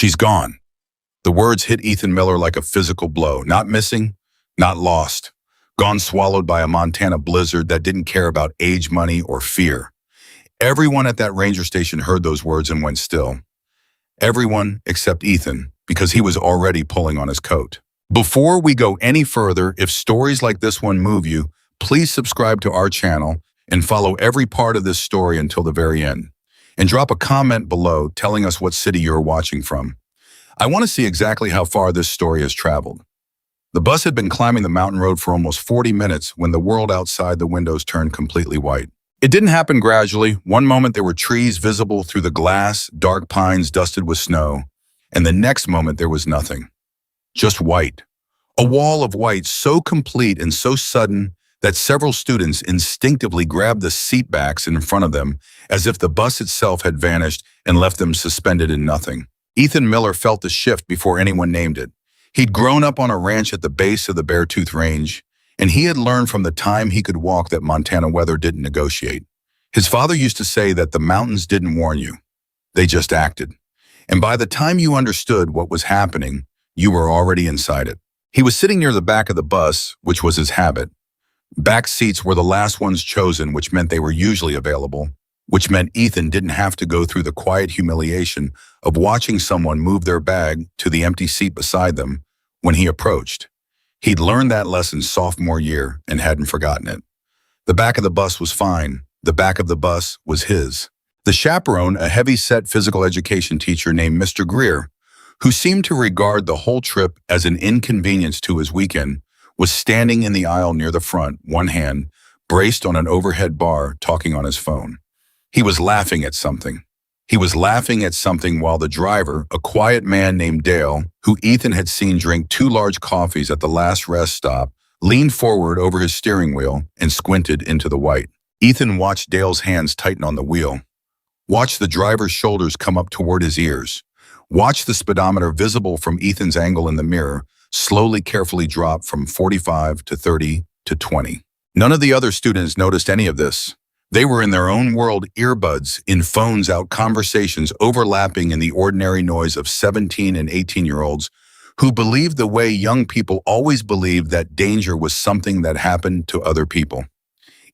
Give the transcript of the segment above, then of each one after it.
She's gone. The words hit Ethan Miller like a physical blow. Not missing, not lost. Gone swallowed by a Montana blizzard that didn't care about age, money, or fear. Everyone at that ranger station heard those words and went still. Everyone except Ethan, because he was already pulling on his coat. Before we go any further, if stories like this one move you, please subscribe to our channel and follow every part of this story until the very end. And drop a comment below telling us what city you're watching from. I want to see exactly how far this story has traveled. The bus had been climbing the mountain road for almost 40 minutes when the world outside the windows turned completely white. It didn't happen gradually. One moment there were trees visible through the glass, dark pines dusted with snow, and the next moment there was nothing. Just white. A wall of white so complete and so sudden that several students instinctively grabbed the seat backs in front of them as if the bus itself had vanished and left them suspended in nothing. Ethan Miller felt the shift before anyone named it. He'd grown up on a ranch at the base of the Beartooth Range, and he had learned from the time he could walk that Montana weather didn't negotiate. His father used to say that the mountains didn't warn you, they just acted. And by the time you understood what was happening, you were already inside it. He was sitting near the back of the bus, which was his habit. Back seats were the last ones chosen, which meant they were usually available, which meant Ethan didn't have to go through the quiet humiliation of watching someone move their bag to the empty seat beside them when he approached. He'd learned that lesson sophomore year and hadn't forgotten it. The back of the bus was fine. The back of the bus was his. The chaperone, a heavy-set physical education teacher named Mr. Greer, who seemed to regard the whole trip as an inconvenience to his weekend, was standing in the aisle near the front, one hand braced on an overhead bar, talking on his phone. He was laughing at something. He was laughing at something while the driver, a quiet man named Dale, who Ethan had seen drink 2 large coffees at the last rest stop, leaned forward over his steering wheel and squinted into the white. Ethan watched Dale's hands tighten on the wheel. Watched the driver's shoulders come up toward his ears. Watched the speedometer visible from Ethan's angle in the mirror slowly, carefully drop from 45 to 30 to 20. None of the other students noticed any of this. They were in their own world, earbuds, in phones out, conversations overlapping in the ordinary noise of 17 and 18-year-olds who believed the way young people always believed, that danger was something that happened to other people.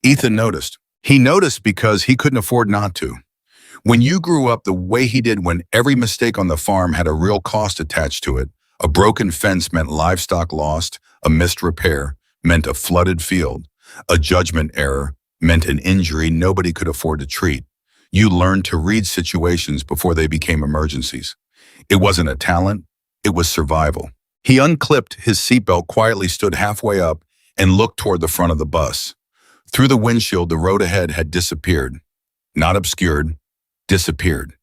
Ethan noticed. He noticed because he couldn't afford not to. When you grew up the way he did, when every mistake on the farm had a real cost attached to it, a broken fence meant livestock lost, a missed repair meant a flooded field, a judgment error meant an injury nobody could afford to treat. You learned to read situations before they became emergencies. It wasn't a talent, it was survival. He unclipped his seatbelt, quietly stood halfway up, and looked toward the front of the bus. Through the windshield, the road ahead had disappeared. Not obscured, disappeared.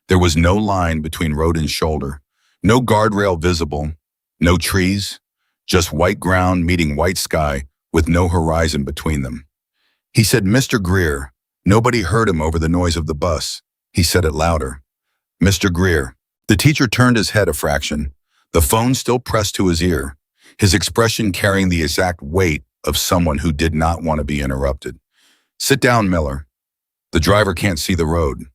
There was no line between road and shoulder, no guardrail visible, no trees, just white ground meeting white sky with no horizon between them. He said, "Mr. Greer." Nobody heard him over the noise of the bus. He said it louder. "Mr. Greer." The teacher turned his head a fraction, the phone still pressed to his ear, his expression carrying the exact weight of someone who did not want to be interrupted. "Sit down, Miller. The driver can't see the road."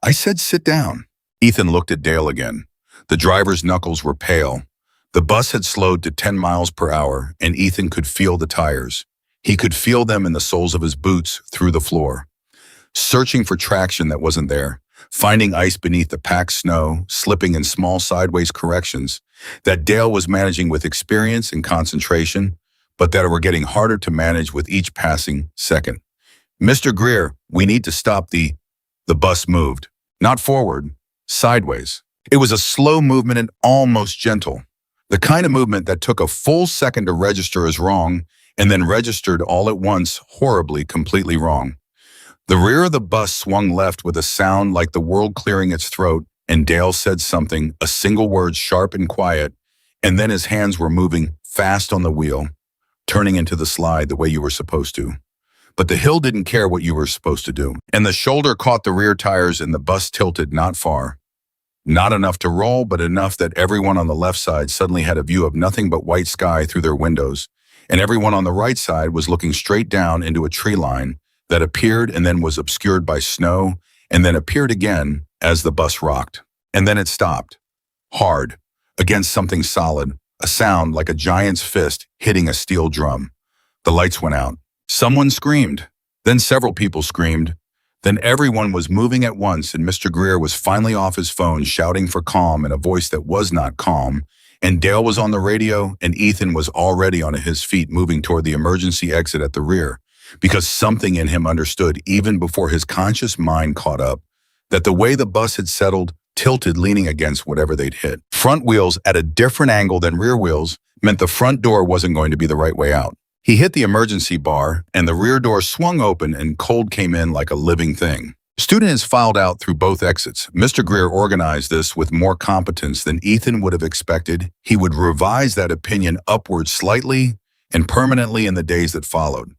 "I said sit down." Ethan looked at Dale again. The driver's knuckles were pale. The bus had slowed to 10 miles per hour, and Ethan could feel the tires. He could feel them in the soles of his boots through the floor. Searching for traction that wasn't there, finding ice beneath the packed snow, slipping in small sideways corrections that Dale was managing with experience and concentration, but that were getting harder to manage with each passing second. "Mr. Greer, we need to stop." The bus moved. Not forward, sideways. It was a slow movement and almost gentle. The kind of movement that took a full second to register as wrong and then registered all at once horribly, completely wrong. The rear of the bus swung left with a sound like the world clearing its throat, and Dale said something, a single word, sharp and quiet, and then his hands were moving fast on the wheel, turning into the slide the way you were supposed to. But the hill didn't care what you were supposed to do, and the shoulder caught the rear tires and the bus tilted not far. Not enough to roll, but enough that everyone on the left side suddenly had a view of nothing but white sky through their windows, and everyone on the right side was looking straight down into a tree line that appeared and then was obscured by snow, and then appeared again as the bus rocked. And then it stopped. hard, against something solid, a sound like a giant's fist hitting a steel drum. The lights went out. Someone screamed. Then several people screamed. Then everyone was moving at once, and Mr. Greer was finally off his phone shouting for calm in a voice that was not calm, and Dale was on the radio, and Ethan was already on his feet moving toward the emergency exit at the rear, because something in him understood, even before his conscious mind caught up, that the way the bus had settled, tilted leaning against whatever they'd hit. Front wheels at a different angle than rear wheels meant the front door wasn't going to be the right way out. He hit the emergency bar, and the rear door swung open and cold came in like a living thing. Students filed out through both exits. Mr. Greer organized this with more competence than Ethan would have expected. He would revise that opinion upward slightly and permanently in the days that followed.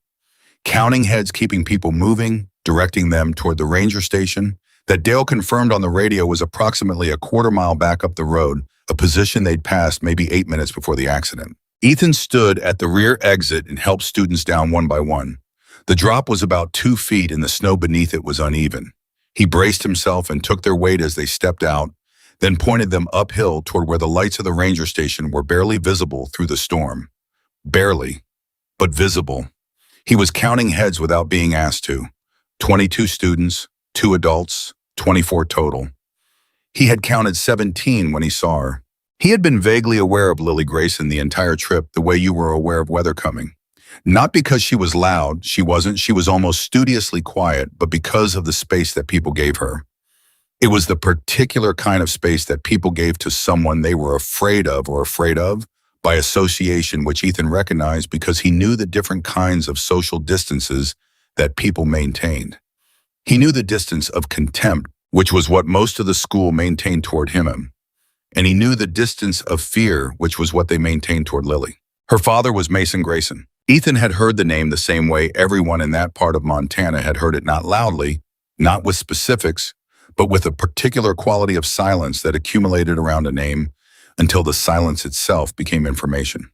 Counting heads, keeping people moving, directing them toward the ranger station that Dale confirmed on the radio was approximately a quarter-mile back up the road, a position they'd passed maybe 8 minutes before the accident. Ethan stood at the rear exit and helped students down one by one. The drop was about 2 feet and the snow beneath it was uneven. He braced himself and took their weight as they stepped out, then pointed them uphill toward where the lights of the ranger station were barely visible through the storm. Barely, but visible. He was counting heads without being asked to. 22 students, 2 adults, 24 total. He had counted 17 when he saw her. He had been vaguely aware of Lily Grayson the entire trip, the way you were aware of weather coming. Not because she was loud, she wasn't, she was almost studiously quiet, but because of the space that people gave her. It was the particular kind of space that people gave to someone they were afraid of by association, which Ethan recognized because he knew the different kinds of social distances that people maintained. He knew the distance of contempt, which was what most of the school maintained toward him. And he knew the distance of fear, which was what they maintained toward Lily. Her father was Mason Grayson. Ethan had heard the name the same way everyone in that part of Montana had heard it, not loudly, not with specifics, but with a particular quality of silence that accumulated around a name until the silence itself became information.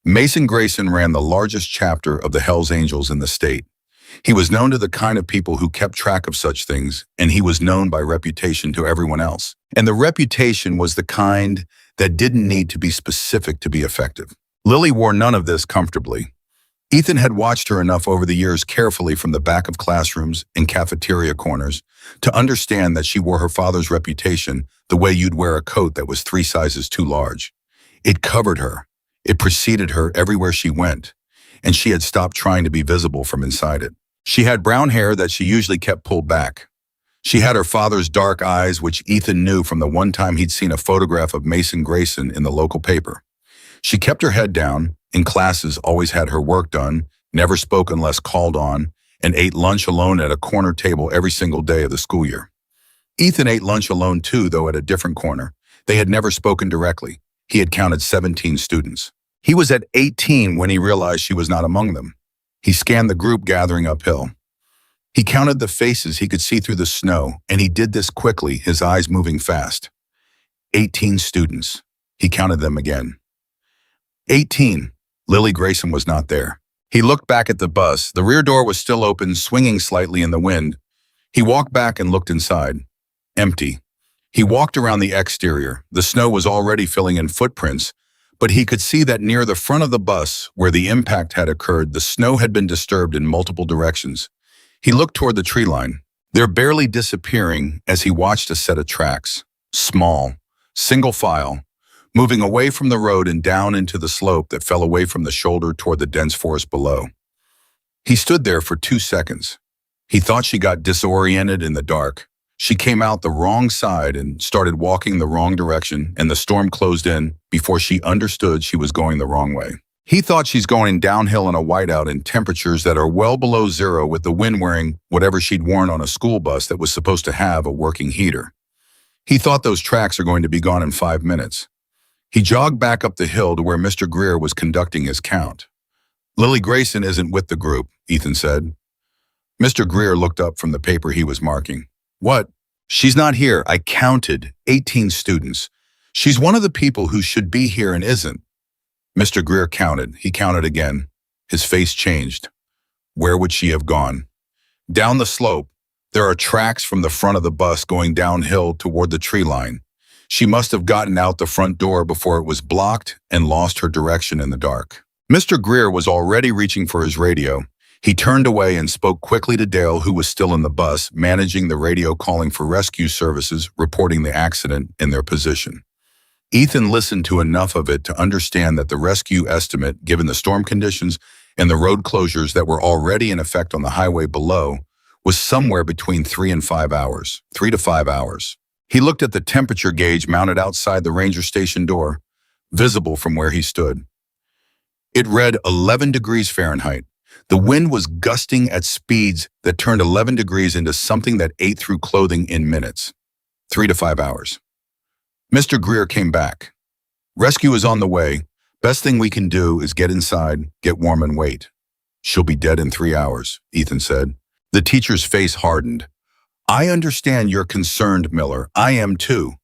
Mason Grayson ran the largest chapter of the Hells Angels in the state. He was known to the kind of people who kept track of such things, and he was known by reputation to everyone else. And the reputation was the kind that didn't need to be specific to be effective. Lily wore none of this comfortably. Ethan had watched her enough over the years carefully from the back of classrooms and cafeteria corners to understand that she wore her father's reputation the way you'd wear a coat that was 3 sizes too large. It covered her. It preceded her everywhere she went, and she had stopped trying to be visible from inside it. She had brown hair that she usually kept pulled back. She had her father's dark eyes, which Ethan knew from the one time he'd seen a photograph of Mason Grayson in the local paper. She kept her head down, in classes always had her work done, never spoke unless called on, and ate lunch alone at a corner table every single day of the school year. Ethan ate lunch alone too, though at a different corner. They had never spoken directly. He had counted 17 students. He was at 18 when he realized she was not among them. He scanned the group gathering uphill. He counted the faces he could see through the snow, and he did this quickly, his eyes moving fast. 18 students. He counted them again. 18. Lily Grayson was not there. He looked back at the bus. The rear door was still open, swinging slightly in the wind. He walked back and looked inside. Empty. He walked around the exterior. The snow was already filling in footprints, but he could see that near the front of the bus, where the impact had occurred, the snow had been disturbed in multiple directions. He looked toward the tree line. They're barely disappearing as he watched a set of tracks. Small, single file, moving away from the road and down into the slope that fell away from the shoulder toward the dense forest below. He stood there for 2 seconds. He thought she got disoriented in the dark. She came out the wrong side and started walking the wrong direction, and the storm closed in before she understood she was going the wrong way. He thought she's going downhill in a whiteout in temperatures that are well below zero, with the wind wearing whatever she'd worn on a school bus that was supposed to have a working heater. He thought those tracks are going to be gone in 5 minutes. He jogged back up the hill to where Mr. Greer was conducting his count. Lily Grayson isn't with the group, Ethan said. Mr. Greer looked up from the paper he was marking. What? She's not here. I counted 18 students. She's one of the people who should be here and isn't. Mr. Greer counted. He counted again. His face changed. Where would she have gone? Down the slope. There are tracks from the front of the bus going downhill toward the tree line. She must have gotten out the front door before it was blocked and lost her direction in the dark. Mr. Greer was already reaching for his radio. He turned away and spoke quickly to Dale, who was still in the bus, managing the radio, calling for rescue services, reporting the accident in their position. Ethan listened to enough of it to understand that the rescue estimate, given the storm conditions and the road closures that were already in effect on the highway below, was somewhere between 3 to 5 hours. He looked at the temperature gauge mounted outside the ranger station door, visible from where he stood. It read 11 degrees Fahrenheit. The wind was gusting at speeds that turned 11 degrees into something that ate through clothing in minutes. 3 to 5 hours. Mr. Greer came back. Rescue is on the way. Best thing we can do is get inside, get warm and wait. She'll be dead in 3 hours, Ethan said. The teacher's face hardened. I understand you're concerned, Miller. I am too.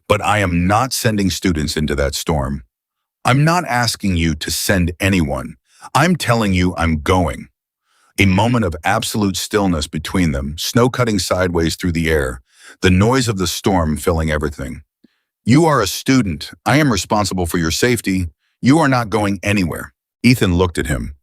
But I am not sending students into that storm. I'm not asking you to send anyone. I'm telling you I'm going. A moment of absolute stillness between them, snow cutting sideways through the air, the noise of the storm filling everything. You are a student. I am responsible for your safety. You are not going anywhere. Ethan looked at him.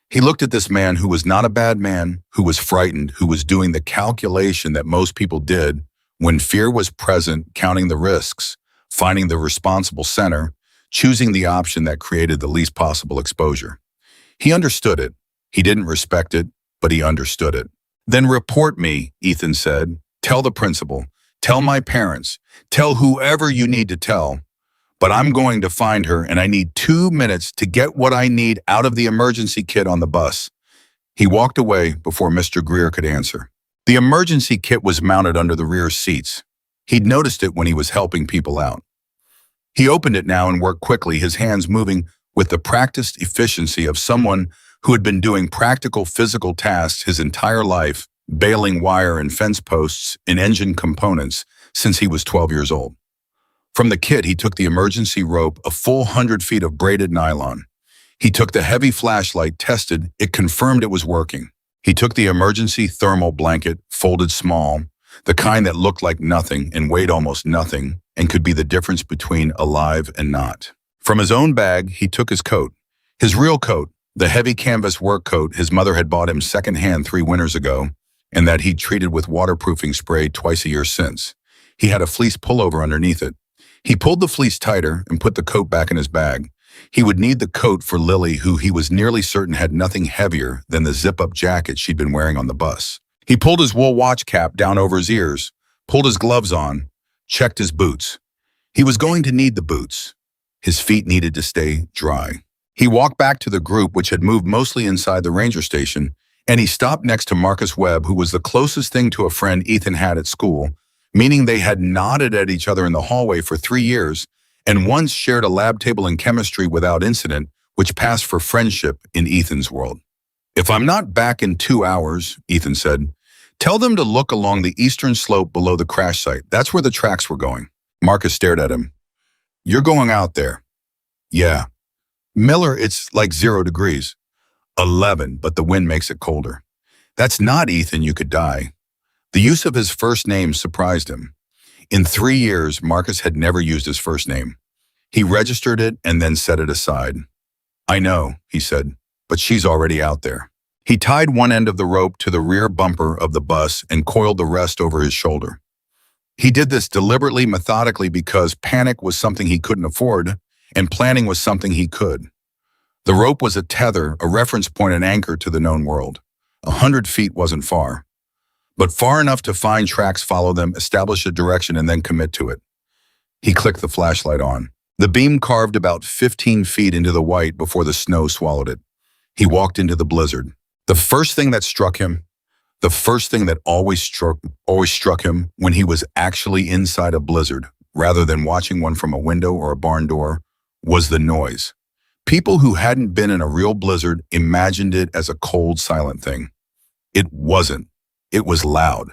He looked at this man who was not a bad man, who was frightened, who was doing the calculation that most people did when fear was present, counting the risks, finding the responsible center, choosing the option that created the least possible exposure. He understood it. He didn't respect it, but he understood it. Then report me, Ethan said. Tell the principal. Tell my parents. Tell whoever you need to tell. But I'm going to find her, and I need 2 minutes to get what I need out of the emergency kit on the bus. He walked away before Mr. Greer could answer. The emergency kit was mounted under the rear seats. He'd noticed it when he was helping people out. He opened it now and worked quickly, his hands moving with the practiced efficiency of someone who had been doing practical physical tasks his entire life, bailing wire and fence posts and engine components since he was 12 years old. From the kit, he took the emergency rope, a full 100 feet of braided nylon. He took the heavy flashlight, tested, it confirmed it was working. He took the emergency thermal blanket, folded small, the kind that looked like nothing and weighed almost nothing and could be the difference between alive and not. From his own bag, he took his coat, his real coat, the heavy canvas work coat his mother had bought him secondhand 3 winters ago, and that he'd treated with waterproofing spray twice a year since. He had a fleece pullover underneath it. He pulled the fleece tighter and put the coat back in his bag. He would need the coat for Lily, who he was nearly certain had nothing heavier than the zip-up jacket she'd been wearing on the bus. He pulled his wool watch cap down over his ears, pulled his gloves on, checked his boots. He was going to need the boots. His feet needed to stay dry. He walked back to the group, which had moved mostly inside the ranger station, and he stopped next to Marcus Webb, who was the closest thing to a friend Ethan had at school, meaning they had nodded at each other in the hallway for 3 years and once shared a lab table in chemistry without incident, which passed for friendship in Ethan's world. If I'm not back in 2 hours, Ethan said, tell them to look along the eastern slope below the crash site. That's where the tracks were going. Marcus stared at him. You're going out there. Yeah. Miller, it's like 0 degrees. 11, but the wind makes it colder. That's not Ethan, you could die. The use of his first name surprised him. In 3 years, Marcus had never used his first name. He registered it and then set it aside. I know, he said, but she's already out there. He tied one end of the rope to the rear bumper of the bus and coiled the rest over his shoulder. He did this deliberately, methodically, because panic was something he couldn't afford, and planning was something he could. The rope was a tether, a reference point, an anchor to the known world. 100 feet wasn't far, but far enough to find tracks, follow them, establish a direction, and then commit to it. He clicked the flashlight on. The beam carved about 15 feet into the white before the snow swallowed it. He walked into the blizzard. The first thing that struck him, the first thing that always struck him when he was actually inside a blizzard, rather than watching one from a window or a barn door, was the noise. People who hadn't been in a real blizzard imagined it as a cold, silent thing. It wasn't. It was loud.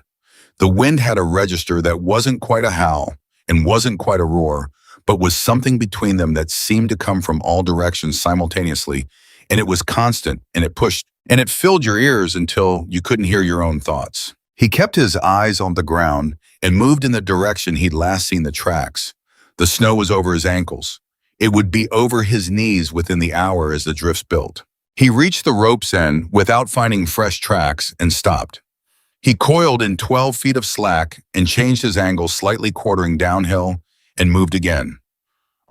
The wind had a register that wasn't quite a howl and wasn't quite a roar, but was something between them that seemed to come from all directions simultaneously, and it was constant, and it pushed, and it filled your ears until you couldn't hear your own thoughts. He kept his eyes on the ground and moved in the direction he'd last seen the tracks, The snow was over his ankles. It would be over his knees within the hour as the drifts built. He reached the rope's end without finding fresh tracks and stopped. He coiled in 12 feet of slack and changed his angle slightly quartering downhill and moved again.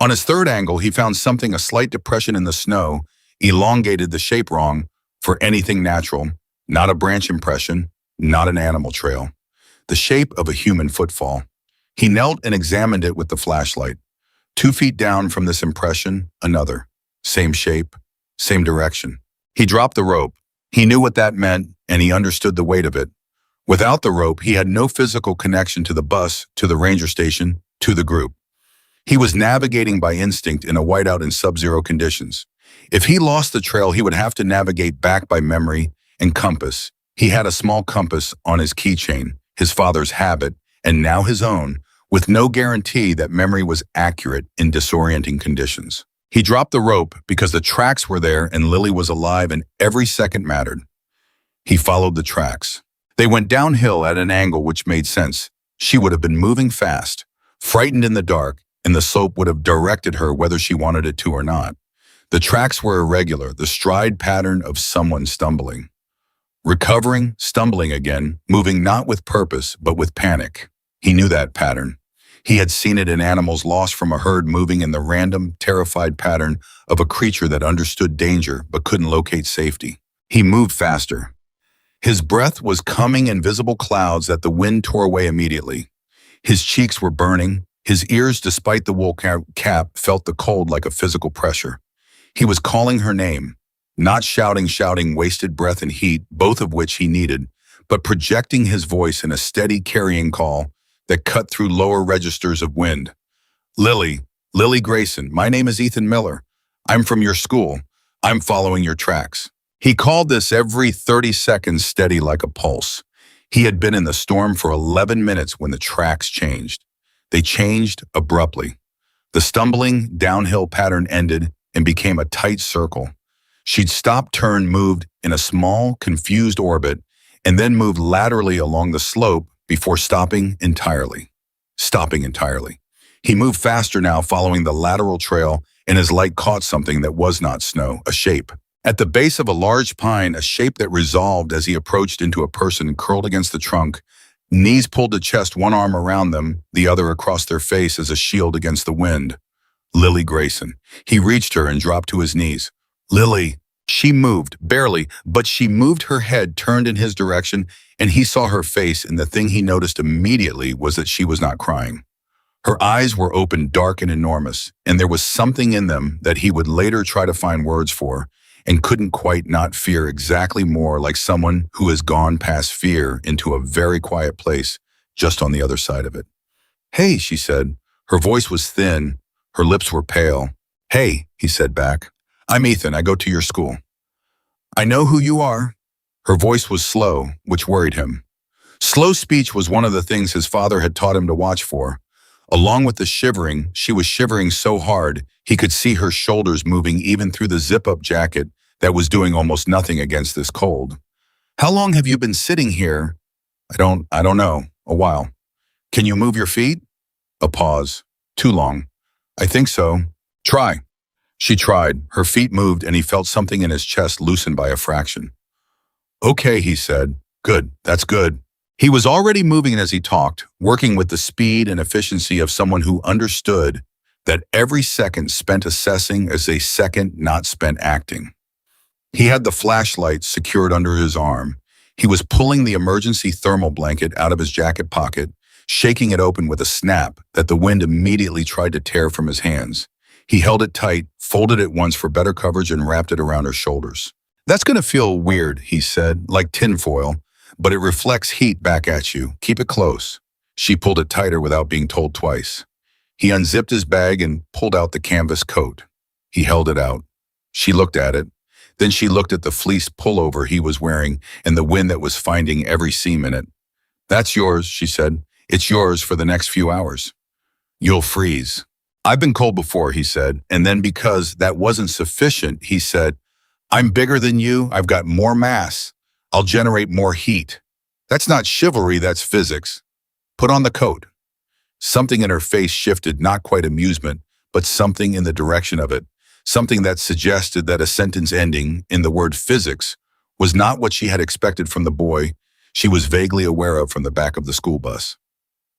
On his third angle, he found something a slight depression in the snow, elongated the shape wrong for anything natural, not a branch impression, not an animal trail. The shape of a human footfall. He knelt and examined it with the flashlight. 2 feet down from this impression, another. Same shape, same direction. He dropped the rope. He knew what that meant, and he understood the weight of it. Without the rope, he had no physical connection to the bus, to the ranger station, to the group. He was navigating by instinct in a whiteout in sub-zero conditions. If he lost the trail, he would have to navigate back by memory and compass. He had a small compass on his keychain, his father's habit, and now his own, with no guarantee that memory was accurate in disorienting conditions. He dropped the rope because the tracks were there and Lily was alive and every second mattered. He followed the tracks. They went downhill at an angle which made sense. She would have been moving fast, frightened in the dark, and the slope would have directed her whether she wanted it to or not. The tracks were irregular, the stride pattern of someone stumbling. Recovering, stumbling again, moving not with purpose, but with panic. He knew that pattern. He had seen it in animals lost from a herd moving in the random, terrified pattern of a creature that understood danger but couldn't locate safety. He moved faster. His breath was coming in visible clouds that the wind tore away immediately. His cheeks were burning. His ears, despite the wool cap, felt the cold like a physical pressure. He was calling her name, not shouting wasted breath and heat, both of which he needed, but projecting his voice in a steady carrying call that cut through lower registers of wind. Lily Grayson, my name is Ethan Miller. I'm from your school. I'm following your tracks. He called this every 30 seconds, steady like a pulse. He had been in the storm for 11 minutes when the tracks changed. They changed abruptly. The stumbling downhill pattern ended and became a tight circle. She'd stopped, turned, moved in a small, confused orbit, and then moved laterally along the slope before stopping entirely. He moved faster now, following the lateral trail, and his light caught something that was not snow, a shape. At the base of a large pine, a shape that resolved as he approached into a person curled against the trunk, knees pulled to chest, one arm around them, the other across their face as a shield against the wind. Lily Grayson. He reached her and dropped to his knees. Lily. She moved, barely, but she moved her head, turned in his direction, and he saw her face, and the thing he noticed immediately was that she was not crying. Her eyes were open, dark and enormous, and there was something in them that he would later try to find words for, and couldn't quite not fear, exactly more like someone who has gone past fear into a very quiet place just on the other side of it. Hey, she said. Her voice was thin. Her lips were pale. Hey, he said back. I'm Ethan. I go to your school. I know who you are. Her voice was slow, which worried him. Slow speech was one of the things his father had taught him to watch for. Along with the shivering, she was shivering so hard he could see her shoulders moving even through the zip-up jacket that was doing almost nothing against this cold. How long have you been sitting here? I don't know. A while. Can you move your feet? A pause. Too long. I think so. Try. She tried. Her feet moved and he felt something in his chest loosen by a fraction. Okay, he said. Good. That's good. He was already moving as he talked, working with the speed and efficiency of someone who understood that every second spent assessing is a second not spent acting. He had the flashlight secured under his arm. He was pulling the emergency thermal blanket out of his jacket pocket, shaking it open with a snap that the wind immediately tried to tear from his hands. He held it tight, folded it once for better coverage, and wrapped it around her shoulders. That's going to feel weird, he said, like tinfoil, but it reflects heat back at you. Keep it close. She pulled it tighter without being told twice. He unzipped his bag and pulled out the canvas coat. He held it out. She looked at it. Then she looked at the fleece pullover he was wearing and the wind that was finding every seam in it. That's yours, she said. It's yours for the next few hours. You'll freeze. I've been cold before, he said, and then because that wasn't sufficient, he said, I'm bigger than you, I've got more mass. I'll generate more heat. That's not chivalry, that's physics. Put on the coat. Something in her face shifted, not quite amusement, but something in the direction of it, something that suggested that a sentence ending in the word physics was not what she had expected from the boy she was vaguely aware of from the back of the school bus.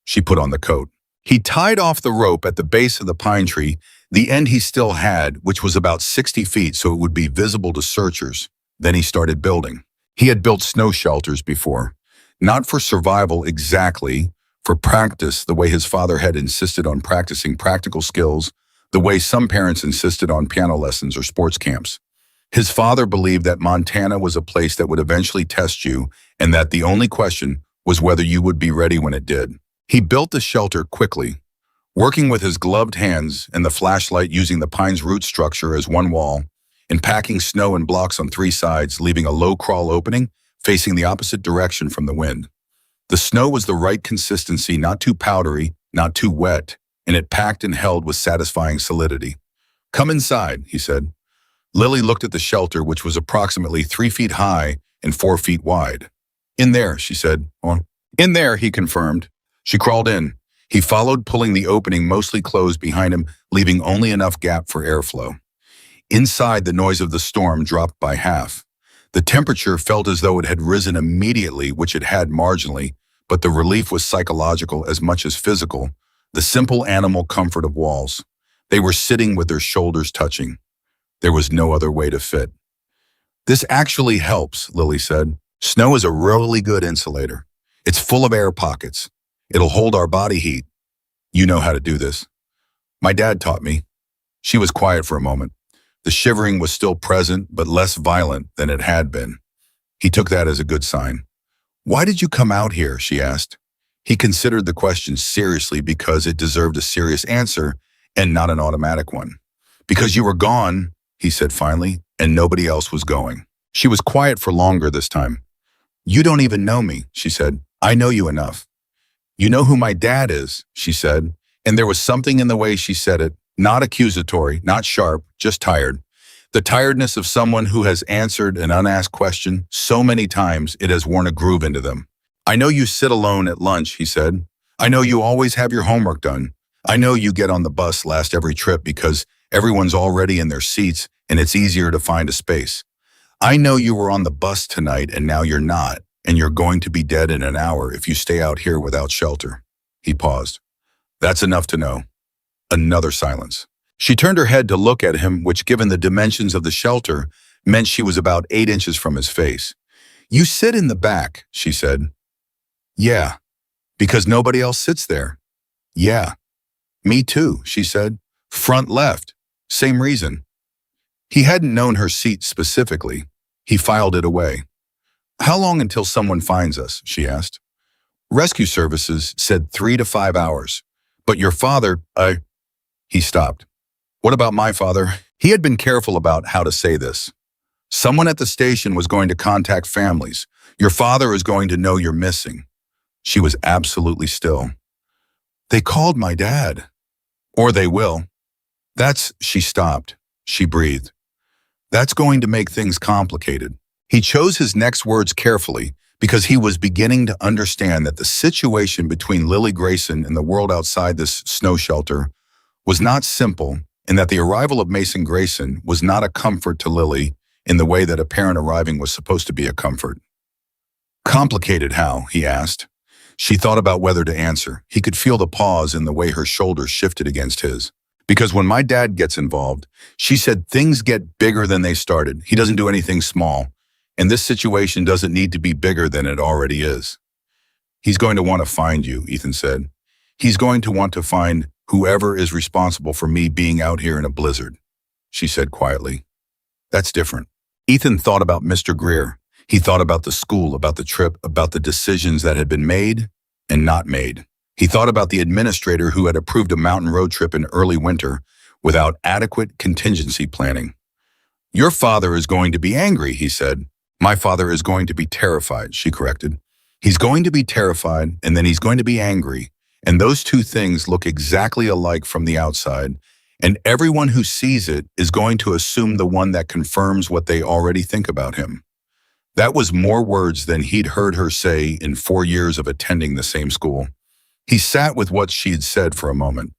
She put on the coat. He tied off the rope at the base of the pine tree, the end he still had, which was about 60 feet so it would be visible to searchers. Then he started building. He had built snow shelters before, not for survival exactly, for practice the way his father had insisted on practicing practical skills, the way some parents insisted on piano lessons or sports camps. His father believed that Montana was a place that would eventually test you and that the only question was whether you would be ready when it did. He built the shelter quickly, working with his gloved hands and the flashlight using the pine's root structure as one wall, and packing snow in blocks on 3 sides, leaving a low crawl opening facing the opposite direction from the wind. The snow was the right consistency, not too powdery, not too wet, and it packed and held with satisfying solidity. "Come inside," he said. Lily looked at the shelter, which was approximately 3 feet high and 4 feet wide. "In there," she said. "Oh, in there," he confirmed. She crawled in. He followed, pulling the opening mostly closed behind him, leaving only enough gap for airflow. Inside, the noise of the storm dropped by half. The temperature felt as though it had risen immediately, which it had marginally, but the relief was psychological as much as physical, the simple animal comfort of walls. They were sitting with their shoulders touching. There was no other way to fit. "This actually helps," Lily said. "Snow is a really good insulator. It's full of air pockets. It'll hold our body heat. You know how to do this." "My dad taught me." She was quiet for a moment. The shivering was still present, but less violent than it had been. He took that as a good sign. "Why did you come out here?" she asked. He considered the question seriously because it deserved a serious answer and not an automatic one. "Because you were gone," he said finally, "and nobody else was going." She was quiet for longer this time. "You don't even know me," she said. "I know you enough." "You know who my dad is," she said, and there was something in the way she said it, not accusatory, not sharp, just tired. The tiredness of someone who has answered an unasked question so many times it has worn a groove into them. "I know you sit alone at lunch," he said. "I know you always have your homework done. I know you get on the bus last every trip because everyone's already in their seats and it's easier to find a space. I know you were on the bus tonight and now you're not, and you're going to be dead in an hour if you stay out here without shelter." He paused. "That's enough to know." Another silence. She turned her head to look at him, which, given the dimensions of the shelter, meant she was about 8 inches from his face. "You sit in the back," she said. "Yeah, because nobody else sits there." "Yeah, me too," she said. "Front left. Same reason." He hadn't known her seat specifically. He filed it away. "How long until someone finds us?" she asked. "Rescue services said 3 to 5 hours. But your father, He stopped. "What about my father?" He had been careful about how to say this. "Someone at the station was going to contact families. Your father is going to know you're missing." She was absolutely still. "They called my dad." "Or they will." She stopped. She breathed. "That's going to make things complicated." He chose his next words carefully because he was beginning to understand that the situation between Lily Grayson and the world outside this snow shelter was not simple, and that the arrival of Mason Grayson was not a comfort to Lily in the way that a parent arriving was supposed to be a comfort. "Complicated how?" he asked. She thought about whether to answer. He could feel the pause in the way her shoulders shifted against his. "Because when my dad gets involved," she said, "things get bigger than they started. He doesn't do anything small, and this situation doesn't need to be bigger than it already is." "He's going to want to find you," Ethan said. "He's going to want to find whoever is responsible for me being out here in a blizzard," she said quietly. "That's different." Ethan thought about Mr. Greer. He thought about the school, about the trip, about the decisions that had been made and not made. He thought about the administrator who had approved a mountain road trip in early winter without adequate contingency planning. "Your father is going to be angry," he said. "My father is going to be terrified," she corrected. "He's going to be terrified, and then he's going to be angry. And those two things look exactly alike from the outside, and everyone who sees it is going to assume the one that confirms what they already think about him." That was more words than he'd heard her say in 4 years of attending the same school. He sat with what she had said for a moment.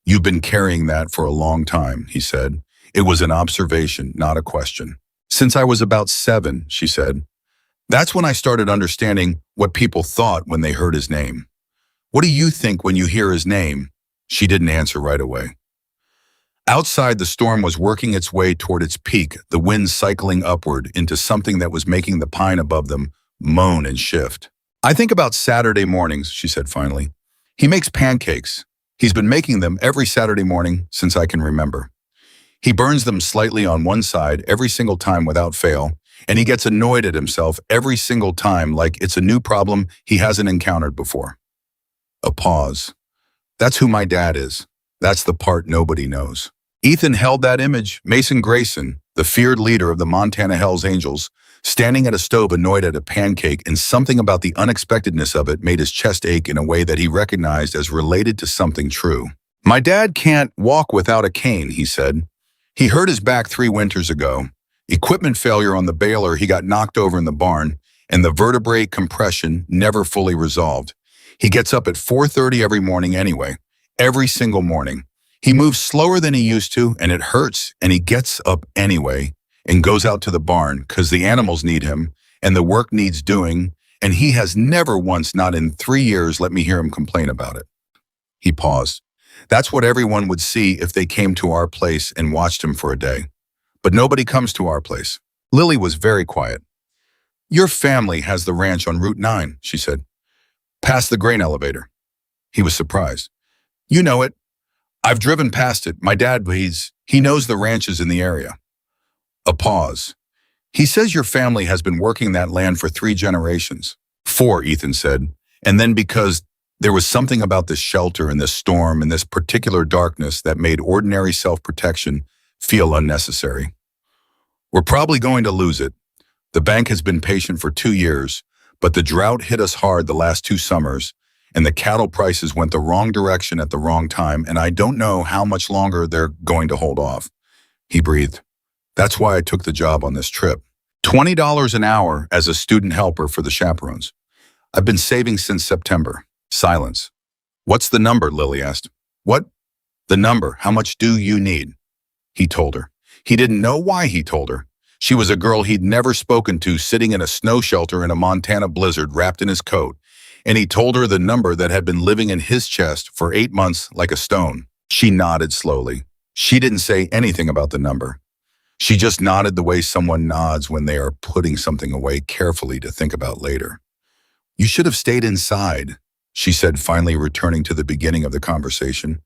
"You've been carrying that for a long time," he said. It was an observation, not a question. "Since I was about 7, she said. "That's when I started understanding what people thought when they heard his name." "What do you think when you hear his name?" She didn't answer right away. Outside, the storm was working its way toward its peak, the wind cycling upward into something that was making the pine above them moan and shift. "I think about Saturday mornings," she said finally. "He makes pancakes. He's been making them every Saturday morning since I can remember. He burns them slightly on one side every single time without fail, and he gets annoyed at himself every single time like it's a new problem he hasn't encountered before." A pause. "That's who my dad is. That's the part nobody knows." Ethan held that image, Mason Grayson, the feared leader of the Montana Hells Angels, standing at a stove annoyed at a pancake, and something about the unexpectedness of it made his chest ache in a way that he recognized as related to something true. "My dad can't walk without a cane," he said. "He hurt his back 3 winters ago. Equipment failure on the baler, he got knocked over in the barn, and the vertebrae compression never fully resolved. He gets up at 4:30 every morning anyway, every single morning. He moves slower than he used to, and it hurts, and he gets up anyway and goes out to the barn because the animals need him and the work needs doing, and he has never once, not in 3 years, let me hear him complain about it." He paused. "That's what everyone would see if they came to our place and watched him for a day. But nobody comes to our place." Lily was very quiet. "Your family has the ranch on Route 9, she said. "Past the grain elevator." He was surprised. "You know it. I've driven past it. My dad, he knows the ranches in the area." A pause. "He says your family has been working that land for 3 generations. 4, Ethan said. "And then because there was something about this shelter and this storm and this particular darkness that made ordinary self-protection feel unnecessary. We're probably going to lose it. The bank has been patient for 2 years, but the drought hit us hard the last 2 summers, and the cattle prices went the wrong direction at the wrong time, and I don't know how much longer they're going to hold off." He breathed. "That's why I took the job on this trip. $20 an hour as a student helper for the chaperones. I've been saving since September." Silence. "What's the number?" Lily asked. "What?" "The number. How much do you need?" He told her. He didn't know why he told her. She was a girl he'd never spoken to, sitting in a snow shelter in a Montana blizzard wrapped in his coat, and he told her the number that had been living in his chest for 8 months like a stone. She nodded slowly. She didn't say anything about the number. She just nodded the way someone nods when they are putting something away carefully to think about later. "You should have stayed inside," she said, finally returning to the beginning of the conversation.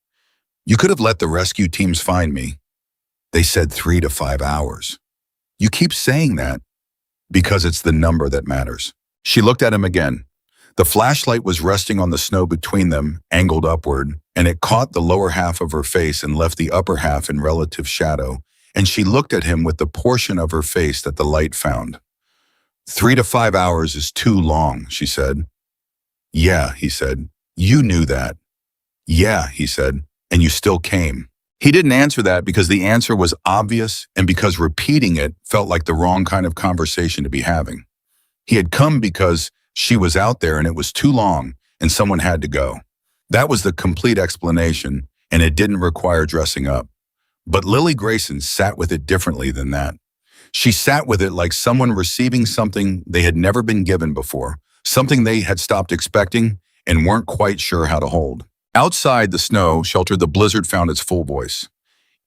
"You could have let the rescue teams find me. They said 3 to 5 hours. You keep saying that because it's the number that matters." She looked at him again. The flashlight was resting on the snow between them, angled upward, and it caught the lower half of her face and left the upper half in relative shadow, and she looked at him with the portion of her face that the light found. 3 to 5 hours is too long," she said. "Yeah," he said. "You knew that." "Yeah," he said, "and you still came." He didn't answer that because the answer was obvious and because repeating it felt like the wrong kind of conversation to be having. He had come because she was out there and it was too long and someone had to go. That was the complete explanation, and it didn't require dressing up. But Lily Grayson sat with it differently than that. She sat with it like someone receiving something they had never been given before, something they had stopped expecting and weren't quite sure how to hold. Outside, the snow sheltered the blizzard found its full voice.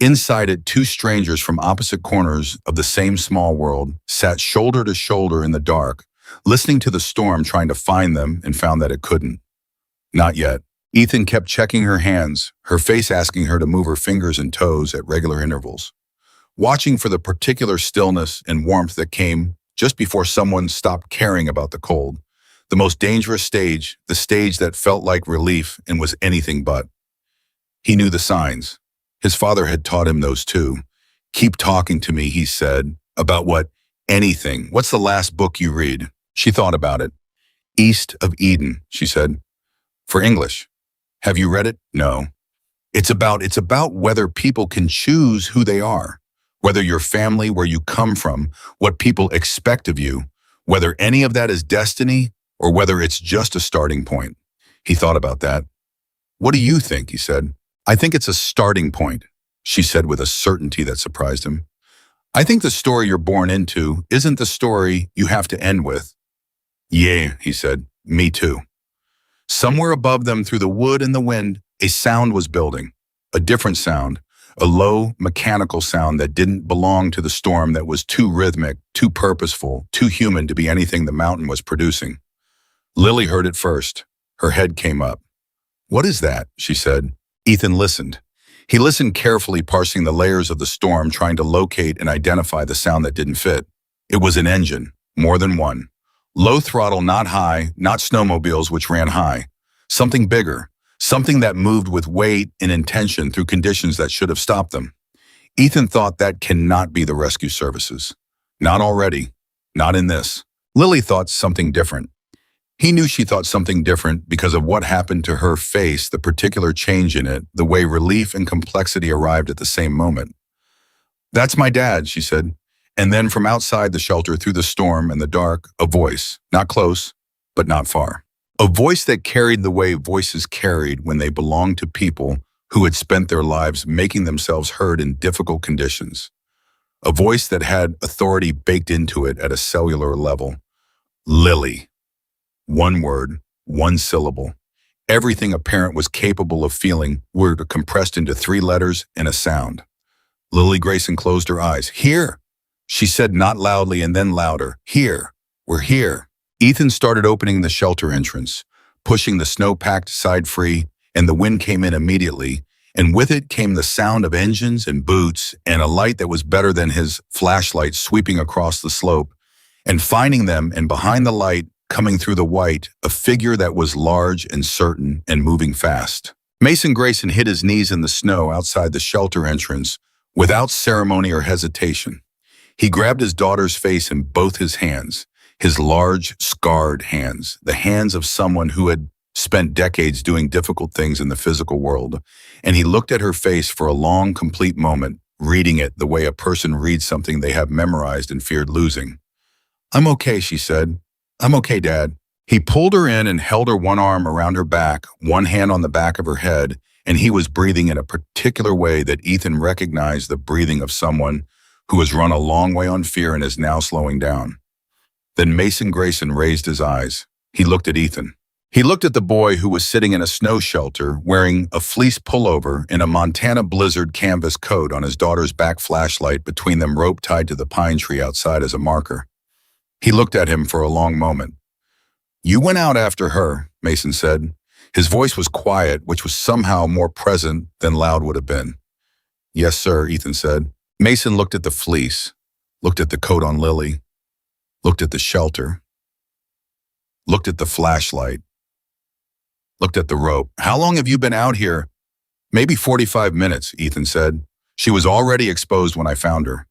Inside it, 2 strangers from opposite corners of the same small world sat shoulder to shoulder in the dark, listening to the storm trying to find them, and found that it couldn't. Not yet. Ethan kept checking her hands, her face asking her to move her fingers and toes at regular intervals, watching for the particular stillness and warmth that came just before someone stopped caring about the cold. The most dangerous stage, the stage that felt like relief and was anything but. He knew the signs. His father had taught him those too. "Keep talking to me," he said. "About what?" "Anything. What's the last book you read?" She thought about it. "East of Eden," she said. "For English." "Have you read it?" "No." It's about whether people can choose who they are, whether your family, where you come from, what people expect of you, whether any of that is destiny or whether it's just a starting point." He thought about that. What do you think? He said. I think it's a starting point, she said with a certainty that surprised him. I think the story you're born into isn't the story you have to end with. Yeah, he said. Me too. Somewhere above them, through the wood and the wind, a sound was building. A different sound. A low, mechanical sound that didn't belong to the storm, that was too rhythmic, too purposeful, too human to be anything the mountain was producing. Lily heard it first. Her head came up. What is that? She said. Ethan listened. He listened carefully, parsing the layers of the storm, trying to locate and identify the sound that didn't fit. It was an engine, more than one. Low throttle, not high, not snowmobiles which ran high. Something bigger, something that moved with weight and intention through conditions that should have stopped them. Ethan thought that cannot be the rescue services. Not already. Not in this. Lily thought something different. He knew she thought something different because of what happened to her face, the particular change in it, the way relief and complexity arrived at the same moment. That's my dad, she said. And then from outside the shelter, through the storm and the dark, a voice, not close, but not far. A voice that carried the way voices carried when they belonged to people who had spent their lives making themselves heard in difficult conditions. A voice that had authority baked into it at a cellular level. Lily. One word, one syllable. Everything a parent was capable of feeling were compressed into 3 letters and a sound. Lily Grayson closed her eyes. Here, she said, not loudly and then louder. Here, we're here. Ethan started opening the shelter entrance, pushing the snow-packed side free, and the wind came in immediately, and with it came the sound of engines and boots and a light that was better than his flashlight sweeping across the slope, and finding them, and behind the light, coming through the white, a figure that was large and certain and moving fast. Mason Grayson hit his knees in the snow outside the shelter entrance without ceremony or hesitation. He grabbed his daughter's face in both his hands, his large, scarred hands, the hands of someone who had spent decades doing difficult things in the physical world, and he looked at her face for a long, complete moment, reading it the way a person reads something they have memorized and feared losing. I'm okay, she said. I'm okay, Dad. He pulled her in and held her, one arm around her back, one hand on the back of her head, and he was breathing in a particular way that Ethan recognized the breathing of someone who has run a long way on fear and is now slowing down. Then Mason Grayson raised his eyes. He looked at Ethan. He looked at the boy who was sitting in a snow shelter, wearing a fleece pullover and a Montana blizzard canvas coat, on his daughter's back flashlight between them, rope tied to the pine tree outside as a marker. He looked at him for a long moment. You went out after her, Mason said. His voice was quiet, which was somehow more present than loud would have been. Yes, sir, Ethan said. Mason looked at the fleece, looked at the coat on Lily, looked at the shelter, looked at the flashlight, looked at the rope. How long have you been out here? Maybe 45 minutes, Ethan said. She was already exposed when I found her.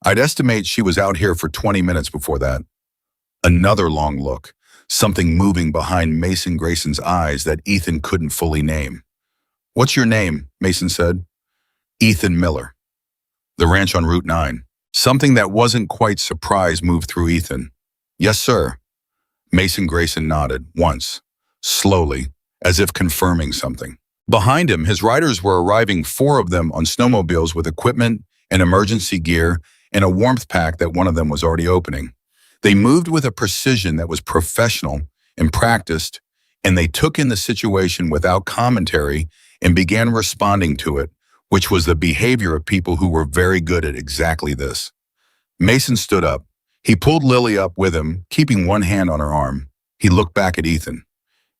I'd estimate she was out here for 20 minutes before that. Another long look, something moving behind Mason Grayson's eyes that Ethan couldn't fully name. What's your name? Mason said. Ethan Miller. The ranch on Route 9. Something that wasn't quite surprise moved through Ethan. Yes, sir. Mason Grayson nodded, once, slowly, as if confirming something. Behind him, his riders were arriving, 4 of them on snowmobiles with equipment and emergency gear and a warmth pack that one of them was already opening. They moved with a precision that was professional and practiced, and they took in the situation without commentary and began responding to it, which was the behavior of people who were very good at exactly this. Mason stood up. He pulled Lily up with him, keeping one hand on her arm. He looked back at Ethan.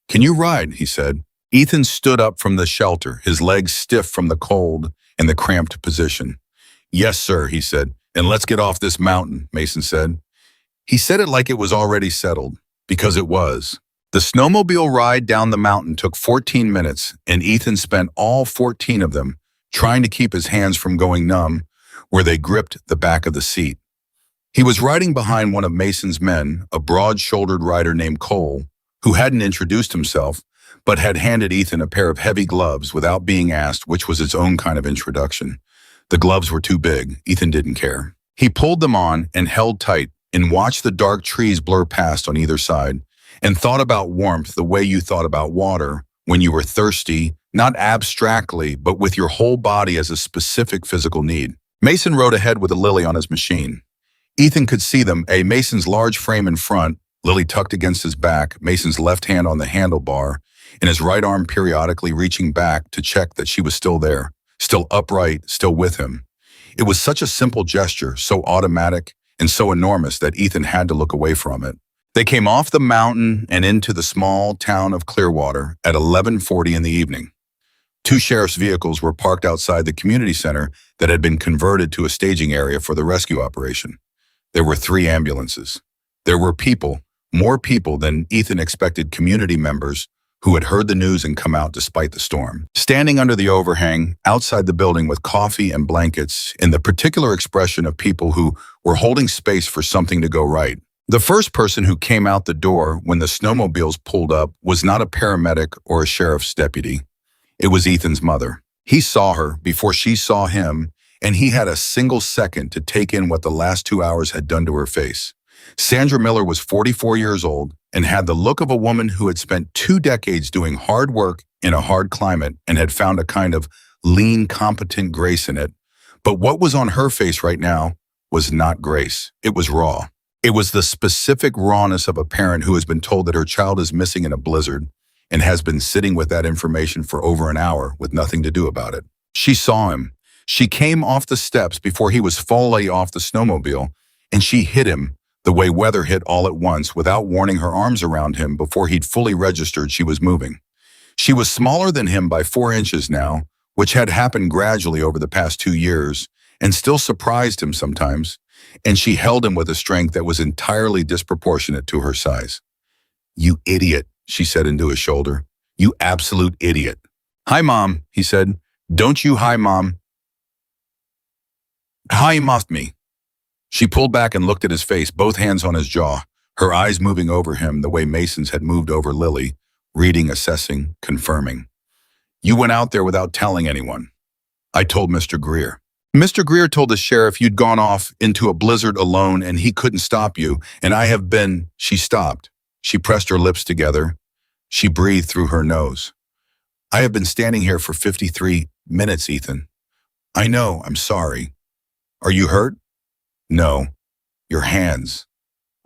Can you ride? He said. Ethan stood up from the shelter, his legs stiff from the cold and the cramped position. Yes, sir, he said. And let's get off this mountain, Mason said. He said it like it was already settled, because it was. The snowmobile ride down the mountain took 14 minutes, and Ethan spent all 14 of them trying to keep his hands from going numb where they gripped the back of the seat. He was riding behind one of Mason's men, a broad-shouldered rider named Cole, who hadn't introduced himself, but had handed Ethan a pair of heavy gloves without being asked, which was its own kind of introduction. The gloves were too big. Ethan didn't care. He pulled them on and held tight and watched the dark trees blur past on either side and thought about warmth the way you thought about water when you were thirsty, not abstractly, but with your whole body as a specific physical need. Mason rode ahead with a Lily on his machine. Ethan could see them, Mason's large frame in front, Lily tucked against his back, Mason's left hand on the handlebar, and his right arm periodically reaching back to check that she was still there, still upright, still with him. It was such a simple gesture, so automatic and so enormous that Ethan had to look away from it. They came off the mountain and into the small town of Clearwater at 11:40 in the evening. Two sheriff's vehicles were parked outside the community center that had been converted to a staging area for the rescue operation. There were 3 ambulances. There were people, more people than Ethan expected, community members who had heard the news and come out despite the storm. Standing under the overhang, outside the building with coffee and blankets, in the particular expression of people who were holding space for something to go right. The first person who came out the door when the snowmobiles pulled up was not a paramedic or a sheriff's deputy. It was Ethan's mother. He saw her before she saw him, and he had a single second to take in what the last 2 hours had done to her face. Sandra Miller was 44 years old and had the look of a woman who had spent 2 decades doing hard work in a hard climate and had found a kind of lean, competent grace in it. But what was on her face right now was not grace. It was raw. It was the specific rawness of a parent who has been told that her child is missing in a blizzard and has been sitting with that information for over an hour with nothing to do about it. She saw him. She came off the steps before he was fully off the snowmobile, and she hit him the way weather hit all at once without warning her arms around him before he'd fully registered she was moving. She was smaller than him by 4 inches now, which had happened gradually over the past 2 years, and still surprised him sometimes, and she held him with a strength that was entirely disproportionate to her size. "You idiot," she said into his shoulder. "You absolute idiot." "Hi, Mom," he said. "Don't you hi, Mom. Hi, muffed me." She pulled back and looked at his face, both hands on his jaw, her eyes moving over him the way Mason's had moved over Lily, reading, assessing, confirming. "You went out there without telling anyone." "I told Mr. Greer." "Mr. Greer told the sheriff you'd gone off into a blizzard alone and he couldn't stop you, and I have been—" She stopped. She pressed her lips together. She breathed through her nose. "I have been standing here for 53 minutes, Ethan. I know, I'm sorry. Are you hurt?" "No. Your hands."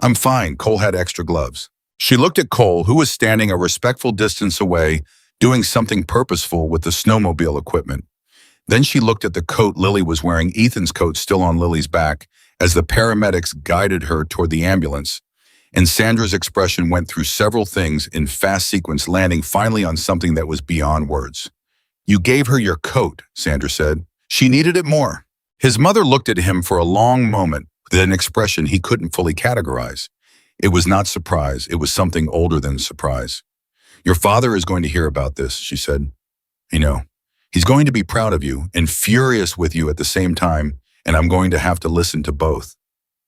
"I'm fine." Cole had extra gloves. She looked at Cole, who was standing a respectful distance away, doing something purposeful with the snowmobile equipment. Then she looked at the coat Lily was wearing, Ethan's coat still on Lily's back, as the paramedics guided her toward the ambulance. And Sandra's expression went through several things in fast sequence, landing finally on something that was beyond words. "You gave her your coat," Sandra said. "She needed it more." His mother looked at him for a long moment with an expression he couldn't fully categorize. It was not surprise. It was something older than surprise. "Your father is going to hear about this," she said. "I know. He's going to be proud of you and furious with you at the same time, and I'm going to have to listen to both.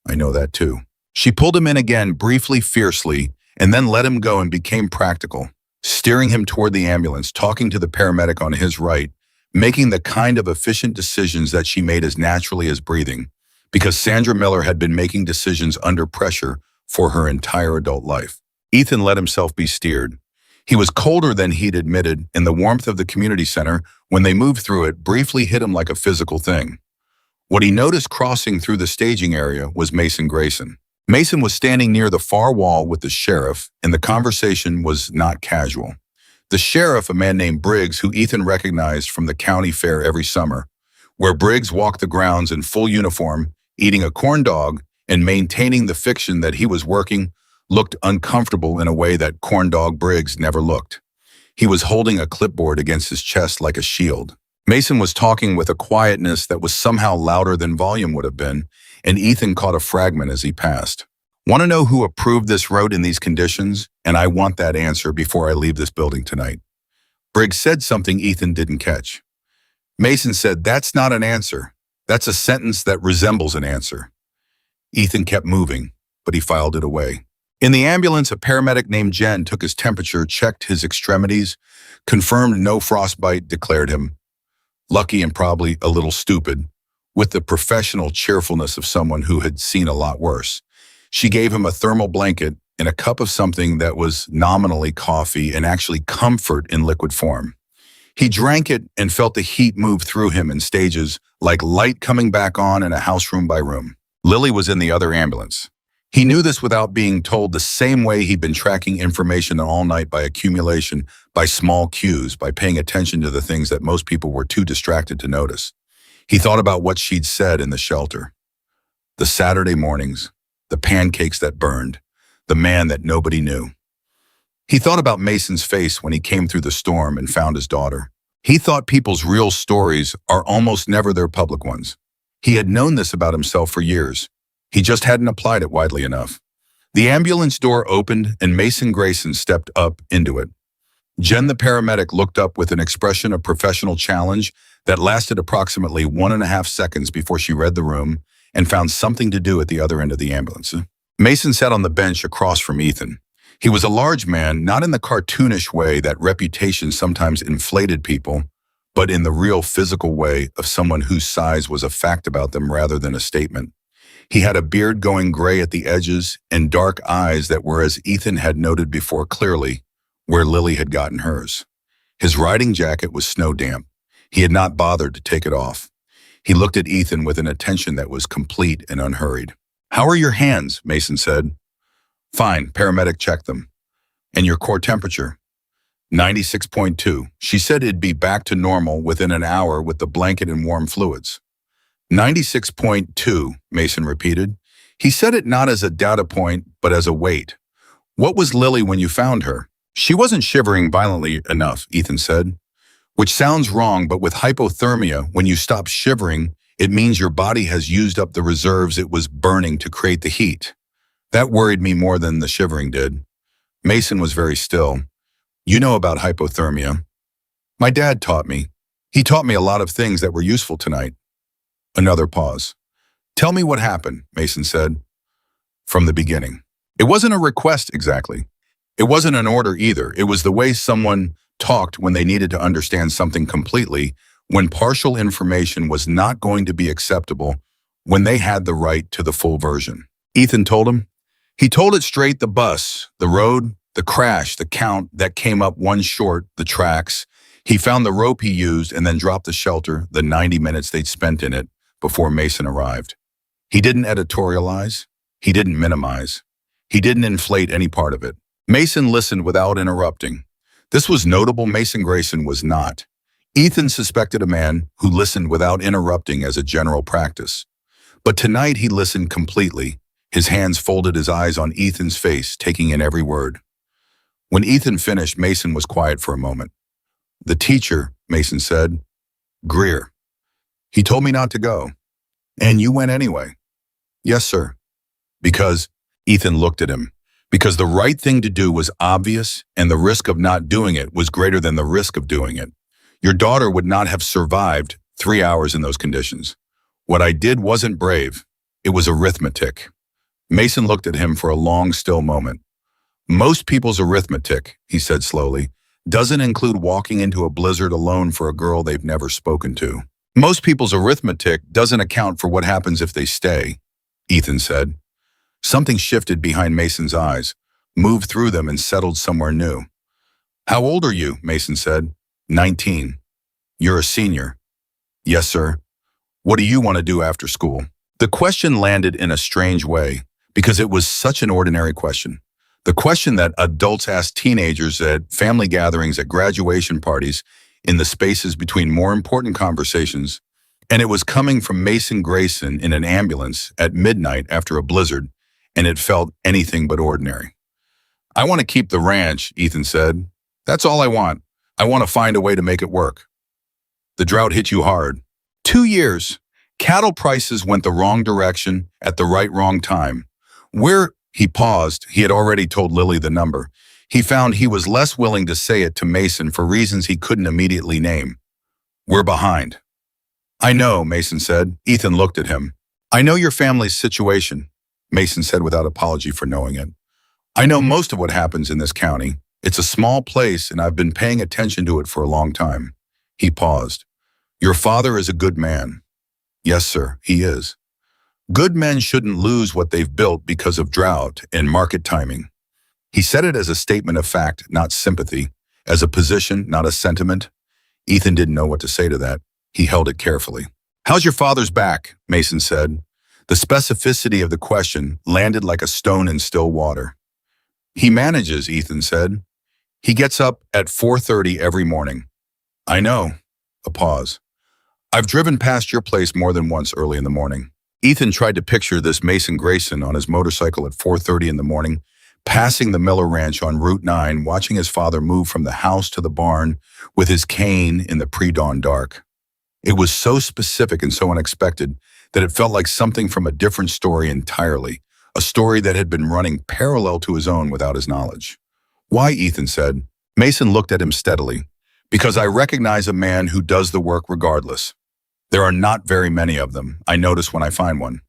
I know that too." She pulled him in again, briefly, fiercely, and then let him go and became practical, steering him toward the ambulance, talking to the paramedic on his right, making the kind of efficient decisions that she made as naturally as breathing, because Sandra Miller had been making decisions under pressure for her entire adult life. Ethan let himself be steered. He was colder than he'd admitted, and the warmth of the community center, when they moved through it, briefly hit him like a physical thing. What he noticed crossing through the staging area was Mason Grayson. Mason was standing near the far wall with the sheriff, and the conversation was not casual. The sheriff, a man named Briggs, who Ethan recognized from the county fair every summer, where Briggs walked the grounds in full uniform, eating a corn dog and maintaining the fiction that he was working, looked uncomfortable in a way that corn dog Briggs never looked. He was holding a clipboard against his chest like a shield. Mason was talking with a quietness that was somehow louder than volume would have been, and Ethan caught a fragment as he passed. "Want to know who approved this road in these conditions? And I want that answer before I leave this building tonight." Briggs said something Ethan didn't catch. Mason said, "That's not an answer. That's a sentence that resembles an answer." Ethan kept moving, but he filed it away. In the ambulance, a paramedic named Jen took his temperature, checked his extremities, confirmed no frostbite, declared him lucky and probably a little stupid, with the professional cheerfulness of someone who had seen a lot worse. She gave him a thermal blanket in a cup of something that was nominally coffee and actually comfort in liquid form. He drank it and felt the heat move through him in stages, like light coming back on in a house room by room. Lily was in the other ambulance. He knew this without being told, the same way he'd been tracking information all night, by accumulation, by small cues, by paying attention to the things that most people were too distracted to notice. He thought about what she'd said in the shelter. The Saturday mornings, the pancakes that burned, the man that nobody knew. He thought about Mason's face when he came through the storm and found his daughter. He thought people's real stories are almost never their public ones. He had known this about himself for years. He just hadn't applied it widely enough. The ambulance door opened and Mason Grayson stepped up into it. Jen, the paramedic, looked up with an expression of professional challenge that lasted approximately 1.5 seconds before she read the room and found something to do at the other end of the ambulance. Mason sat on the bench across from Ethan. He was a large man, not in the cartoonish way that reputation sometimes inflated people, but in the real physical way of someone whose size was a fact about them rather than a statement. He had a beard going gray at the edges and dark eyes that were, as Ethan had noted before, clearly where Lily had gotten hers. His riding jacket was snow damp. He had not bothered to take it off. He looked at Ethan with an attention that was complete and unhurried. "How are your hands?" Mason said. "Fine," paramedic checked them. "And your core temperature?" 96.2. She said it'd be back to normal within an hour with the blanket and warm fluids. 96.2, Mason repeated. He said it not as a data point, but as a weight. "What was Lily when you found her?" "She wasn't shivering violently enough," Ethan said. "Which sounds wrong, but with hypothermia, when you stop shivering, it means your body has used up the reserves it was burning to create the heat. That worried me more than the shivering did." Mason was very still. "You know about hypothermia." "My dad taught me. He taught me a lot of things that were useful tonight." Another pause. "Tell me what happened," Mason said. "From the beginning." It wasn't a request exactly. It wasn't an order either. It was the way someone talked when they needed to understand something completely, when partial information was not going to be acceptable, when they had the right to the full version. Ethan told him. He told it straight: the bus, the road, the crash, the count that came up one short, the tracks. He found the rope he used and then dropped the shelter, the 90 minutes they'd spent in it before Mason arrived. He didn't editorialize. He didn't minimize. He didn't inflate any part of it. Mason listened without interrupting. This was notable. Mason Grayson was not. Ethan suspected a man who listened without interrupting as a general practice. But tonight he listened completely. His hands folded, his eyes on Ethan's face, taking in every word. When Ethan finished, Mason was quiet for a moment. "The teacher," Mason said. "Greer. He told me not to go." "And you went anyway?" "Yes, sir." "Because," Ethan looked at him, "because the right thing to do was obvious, and the risk of not doing it was greater than the risk of doing it. Your daughter would not have survived 3 hours in those conditions. What I did wasn't brave. It was arithmetic." Mason looked at him for a long, still moment. "Most people's arithmetic," he said slowly, "doesn't include walking into a blizzard alone for a girl they've never spoken to. Most people's arithmetic doesn't account for what happens if they stay," Ethan said. Something shifted behind Mason's eyes, moved through them and settled somewhere new. "How old are you?" Mason said. 19. "You're a senior." "Yes, sir." "What do you want to do after school?" The question landed in a strange way, because it was such an ordinary question. The question that adults ask teenagers at family gatherings, at graduation parties, in the spaces between more important conversations. And it was coming from Mason Grayson in an ambulance at midnight after a blizzard, and it felt anything but ordinary. "I want to keep the ranch," Ethan said. "That's all I want. I want to find a way to make it work." "The drought hit you hard." 2 years. Cattle prices went the wrong direction at the wrong time. He paused. He had already told Lily the number. He found he was less willing to say it to Mason for reasons he couldn't immediately name. "We're behind." "I know," Mason said. Ethan looked at him. "I know your family's situation," Mason said without apology for knowing it. "I know most of what happens in this county. It's a small place, and I've been paying attention to it for a long time." He paused. "Your father is a good man." "Yes, sir, he is." "Good men shouldn't lose what they've built because of drought and market timing." He said it as a statement of fact, not sympathy, as a position, not a sentiment. Ethan didn't know what to say to that. He held it carefully. "How's your father's back?" Mason said. The specificity of the question landed like a stone in still water. "He manages," Ethan said. "He gets up at 4:30 every morning." "I know." A pause. "I've driven past your place more than once early in the morning." Ethan tried to picture this Mason Grayson on his motorcycle at 4:30 in the morning, passing the Miller Ranch on Route 9, watching his father move from the house to the barn with his cane in the pre-dawn dark. It was so specific and so unexpected that it felt like something from a different story entirely, a story that had been running parallel to his own without his knowledge. "Why?" Ethan said. Mason looked at him steadily. "Because I recognize a man who does the work regardless. There are not very many of them. I notice when I find one."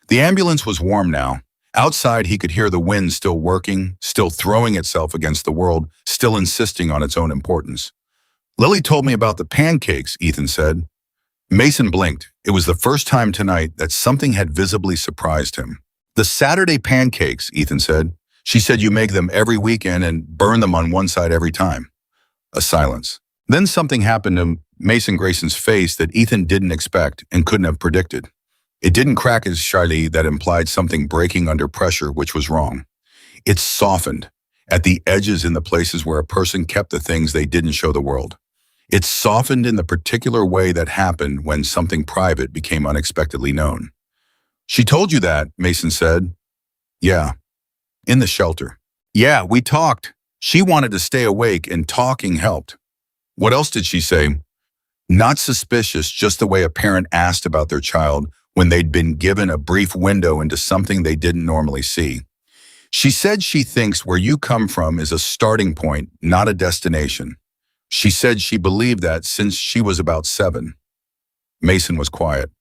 The ambulance was warm now. Outside, he could hear the wind still working, still throwing itself against the world, still insisting on its own importance. "Lily told me about the pancakes," Ethan said. Mason blinked. It was the first time tonight that something had visibly surprised him. "The Saturday pancakes," Ethan said. "She said you make them every weekend and burn them on one side every time." A silence. Then something happened to Mason Grayson's face that Ethan didn't expect and couldn't have predicted. It didn't crack as shyly that implied something breaking under pressure, which was wrong. It softened at the edges in the places where a person kept the things they didn't show the world. It softened in the particular way that happened when something private became unexpectedly known. "She told you that," Mason said. "Yeah. In the shelter." "Yeah, we talked. She wanted to stay awake and talking helped." "What else did she say?" Not suspicious, just the way a parent asked about their child when they'd been given a brief window into something they didn't normally see. "She said she thinks where you come from is a starting point, not a destination. She said she believed that since she was about 7. Mason was quiet.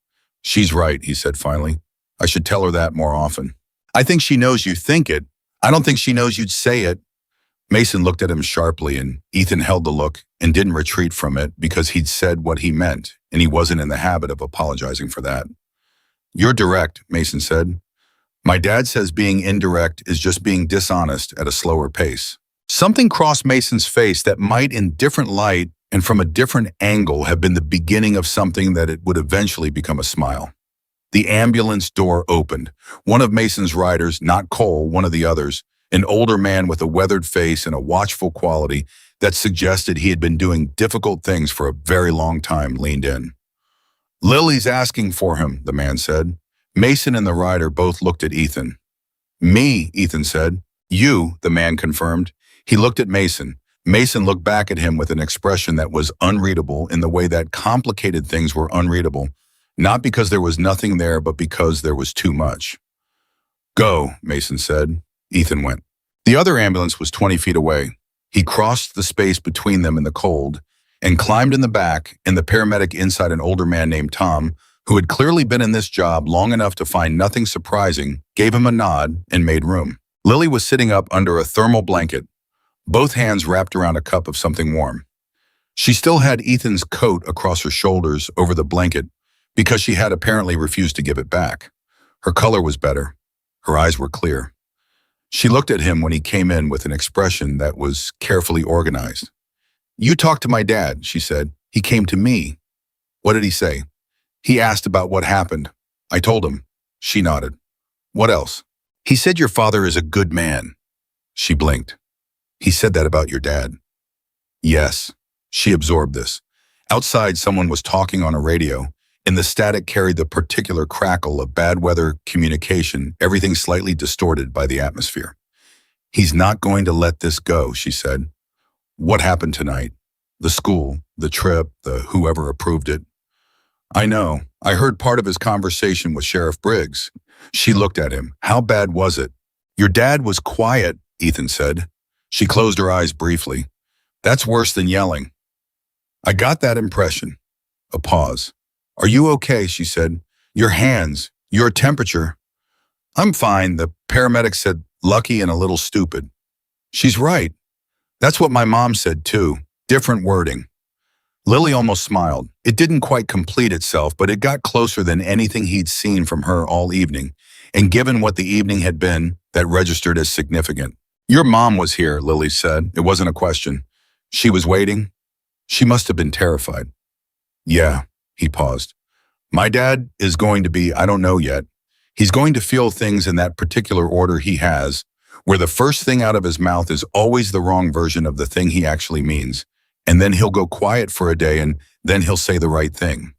"She's right," he said finally. "I should tell her that more often." "I think she knows you think it. I don't think she knows you'd say it." Mason looked at him sharply, and Ethan held the look and didn't retreat from it because he'd said what he meant, and he wasn't in the habit of apologizing for that. "You're direct," Mason said. "My dad says being indirect is just being dishonest at a slower pace." Something crossed Mason's face that might, in different light and from a different angle, have been the beginning of something that it would eventually become a smile. The ambulance door opened. One of Mason's riders, not Cole, one of the others, an older man with a weathered face and a watchful quality that suggested he had been doing difficult things for a very long time, leaned in. "Lily's asking for him," the man said. Mason and the rider both looked at Ethan. "Me," Ethan said. "You," the man confirmed. He looked at Mason. Mason looked back at him with an expression that was unreadable in the way that complicated things were unreadable, not because there was nothing there, but because there was too much. "Go," Mason said. Ethan went. The other ambulance was 20 feet away. He crossed the space between them in the cold and climbed in the back, and the paramedic inside, an older man named Tom, who had clearly been in this job long enough to find nothing surprising, gave him a nod and made room. Lily was sitting up under a thermal blanket, both hands wrapped around a cup of something warm. She still had Ethan's coat across her shoulders over the blanket because she had apparently refused to give it back. Her color was better. Her eyes were clear. She looked at him when he came in with an expression that was carefully organized. "You talked to my dad," she said. "He came to me." "What did he say?" "He asked about what happened. I told him." She nodded. "What else?" "He said your father is a good man." She blinked. "He said that about your dad." "Yes." She absorbed this. Outside, someone was talking on a radio, and the static carried the particular crackle of bad weather communication, everything slightly distorted by the atmosphere. "He's not going to let this go," she said. "What happened tonight? The school, the trip, the whoever approved it." "I know. I heard part of his conversation with Sheriff Briggs." She looked at him. "How bad was it?" "Your dad was quiet," Ethan said. She closed her eyes briefly. "That's worse than yelling." "I got that impression." A pause. "Are you okay?" she said. "Your hands, your temperature." "I'm fine," the paramedic said, "lucky and a little stupid." "She's right. That's what my mom said too. Different wording." Lily almost smiled. It didn't quite complete itself, but it got closer than anything he'd seen from her all evening, and given what the evening had been, that registered as significant. Your mom was here, Lily said. It wasn't a question. She was waiting. She must have been terrified. Yeah, he paused. My dad is going to be, I don't know yet. He's going to feel things in that particular order he has, where the first thing out of his mouth is always the wrong version of the thing he actually means. And then he'll go quiet for a day and then he'll say the right thing.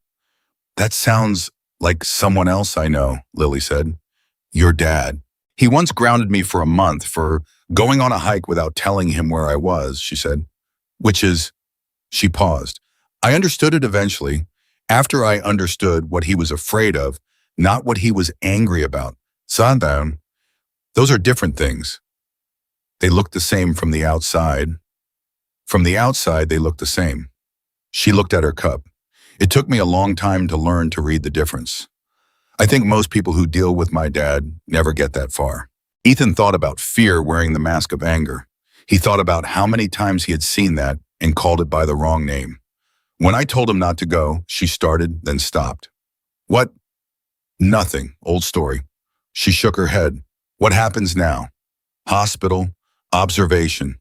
That sounds like someone else I know, Lily said. Your dad. He once grounded me for a month for going on a hike without telling him where I was, she said. Which is, she paused. I understood it eventually, after I understood what he was afraid of, not what he was angry about. Sundown. Those are different things. They look the same from the outside. From the outside, they look the same. She looked at her cup. It took me a long time to learn to read the difference. I think most people who deal with my dad never get that far. Ethan thought about fear wearing the mask of anger. He thought about how many times he had seen that and called it by the wrong name. When I told him not to go, she started, then stopped. What? Nothing. Old story. She shook her head. What happens now? Hospital, observation.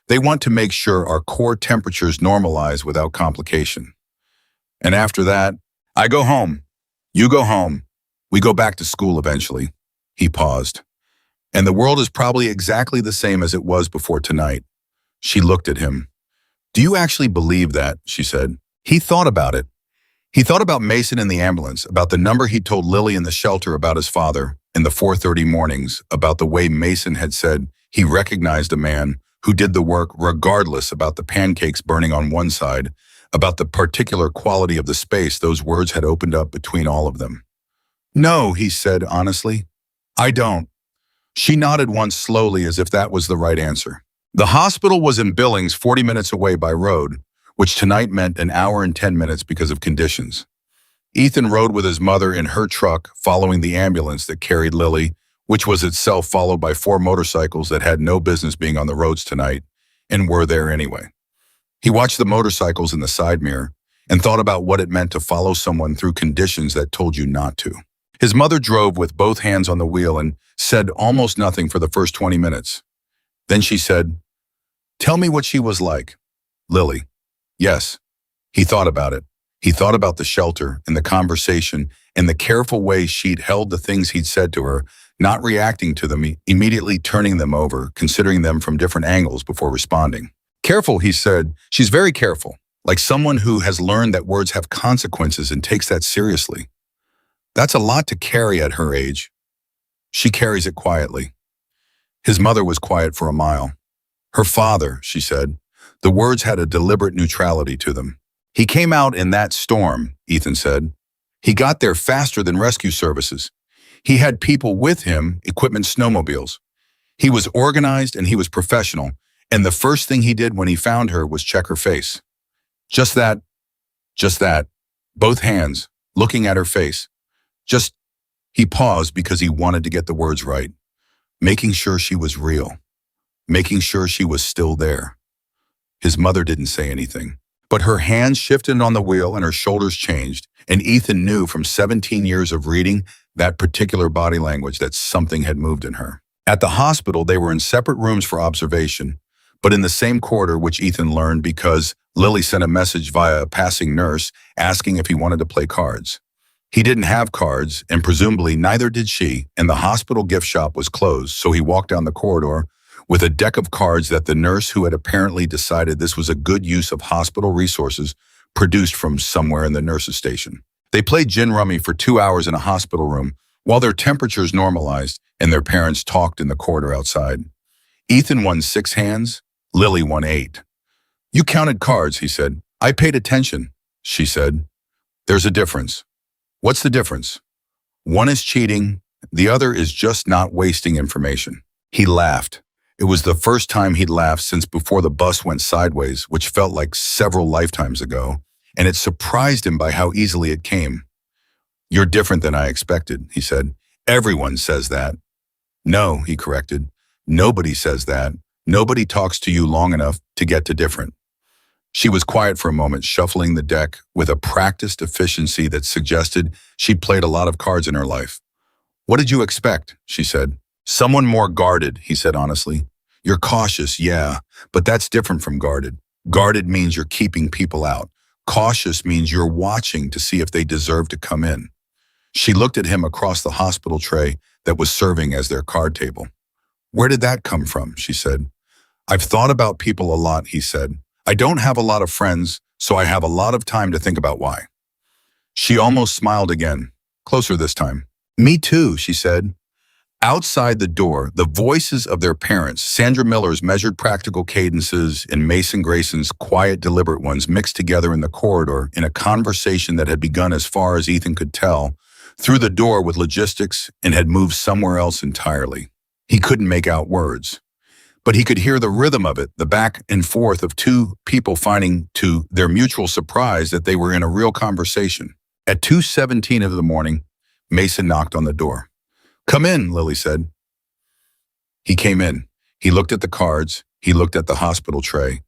They want to make sure our core temperatures normalize without complication. And after that, I go home. You go home. We go back to school eventually. He paused. And the world is probably exactly the same as it was before tonight. She looked at him. Do you actually believe that? She said. He thought about it. He thought about Mason in the ambulance, about the number he told Lily in the shelter about his father in the 4:30 mornings, about the way Mason had said he recognized a man who did the work regardless, about the pancakes burning on one side, about the particular quality of the space those words had opened up between all of them. No, he said honestly. I don't. She nodded once slowly as if that was the right answer. The hospital was in Billings 40 minutes away by road, which tonight meant an hour and 10 minutes because of conditions. Ethan rode with his mother in her truck following the ambulance that carried Lily, which was itself followed by 4 motorcycles that had no business being on the roads tonight and were there anyway. He watched the motorcycles in the side mirror and thought about what it meant to follow someone through conditions that told you not to. His mother drove with both hands on the wheel and said almost nothing for the first 20 minutes. Then she said, "Tell me what she was like." Lily. Yes. He thought about it. He thought about the shelter and the conversation and the careful way she'd held the things he'd said to her, not reacting to them, immediately turning them over, considering them from different angles before responding. Careful, he said. She's very careful, like someone who has learned that words have consequences and takes that seriously. That's a lot to carry at her age. She carries it quietly. His mother was quiet for a mile. Her father, she said. The words had a deliberate neutrality to them. He came out in that storm, Ethan said. He got there faster than rescue services. He had people with him, equipment, snowmobiles. He was organized and he was professional, and the first thing he did when he found her was check her face. Just that, both hands, looking at her face. He paused because he wanted to get the words right, making sure she was real, making sure she was still there. His mother didn't say anything, but her hands shifted on the wheel and her shoulders changed, and Ethan knew from 17 years of reading that particular body language that something had moved in her. At the hospital, they were in separate rooms for observation, but in the same corridor, which Ethan learned because Lily sent a message via a passing nurse asking if he wanted to play cards. He didn't have cards, and presumably neither did she, and the hospital gift shop was closed, so he walked down the corridor with a deck of cards that the nurse, who had apparently decided this was a good use of hospital resources, produced from somewhere in the nurse's station. They played gin rummy for 2 hours in a hospital room while their temperatures normalized and their parents talked in the corridor outside. Ethan won 6 hands, Lily won 8. You counted cards, he said. I paid attention, she said. There's a difference. What's the difference? One is cheating, the other is just not wasting information. He laughed. It was the first time he'd laughed since before the bus went sideways, which felt like several lifetimes ago, and it surprised him by how easily it came. You're different than I expected, he said. Everyone says that. No, he corrected. Nobody says that. Nobody talks to you long enough to get to different. She was quiet for a moment, shuffling the deck with a practiced efficiency that suggested she'd played a lot of cards in her life. What did you expect? She said. Someone more guarded, he said honestly. You're cautious, yeah, but that's different from guarded. Guarded means you're keeping people out. Cautious means you're watching to see if they deserve to come in. She looked at him across the hospital tray that was serving as their card table. Where did that come from? She said. I've thought about people a lot, he said. I don't have a lot of friends, so I have a lot of time to think about why. She almost smiled again, closer this time. Me too, she said. Outside the door, the voices of their parents, Sandra Miller's measured practical cadences and Mason Grayson's quiet, deliberate ones, mixed together in the corridor in a conversation that had begun as far as Ethan could tell, through the door with logistics and had moved somewhere else entirely. He couldn't make out words, but he could hear the rhythm of it, the back and forth of two people finding, to their mutual surprise, that they were in a real conversation. At 2:17 of the morning, Mason knocked on the door. Come in, Lily said. He came in. He looked at the cards. He looked at the hospital tray.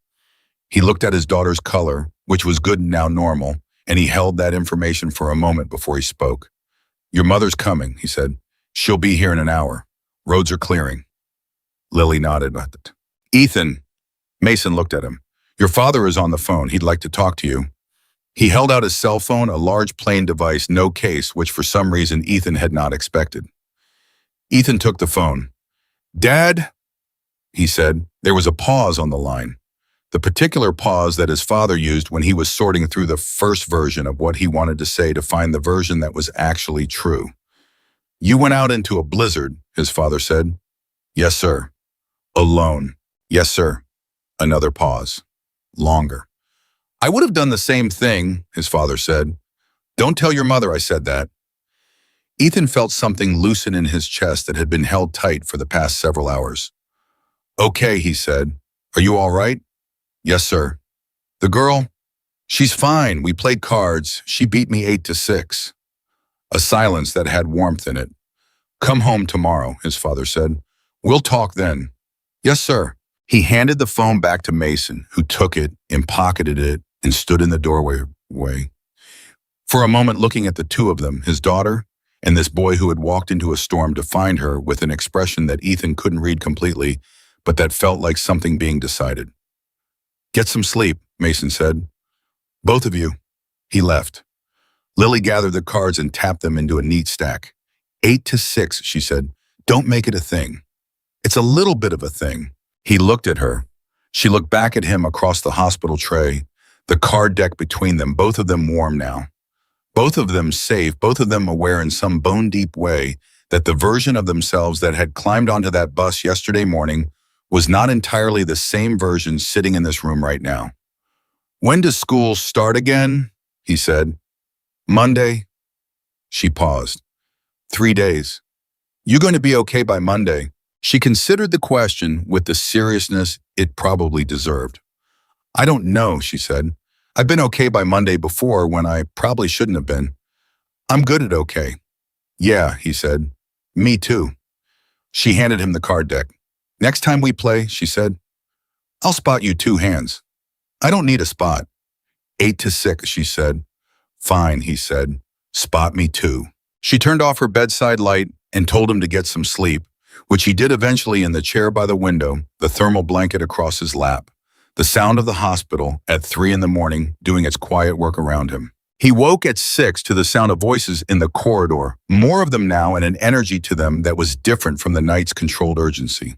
He looked at his daughter's color, which was good and now normal, and he held that information for a moment before he spoke. Your mother's coming, he said. She'll be here in an hour. Roads are clearing. Lily nodded at it. Ethan, Mason looked at him. Your father is on the phone. He'd like to talk to you. He held out his cell phone, a large plain device, no case, which for some reason Ethan had not expected. Ethan took the phone. Dad, he said. There was a pause on the line, the particular pause that his father used when he was sorting through the first version of what he wanted to say to find the version that was actually true. You went out into a blizzard, his father said. Yes, sir. Alone. Yes, sir. Another pause. Longer. I would have done the same thing, his father said. Don't tell your mother I said that. Ethan felt something loosen in his chest that had been held tight for the past several hours. Okay, he said. Are you all right? Yes, sir. The girl? She's fine. We played cards. She beat me 8-6. A silence that had warmth in it. Come home tomorrow, his father said. We'll talk then. Yes, sir. He handed the phone back to Mason, who took it and pocketed it and stood in the doorway. For a moment looking at the two of them, his daughter, and this boy who had walked into a storm to find her with an expression that Ethan couldn't read completely, but that felt like something being decided. Get some sleep, Mason said. Both of you. He left. Lily gathered the cards and tapped them into a neat stack. 8-6, she said. Don't make it a thing. It's a little bit of a thing. He looked at her. She looked back at him across the hospital tray, the card deck between them, both of them warm now. Both of them safe, both of them aware in some bone-deep way that the version of themselves that had climbed onto that bus yesterday morning was not entirely the same version sitting in this room right now. When does school start again? He said. Monday. She paused. 3 days. You going to be okay by Monday? She considered the question with the seriousness it probably deserved. I don't know, she said. I've been okay by Monday before when I probably shouldn't have been. I'm good at okay. Yeah, he said. Me too. She handed him the card deck. Next time we play, she said, I'll spot you 2 hands. I don't need a spot. 8-6, she said. Fine, he said. Spot me 2. She turned off her bedside light and told him to get some sleep, which he did eventually in the chair by the window, the thermal blanket across his lap, the sound of the hospital at 3 in the morning doing its quiet work around him. He woke at 6 to the sound of voices in the corridor, more of them now and an energy to them that was different from the night's controlled urgency.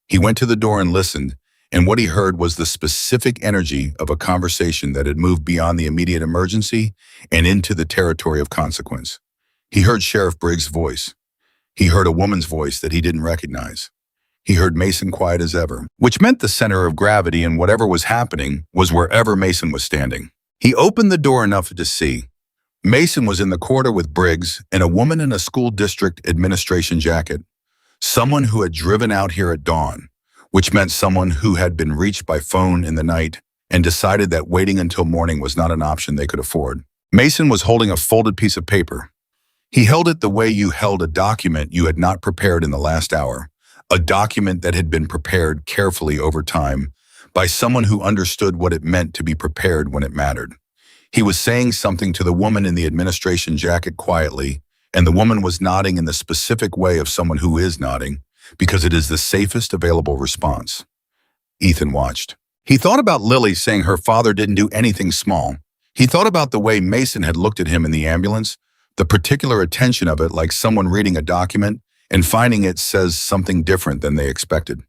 He went to the door and listened, and what he heard was the specific energy of a conversation that had moved beyond the immediate emergency and into the territory of consequence. He heard Sheriff Briggs' voice. He heard a woman's voice that he didn't recognize. He heard Mason quiet as ever, which meant the center of gravity in whatever was happening was wherever Mason was standing. He opened the door enough to see. Mason was in the corridor with Briggs and a woman in a school district administration jacket, someone who had driven out here at dawn, which meant someone who had been reached by phone in the night and decided that waiting until morning was not an option they could afford. Mason was holding a folded piece of paper. He held it the way you held a document you had not prepared in the last hour, a document that had been prepared carefully over time by someone who understood what it meant to be prepared when it mattered. He was saying something to the woman in the administration jacket quietly, and the woman was nodding in the specific way of someone who is nodding, because it is the safest available response. Ethan watched. He thought about Lily saying her father didn't do anything small. He thought about the way Mason had looked at him in the ambulance, the particular attention of it, like someone reading a document and finding it says something different than they expected.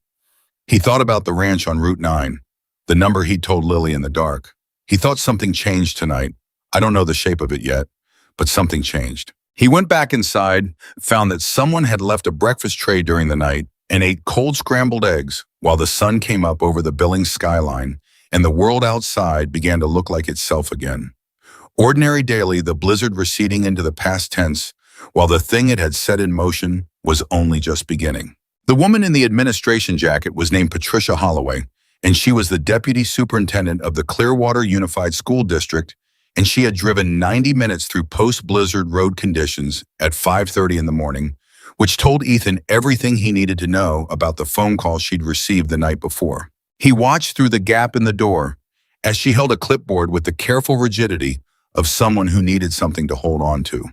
He thought about the ranch on Route 9, the number he'd told Lily in the dark. He thought something changed tonight. I don't know the shape of it yet, but something changed. He went back inside, found that someone had left a breakfast tray during the night, and ate cold scrambled eggs while the sun came up over the Billings skyline and the world outside began to look like itself again. Ordinary daily, the blizzard receding into the past tense, while the thing it had set in motion was only just beginning. The woman in the administration jacket was named Patricia Holloway, and she was the deputy superintendent of the Clearwater Unified School District, and she had driven 90 minutes through post-blizzard road conditions at 5:30 in the morning, which told Ethan everything he needed to know about the phone call she'd received the night before. He watched through the gap in the door as she held a clipboard with the careful rigidity of someone who needed something to hold on to.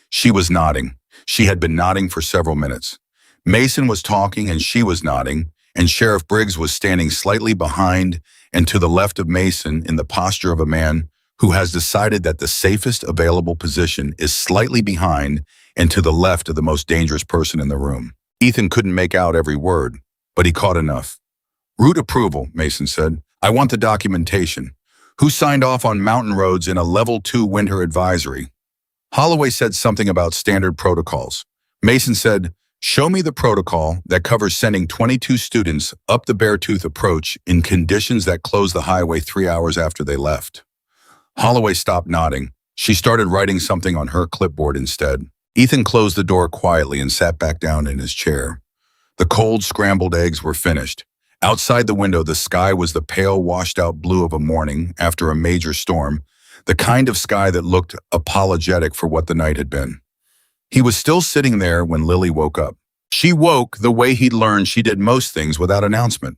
She was nodding. She had been nodding for several minutes. Mason was talking and she was nodding, and Sheriff Briggs was standing slightly behind and to the left of Mason in the posture of a man who has decided that the safest available position is slightly behind and to the left of the most dangerous person in the room. Ethan couldn't make out every word, but he caught enough. Route approval, Mason said. I want the documentation. Who signed off on mountain roads in a level 2 winter advisory? Holloway said something about standard protocols. Mason said, show me the protocol that covers sending 22 students up the Beartooth approach in conditions that close the highway 3 hours after they left. Holloway stopped nodding. She started writing something on her clipboard instead. Ethan closed the door quietly and sat back down in his chair. The cold, scrambled eggs were finished. Outside the window, the sky was the pale, washed-out blue of a morning after a major storm, the kind of sky that looked apologetic for what the night had been. He was still sitting there when Lily woke up. She woke the way he'd learned she did most things without announcement.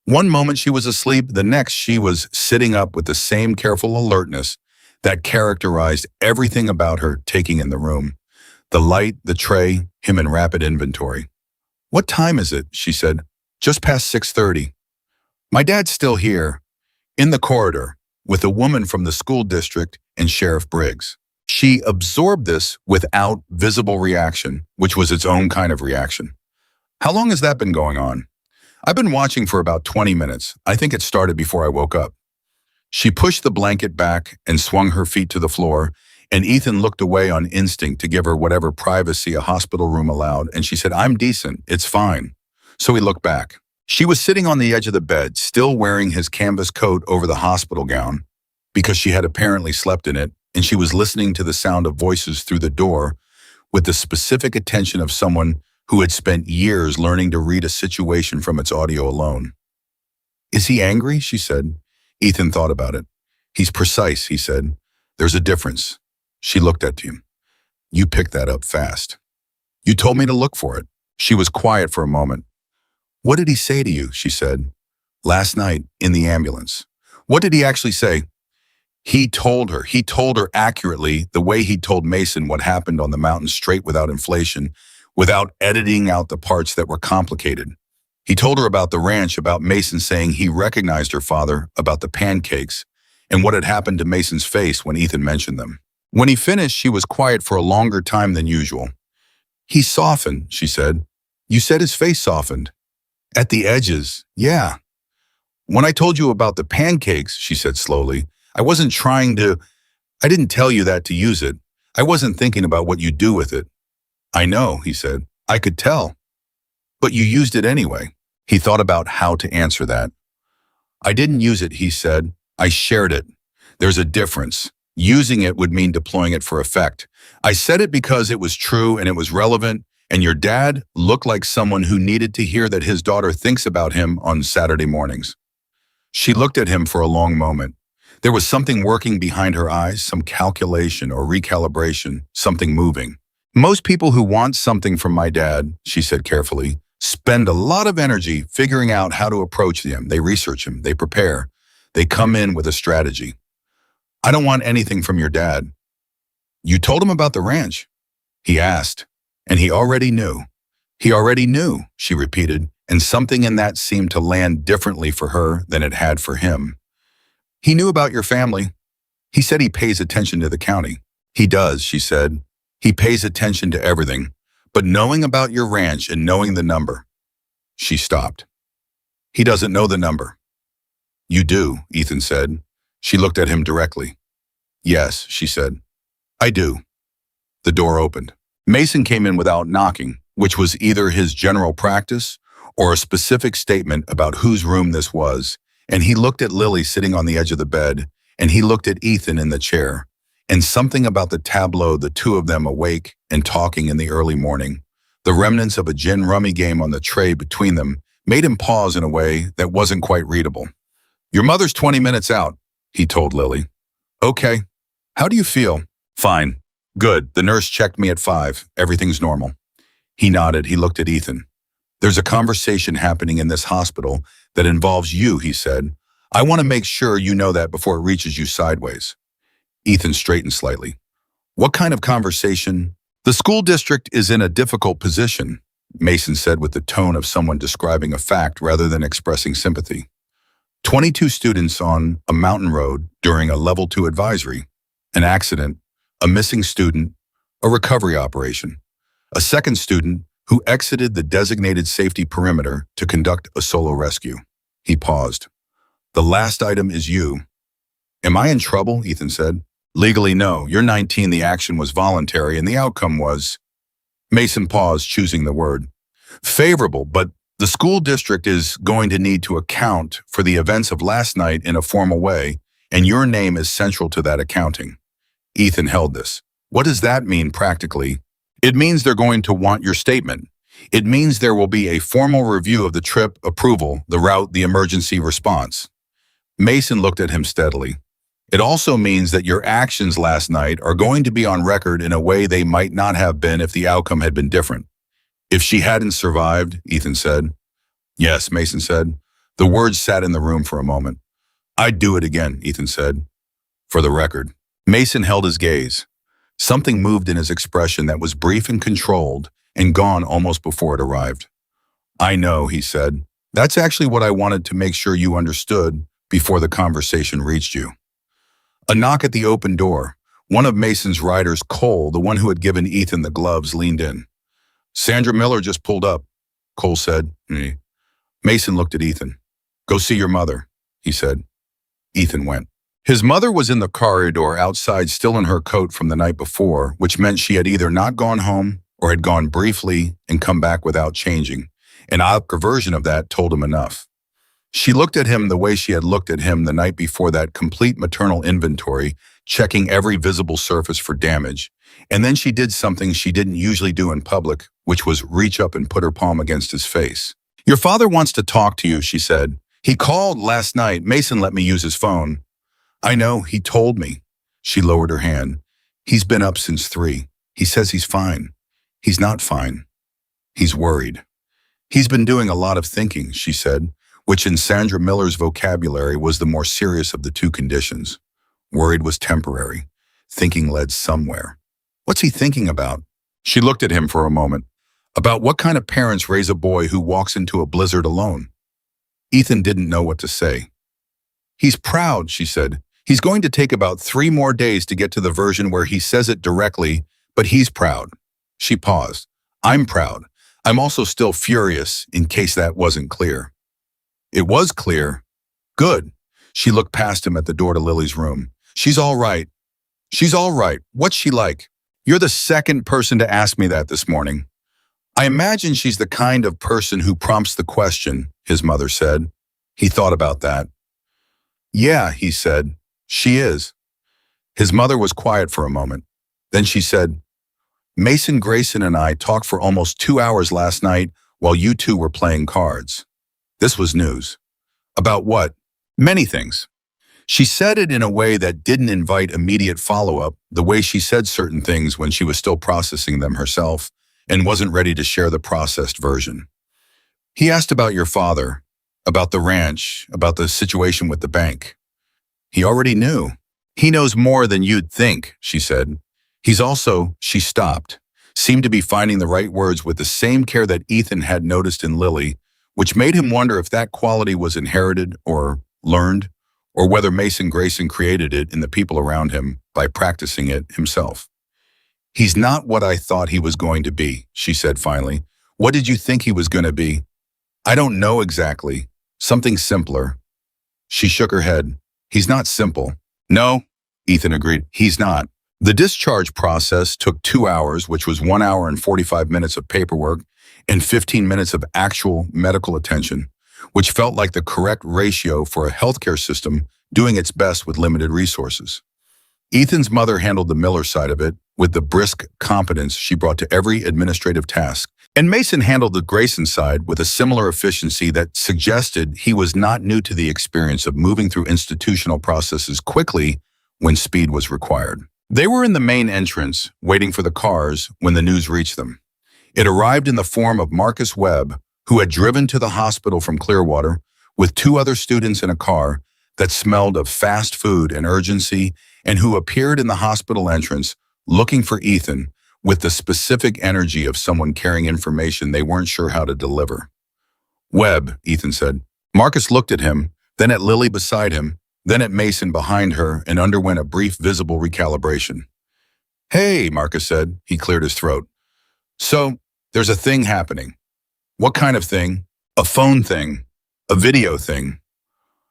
One moment she was asleep, the next she was sitting up with the same careful alertness that characterized everything about her taking in the room. The light, the tray, him in rapid inventory. What time is it? She said. Just past 6:30. My dad's still here, in the corridor, with a woman from the school district and Sheriff Briggs. She absorbed this without visible reaction, which was its own kind of reaction. How long has that been going on? I've been watching for about 20 minutes. I think it started before I woke up. She pushed the blanket back and swung her feet to the floor, and Ethan looked away on instinct to give her whatever privacy a hospital room allowed, and she said, I'm decent, it's fine. So he looked back. She was sitting on the edge of the bed, still wearing his canvas coat over the hospital gown, because she had apparently slept in it, and she was listening to the sound of voices through the door with the specific attention of someone who had spent years learning to read a situation from its audio alone. Is he angry? She said. Ethan thought about it. He's precise, he said. There's a difference. She looked at him. You picked that up fast. You told me to look for it. She was quiet for a moment. What did he say to you? She said. Last night, in the ambulance. What did he actually say? He told her accurately the way he told Mason what happened on the mountain straight without inflation, without editing out the parts that were complicated. He told her about the ranch, about Mason saying he recognized her father, about the pancakes, and what had happened to Mason's face when Ethan mentioned them. When he finished, she was quiet for a longer time than usual. He softened, she said. You said his face softened. At the edges, yeah. When I told you about the pancakes, she said slowly, I didn't tell you that to use it. I wasn't thinking about what you'd do with it. I know, he said. I could tell. But you used it anyway. He thought about how to answer that. I didn't use it, he said. I shared it. There's a difference. Using it would mean deploying it for effect. I said it because it was true and it was relevant, and your dad looked like someone who needed to hear that his daughter thinks about him on Saturday mornings. She looked at him for a long moment. There was something working behind her eyes, some calculation or recalibration, something moving. Most people who want something from my dad, she said carefully, spend a lot of energy figuring out how to approach him. They research him, they prepare, they come in with a strategy. I don't want anything from your dad. You told him about the ranch? He asked, and he already knew. He already knew, she repeated, and something in that seemed to land differently for her than it had for him. He knew about your family. He said he pays attention to the county. He does, she said. He pays attention to everything. But knowing about your ranch and knowing the number. She stopped. He doesn't know the number. You do, Ethan said. She looked at him directly. Yes, she said. I do. The door opened. Mason came in without knocking, which was either his general practice or a specific statement about whose room this was, and he looked at Lily sitting on the edge of the bed, and he looked at Ethan in the chair, and something about the tableau, the two of them awake and talking in the early morning, the remnants of a gin rummy game on the tray between them, made him pause in a way that wasn't quite readable. Your mother's 20 minutes out, he told Lily. Okay. How do you feel? Fine. Good. The nurse checked me at 5. Everything's normal. He nodded. He looked at Ethan. There's a conversation happening in this hospital that involves you, he said. I want to make sure you know that before it reaches you sideways. Ethan straightened slightly. What kind of conversation? The school district is in a difficult position, Mason said with the tone of someone describing a fact rather than expressing sympathy. 22 students on a mountain road during a level 2 advisory, an accident, a missing student, a recovery operation, a second student who exited the designated safety perimeter to conduct a solo rescue. He paused. The last item is you. Am I in trouble? Ethan said. Legally, no. You're 19. The action was voluntary and the outcome was... Mason paused, choosing the word. Favorable, but the school district is going to need to account for the events of last night in a formal way, and your name is central to that accounting. Ethan held this. What does that mean practically? It means they're going to want your statement. It means there will be a formal review of the trip, approval, the route, the emergency response. Mason looked at him steadily. It also means that your actions last night are going to be on record in a way they might not have been if the outcome had been different. If she hadn't survived, Ethan said. Yes, Mason said. The words sat in the room for a moment. I'd do it again, Ethan said. For the record. Mason held his gaze. Something moved in his expression that was brief and controlled and gone almost before it arrived. I know, he said. That's actually what I wanted to make sure you understood before the conversation reached you. A knock at the open door. One of Mason's riders, Cole, the one who had given Ethan the gloves, leaned in. Sandra Miller just pulled up, Cole said. Mason looked at Ethan. Go see your mother, he said. Ethan went. His mother was in the corridor outside, still in her coat from the night before, which meant she had either not gone home or had gone briefly and come back without changing. An odd version of that told him enough. She looked at him the way she had looked at him the night before, that complete maternal inventory, checking every visible surface for damage. And then she did something she didn't usually do in public, which was reach up and put her palm against his face. Your father wants to talk to you, she said. He called last night. Mason let me use his phone. I know, he told me. She lowered her hand. He's been up since 3. He says he's fine. He's not fine. He's worried. He's been doing a lot of thinking, she said, which in Sandra Miller's vocabulary was the more serious of the two conditions. Worried was temporary. Thinking led somewhere. What's he thinking about? She looked at him for a moment. About what kind of parents raise a boy who walks into a blizzard alone? Ethan didn't know what to say. He's proud, she said. He's going to take about 3 more days to get to the version where he says it directly, but he's proud. She paused. I'm proud. I'm also still furious, in case that wasn't clear. It was clear. Good. She looked past him at the door to Lily's room. She's all right. She's all right. What's she like? You're the second person to ask me that this morning. I imagine she's the kind of person who prompts the question, his mother said. He thought about that. Yeah, he said. She is. His mother was quiet for a moment. Then she said, Mason Grayson and I talked for almost 2 hours last night while you two were playing cards. This was news. About what? Many things. She said it in a way that didn't invite immediate follow-up, the way she said certain things when she was still processing them herself and wasn't ready to share the processed version. He asked about your father, about the ranch, about the situation with the bank. He already knew. He knows more than you'd think, she said. She stopped. seemed to be finding the right words with the same care that Ethan had noticed in Lily, which made him wonder if that quality was inherited or learned, or whether Mason Grayson created it in the people around him by practicing it himself. "He's not what I thought he was going to be," she said finally. "What did you think he was going to be?" "I don't know exactly. Something simpler." She shook her head. "He's not simple." "No," Ethan agreed, "he's not." The discharge process took 2 hours, which was 1 hour and 45 minutes of paperwork and 15 minutes of actual medical attention, which felt like the correct ratio for a healthcare system doing its best with limited resources. Ethan's mother handled the Miller side of it with the brisk competence she brought to every administrative task, and Mason handled the Grayson side with a similar efficiency that suggested he was not new to the experience of moving through institutional processes quickly when speed was required. They were in the main entrance, waiting for the cars when the news reached them. It arrived in the form of Marcus Webb, who had driven to the hospital from Clearwater with 2 other students in a car that smelled of fast food and urgency, and who appeared in the hospital entrance looking for Ethan with the specific energy of someone carrying information they weren't sure how to deliver. "Webb," Ethan said. Marcus looked at him, then at Lily beside him, then at Mason behind her, and underwent a brief visible recalibration. "Hey," Marcus said. He cleared his throat. "So, there's a thing happening." "What kind of thing?" "A phone thing. A video thing."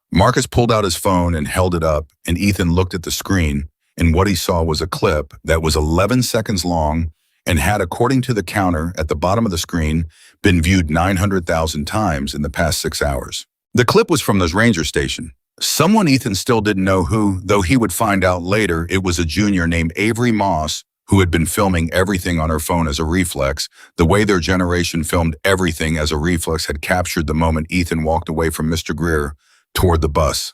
Marcus pulled out his phone and held it up, and Ethan looked at the screen, and what he saw was a clip that was 11 seconds long and had, according to the counter at the bottom of the screen, been viewed 900,000 times in the past 6 hours. The clip was from the ranger station. Someone Ethan still didn't know who, though he would find out later it was a junior named Avery Moss who had been filming everything on her phone as a reflex. The way their generation filmed everything as a reflex had captured the moment Ethan walked away from Mr. Greer toward the bus.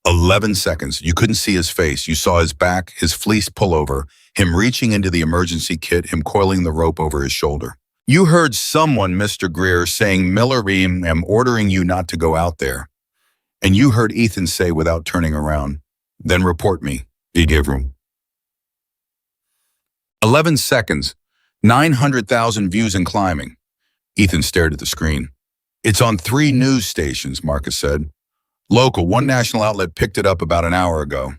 11 seconds. You couldn't see his face. You saw his back, his fleece pullover, him reaching into the emergency kit, him coiling the rope over his shoulder. "You heard someone, Mr. Greer, saying, 'Miller, I'm ordering you not to go out there.' And you heard Ethan say without turning around, 'Then report me.' He gave room." 11 seconds. 900,000 views and climbing. Ethan stared at the screen. "It's on 3 news stations," Marcus said. "Local, 1 national outlet picked it up about an hour ago."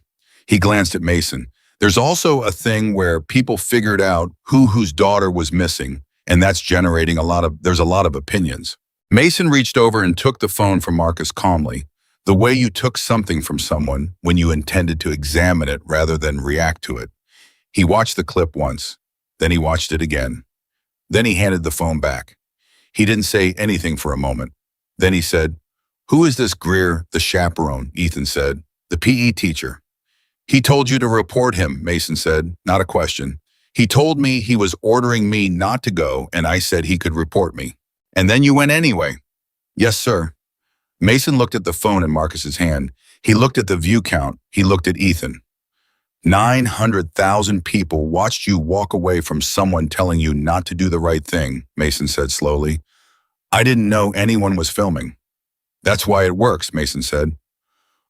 He glanced at Mason. "There's also a thing where people figured out whose daughter was missing, and that's generating there's a lot of opinions." Mason reached over and took the phone from Marcus calmly, the way you took something from someone when you intended to examine it rather than react to it. He watched the clip once, then he watched it again. Then he handed the phone back. He didn't say anything for a moment. Then he said, "Who is this Greer, the chaperone?" Ethan said. "The PE teacher." "He told you to report him," Mason said, not a question. "He told me he was ordering me not to go, and I said he could report me." "And then you went anyway?" "Yes, sir." Mason looked at the phone in Marcus's hand. He looked at the view count. He looked at Ethan. 900,000 people watched you walk away from someone telling you not to do the right thing, Mason said slowly. "I didn't know anyone was filming." "That's why it works," Mason said.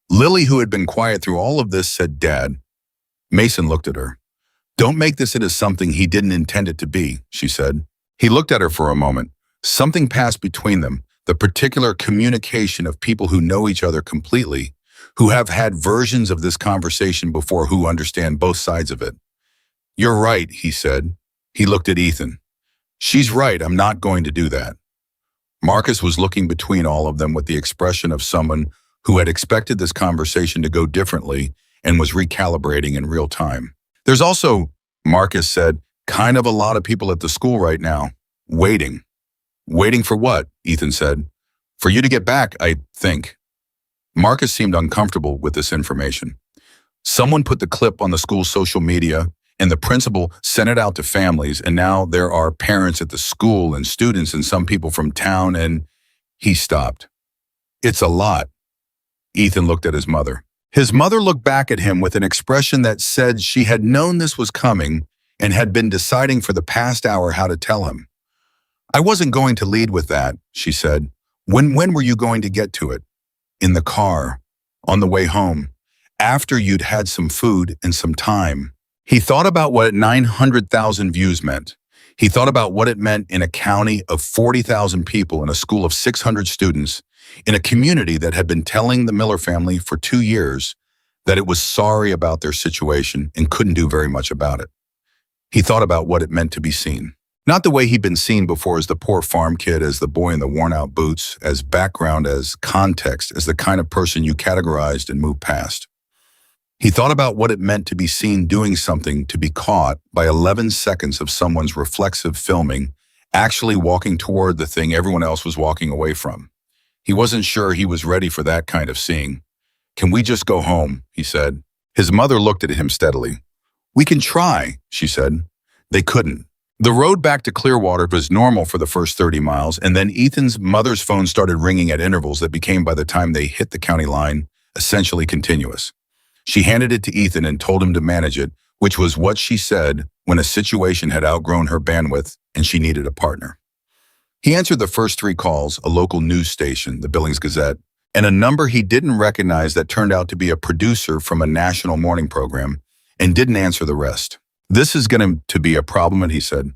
Lily, who had been quiet through all of this, said, "Dad." Mason looked at her. "Don't make this into something he didn't intend it to be," she said. He looked at her for a moment. Something passed between them, the particular communication of people who know each other completely, who have had versions of this conversation before, who understand both sides of it. "You're right," he said. He looked at Ethan. "She's right, I'm not going to do that." Marcus was looking between all of them with the expression of someone who had expected this conversation to go differently and was recalibrating in real time. "There's also," Marcus said, "kind of a lot of people at the school right now, waiting." "Waiting for what?" Ethan said. "For you to get back, I think." Marcus seemed uncomfortable with this information. Someone put the clip on the school's social media, and the principal sent it out to families, and now there are parents at the school and students and some people from town, and he stopped. "It's a lot." Ethan looked at his mother. His mother looked back at him with an expression that said she had known this was coming and had been deciding for the past hour how to tell him. "I wasn't going to lead with that," she said. When were you going to get to it?" "In the car, on the way home, after you'd had some food and some time." He thought about what 900,000 views meant. He thought about what it meant in a county of 40,000 people, in a school of 600 students, in a community that had been telling the Miller family for 2 years that it was sorry about their situation and couldn't do very much about it. He thought about what it meant to be seen. Not the way he'd been seen before, as the poor farm kid, as the boy in the worn-out boots, as background, as context, as the kind of person you categorized and moved past. He thought about what it meant to be seen doing something, to be caught by 11 seconds of someone's reflexive filming, actually walking toward the thing everyone else was walking away from. He wasn't sure he was ready for that kind of seeing. "Can we just go home?" he said. His mother looked at him steadily. "We can try," she said. They couldn't. The road back to Clearwater was normal for the first 30 miles, and then Ethan's mother's phone started ringing at intervals that became, by the time they hit the county line, essentially continuous. She handed it to Ethan and told him to manage it, which was what she said when a situation had outgrown her bandwidth and she needed a partner. He answered the first 3 calls, a local news station, the Billings Gazette, and a number he didn't recognize that turned out to be a producer from a national morning program, and didn't answer the rest. "This is going to be a problem," he said.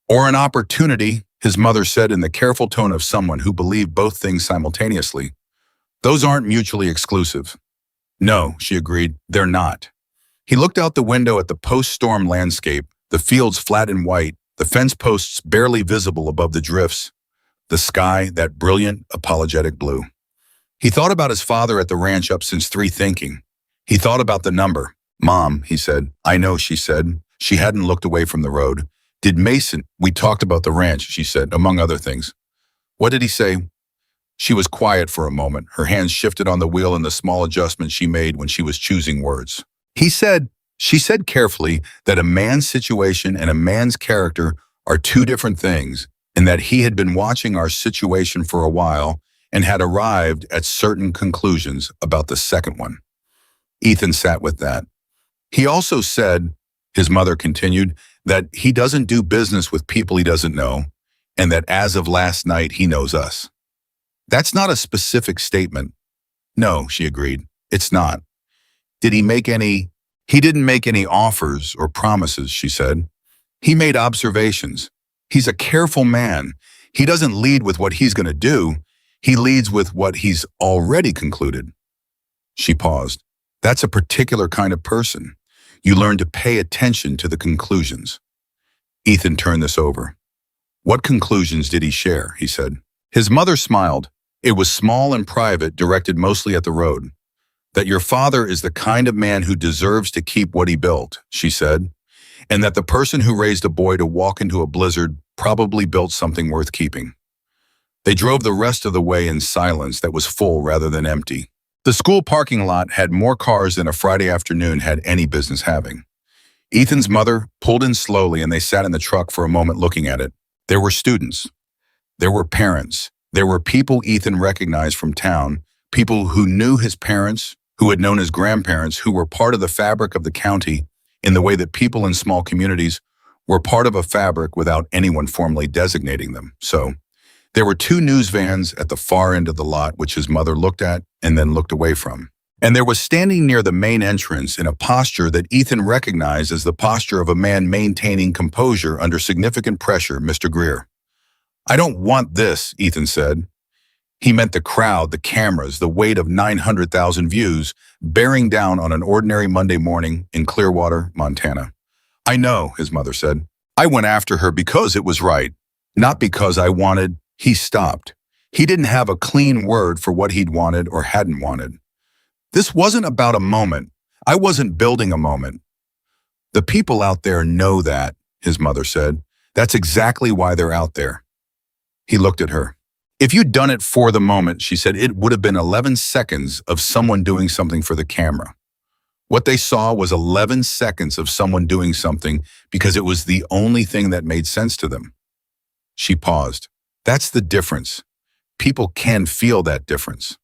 "Or an opportunity," his mother said in the careful tone of someone who believed both things simultaneously. "Those aren't mutually exclusive." "No," she agreed, "they're not." He looked out the window at the post-storm landscape, the fields flat and white, the fence posts barely visible above the drifts, the sky, that brilliant, apologetic blue. He thought about his father at the ranch up since 3, thinking. He thought about the number. "Mom," he said. "I know," she said. She hadn't looked away from the road. "Did Mason—" "We talked about the ranch," she said, "among other things." "What did he say?" She was quiet for a moment. Her hands shifted on the wheel in the small adjustments she made when she was choosing words. She said carefully, that a man's situation and a man's character are 2 different things, and that he had been watching our situation for a while and had arrived at certain conclusions about the second one. Ethan sat with that. "He also said," his mother continued, "that he doesn't do business with people he doesn't know, and that as of last night he knows us." "That's not a specific statement." "No," she agreed. "It's not." "Did he make any—" "He didn't make any offers or promises," she said. "He made observations. He's a careful man. He doesn't lead with what he's going to do. He leads with what he's already concluded." She paused. "That's a particular kind of person. You learn to pay attention to the conclusions." Ethan turned this over. "What conclusions did he share?" he said. His mother smiled. It was small and private, directed mostly at the road. "That your father is the kind of man who deserves to keep what he built," she said, "and that the person who raised a boy to walk into a blizzard probably built something worth keeping." They drove the rest of the way in silence that was full rather than empty. The school parking lot had more cars than a Friday afternoon had any business having. Ethan's mother pulled in slowly, and they sat in the truck for a moment looking at it. There were students. There were parents. There were people Ethan recognized from town, people who knew his parents, who had known his grandparents, who were part of the fabric of the county in the way that people in small communities were part of a fabric without anyone formally designating them. So there were 2 news vans at the far end of the lot, which his mother looked at and then looked away from. And there was standing near the main entrance, in a posture that Ethan recognized as the posture of a man maintaining composure under significant pressure, Mr. Greer. "I don't want this," Ethan said. He meant the crowd, the cameras, the weight of 900,000 views bearing down on an ordinary Monday morning in Clearwater, Montana. "I know," his mother said. "I went after her because it was right, not because I wanted—" He stopped. He didn't have a clean word for what he'd wanted or hadn't wanted. "This wasn't about a moment. I wasn't building a moment." "The people out there know that," his mother said. "That's exactly why they're out there." He looked at her. "If you'd done it for the moment," she said, "it would have been 11 seconds of someone doing something for the camera." What they saw was 11 seconds of someone doing something because it was the only thing that made sense to them. She paused. "That's the difference. People can feel that difference."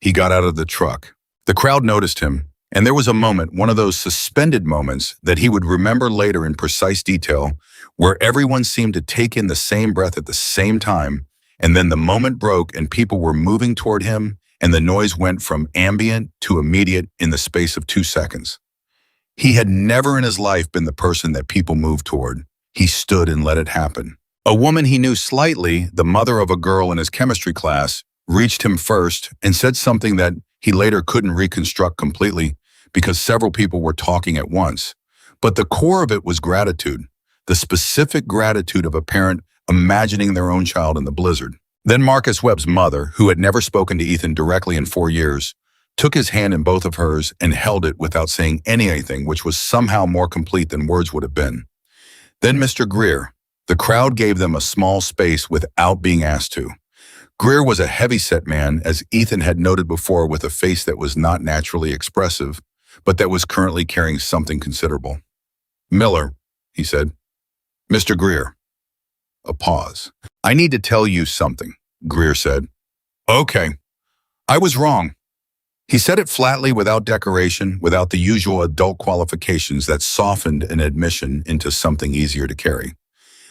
He got out of the truck. The crowd noticed him, and there was a moment, one of those suspended moments that he would remember later in precise detail, where everyone seemed to take in the same breath at the same time, and then the moment broke and people were moving toward him, and the noise went from ambient to immediate in the space of 2 seconds. He had never in his life been the person that people moved toward. He stood and let it happen. A woman he knew slightly, the mother of a girl in his chemistry class, reached him first and said something that he later couldn't reconstruct completely because several people were talking at once. But the core of it was gratitude, the specific gratitude of a parent imagining their own child in the blizzard. Then Marcus Webb's mother, who had never spoken to Ethan directly in 4 years, took his hand in both of hers and held it without saying anything, which was somehow more complete than words would have been. Then Mr. Greer. The crowd gave them a small space without being asked to. Greer was a heavy-set man, as Ethan had noted before, with a face that was not naturally expressive, but that was currently carrying something considerable. "Miller," he said. "Mr. Greer." A pause. "I need to tell you something," Greer said. "Okay. I was wrong." He said it flatly, without decoration, without the usual adult qualifications that softened an admission into something easier to carry.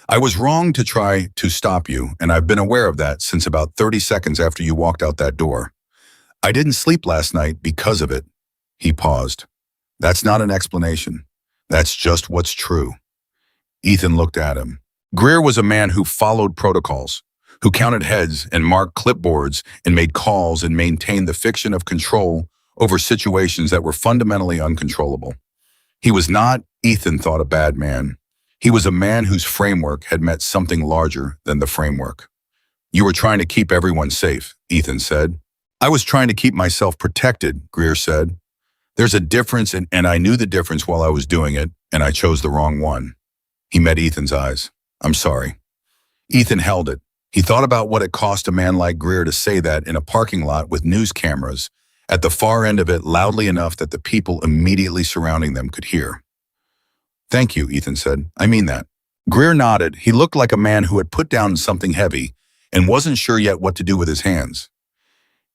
"I was wrong to try to stop you, and I've been aware of that since about 30 seconds after you walked out that door. I didn't sleep last night because of it." He paused. "That's not an explanation. That's just what's true." Ethan looked at him. Greer was a man who followed protocols, who counted heads and marked clipboards and made calls and maintained the fiction of control over situations that were fundamentally uncontrollable. He was not, Ethan thought, a bad man. He was a man whose framework had met something larger than the framework. "You were trying to keep everyone safe," Ethan said. "I was trying to keep myself protected," Greer said. "There's a difference, and I knew the difference while I was doing it, and I chose the wrong one." He met Ethan's eyes. "I'm sorry." Ethan held it. He thought about what it cost a man like Greer to say that in a parking lot with news cameras, at the far end of it loudly enough that the people immediately surrounding them could hear. "Thank you," Ethan said. "I mean that." Greer nodded. He looked like a man who had put down something heavy and wasn't sure yet what to do with his hands.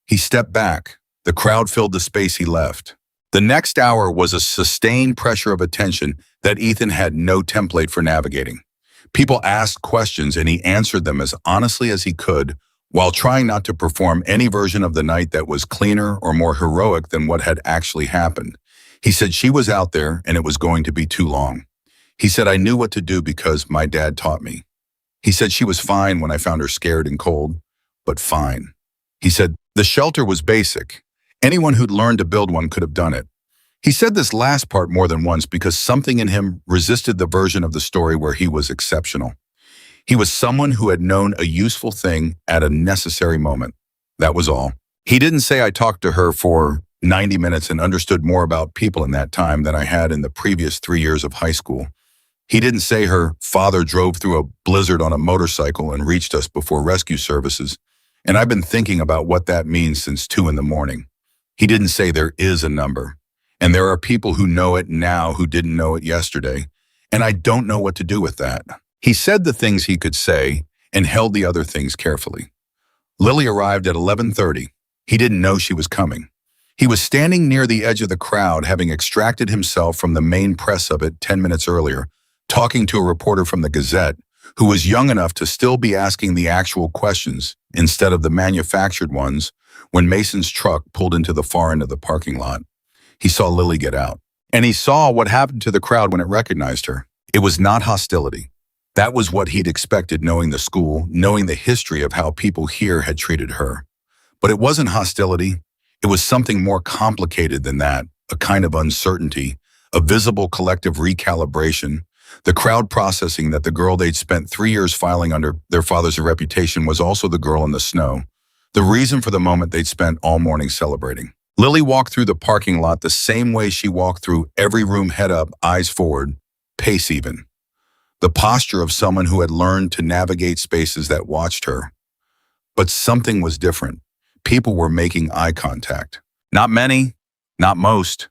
He stepped back. The crowd filled the space he left. The next hour was a sustained pressure of attention that Ethan had no template for navigating. People asked questions and he answered them as honestly as he could, while trying not to perform any version of the night that was cleaner or more heroic than what had actually happened. He said she was out there and it was going to be too long. He said, "I knew what to do because my dad taught me." He said she was fine when I found her scared and cold, but fine. He said the shelter was basic. Anyone who'd learned to build one could have done it. He said this last part more than once because something in him resisted the version of the story where he was exceptional. He was someone who had known a useful thing at a necessary moment. That was all. He didn't say, "I talked to her for 90 minutes and understood more about people in that time than I had in the previous 3 years of high school." He didn't say her father drove through a blizzard on a motorcycle and reached us before rescue services, and I've been thinking about what that means since 2 a.m. He didn't say there is a number, and there are people who know it now who didn't know it yesterday, and I don't know what to do with that. He said the things he could say and held the other things carefully. Lily arrived at 11:30. He didn't know she was coming. He was standing near the edge of the crowd, having extracted himself from the main press of it 10 minutes earlier, talking to a reporter from the Gazette who was young enough to still be asking the actual questions instead of the manufactured ones when Mason's truck pulled into the far end of the parking lot. He saw Lily get out, and he saw what happened to the crowd when it recognized her. It was not hostility. That was what he'd expected, knowing the school, knowing the history of how people here had treated her. But it wasn't hostility. It was something more complicated than that, a kind of uncertainty, a visible collective recalibration, the crowd processing that the girl they'd spent 3 years filing under their father's reputation was also the girl in the snow, the reason for the moment they'd spent all morning celebrating. Lily walked through the parking lot the same way she walked through every room, head up, eyes forward, pace even. The posture of someone who had learned to navigate spaces that watched her. But something was different. People were making eye contact. Not many, not most,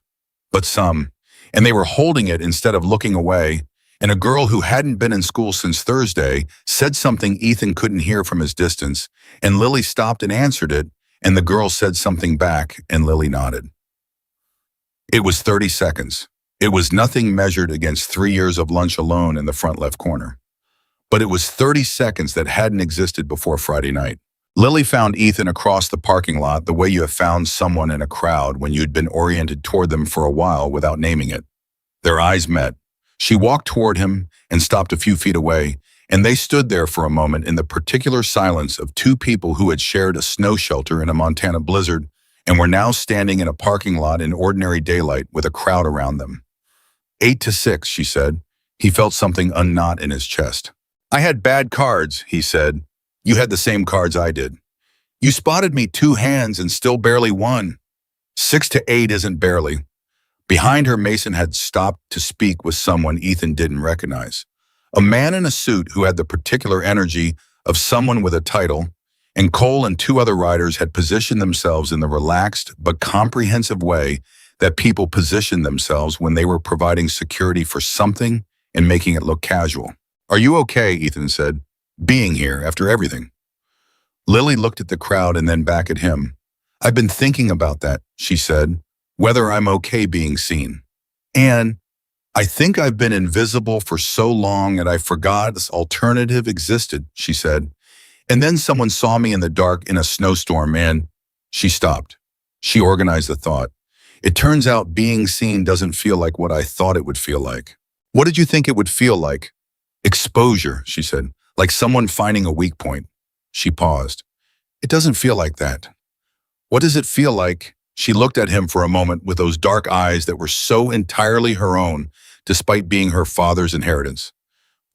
but some. And they were holding it instead of looking away. And a girl who hadn't been in school since Thursday said something Ethan couldn't hear from his distance, and Lily stopped and answered it, and the girl said something back, and Lily nodded. It was 30 seconds. It was nothing measured against 3 years of lunch alone in the front left corner. But it was 30 seconds that hadn't existed before Friday night. Lily found Ethan across the parking lot the way you have found someone in a crowd when you'd been oriented toward them for a while without naming it. Their eyes met. She walked toward him and stopped a few feet away, and they stood there for a moment in the particular silence of two people who had shared a snow shelter in a Montana blizzard and were now standing in a parking lot in ordinary daylight with a crowd around them. 8 to 6, she said. He felt something unknot in his chest. I had bad cards, he said. You had the same cards I did. You spotted me 2 hands and still barely won. 6 to 8 isn't barely. Behind her, Mason had stopped to speak with someone Ethan didn't recognize. A man in a suit who had the particular energy of someone with a title, and Cole and two other riders had positioned themselves in the relaxed but comprehensive way that people position themselves when they were providing security for something and making it look casual. Are you okay, Ethan said, being here after everything? Lily looked at the crowd and then back at him. I've been thinking about that, she said, whether I'm okay being seen. And I think I've been invisible for so long and I forgot this alternative existed, she said. And then someone saw me in the dark in a snowstorm and she stopped. She organized the thought. It turns out being seen doesn't feel like what I thought it would feel like. What did you think it would feel like? Exposure, she said, like someone finding a weak point. She paused. It doesn't feel like that. What does it feel like? She looked at him for a moment with those dark eyes that were so entirely her own, despite being her father's inheritance.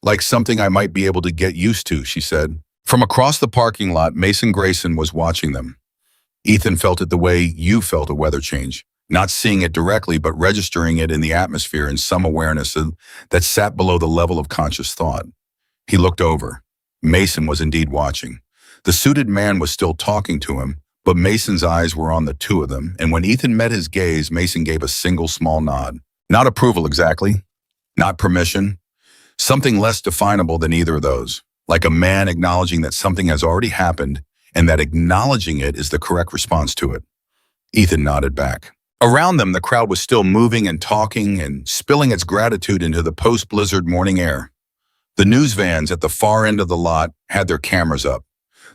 Like something I might be able to get used to, she said. From across the parking lot, Mason Grayson was watching them. Ethan felt it the way you felt a weather change, not seeing it directly, but registering it in the atmosphere in some awareness that sat below the level of conscious thought. He looked over. Mason was indeed watching. The suited man was still talking to him, but Mason's eyes were on the two of them, and when Ethan met his gaze, Mason gave a single small nod. Not approval exactly, not permission, something less definable than either of those, like a man acknowledging that something has already happened and that acknowledging it is the correct response to it. Ethan nodded back. Around them, the crowd was still moving and talking and spilling its gratitude into the post-blizzard morning air. The news vans at the far end of the lot had their cameras up.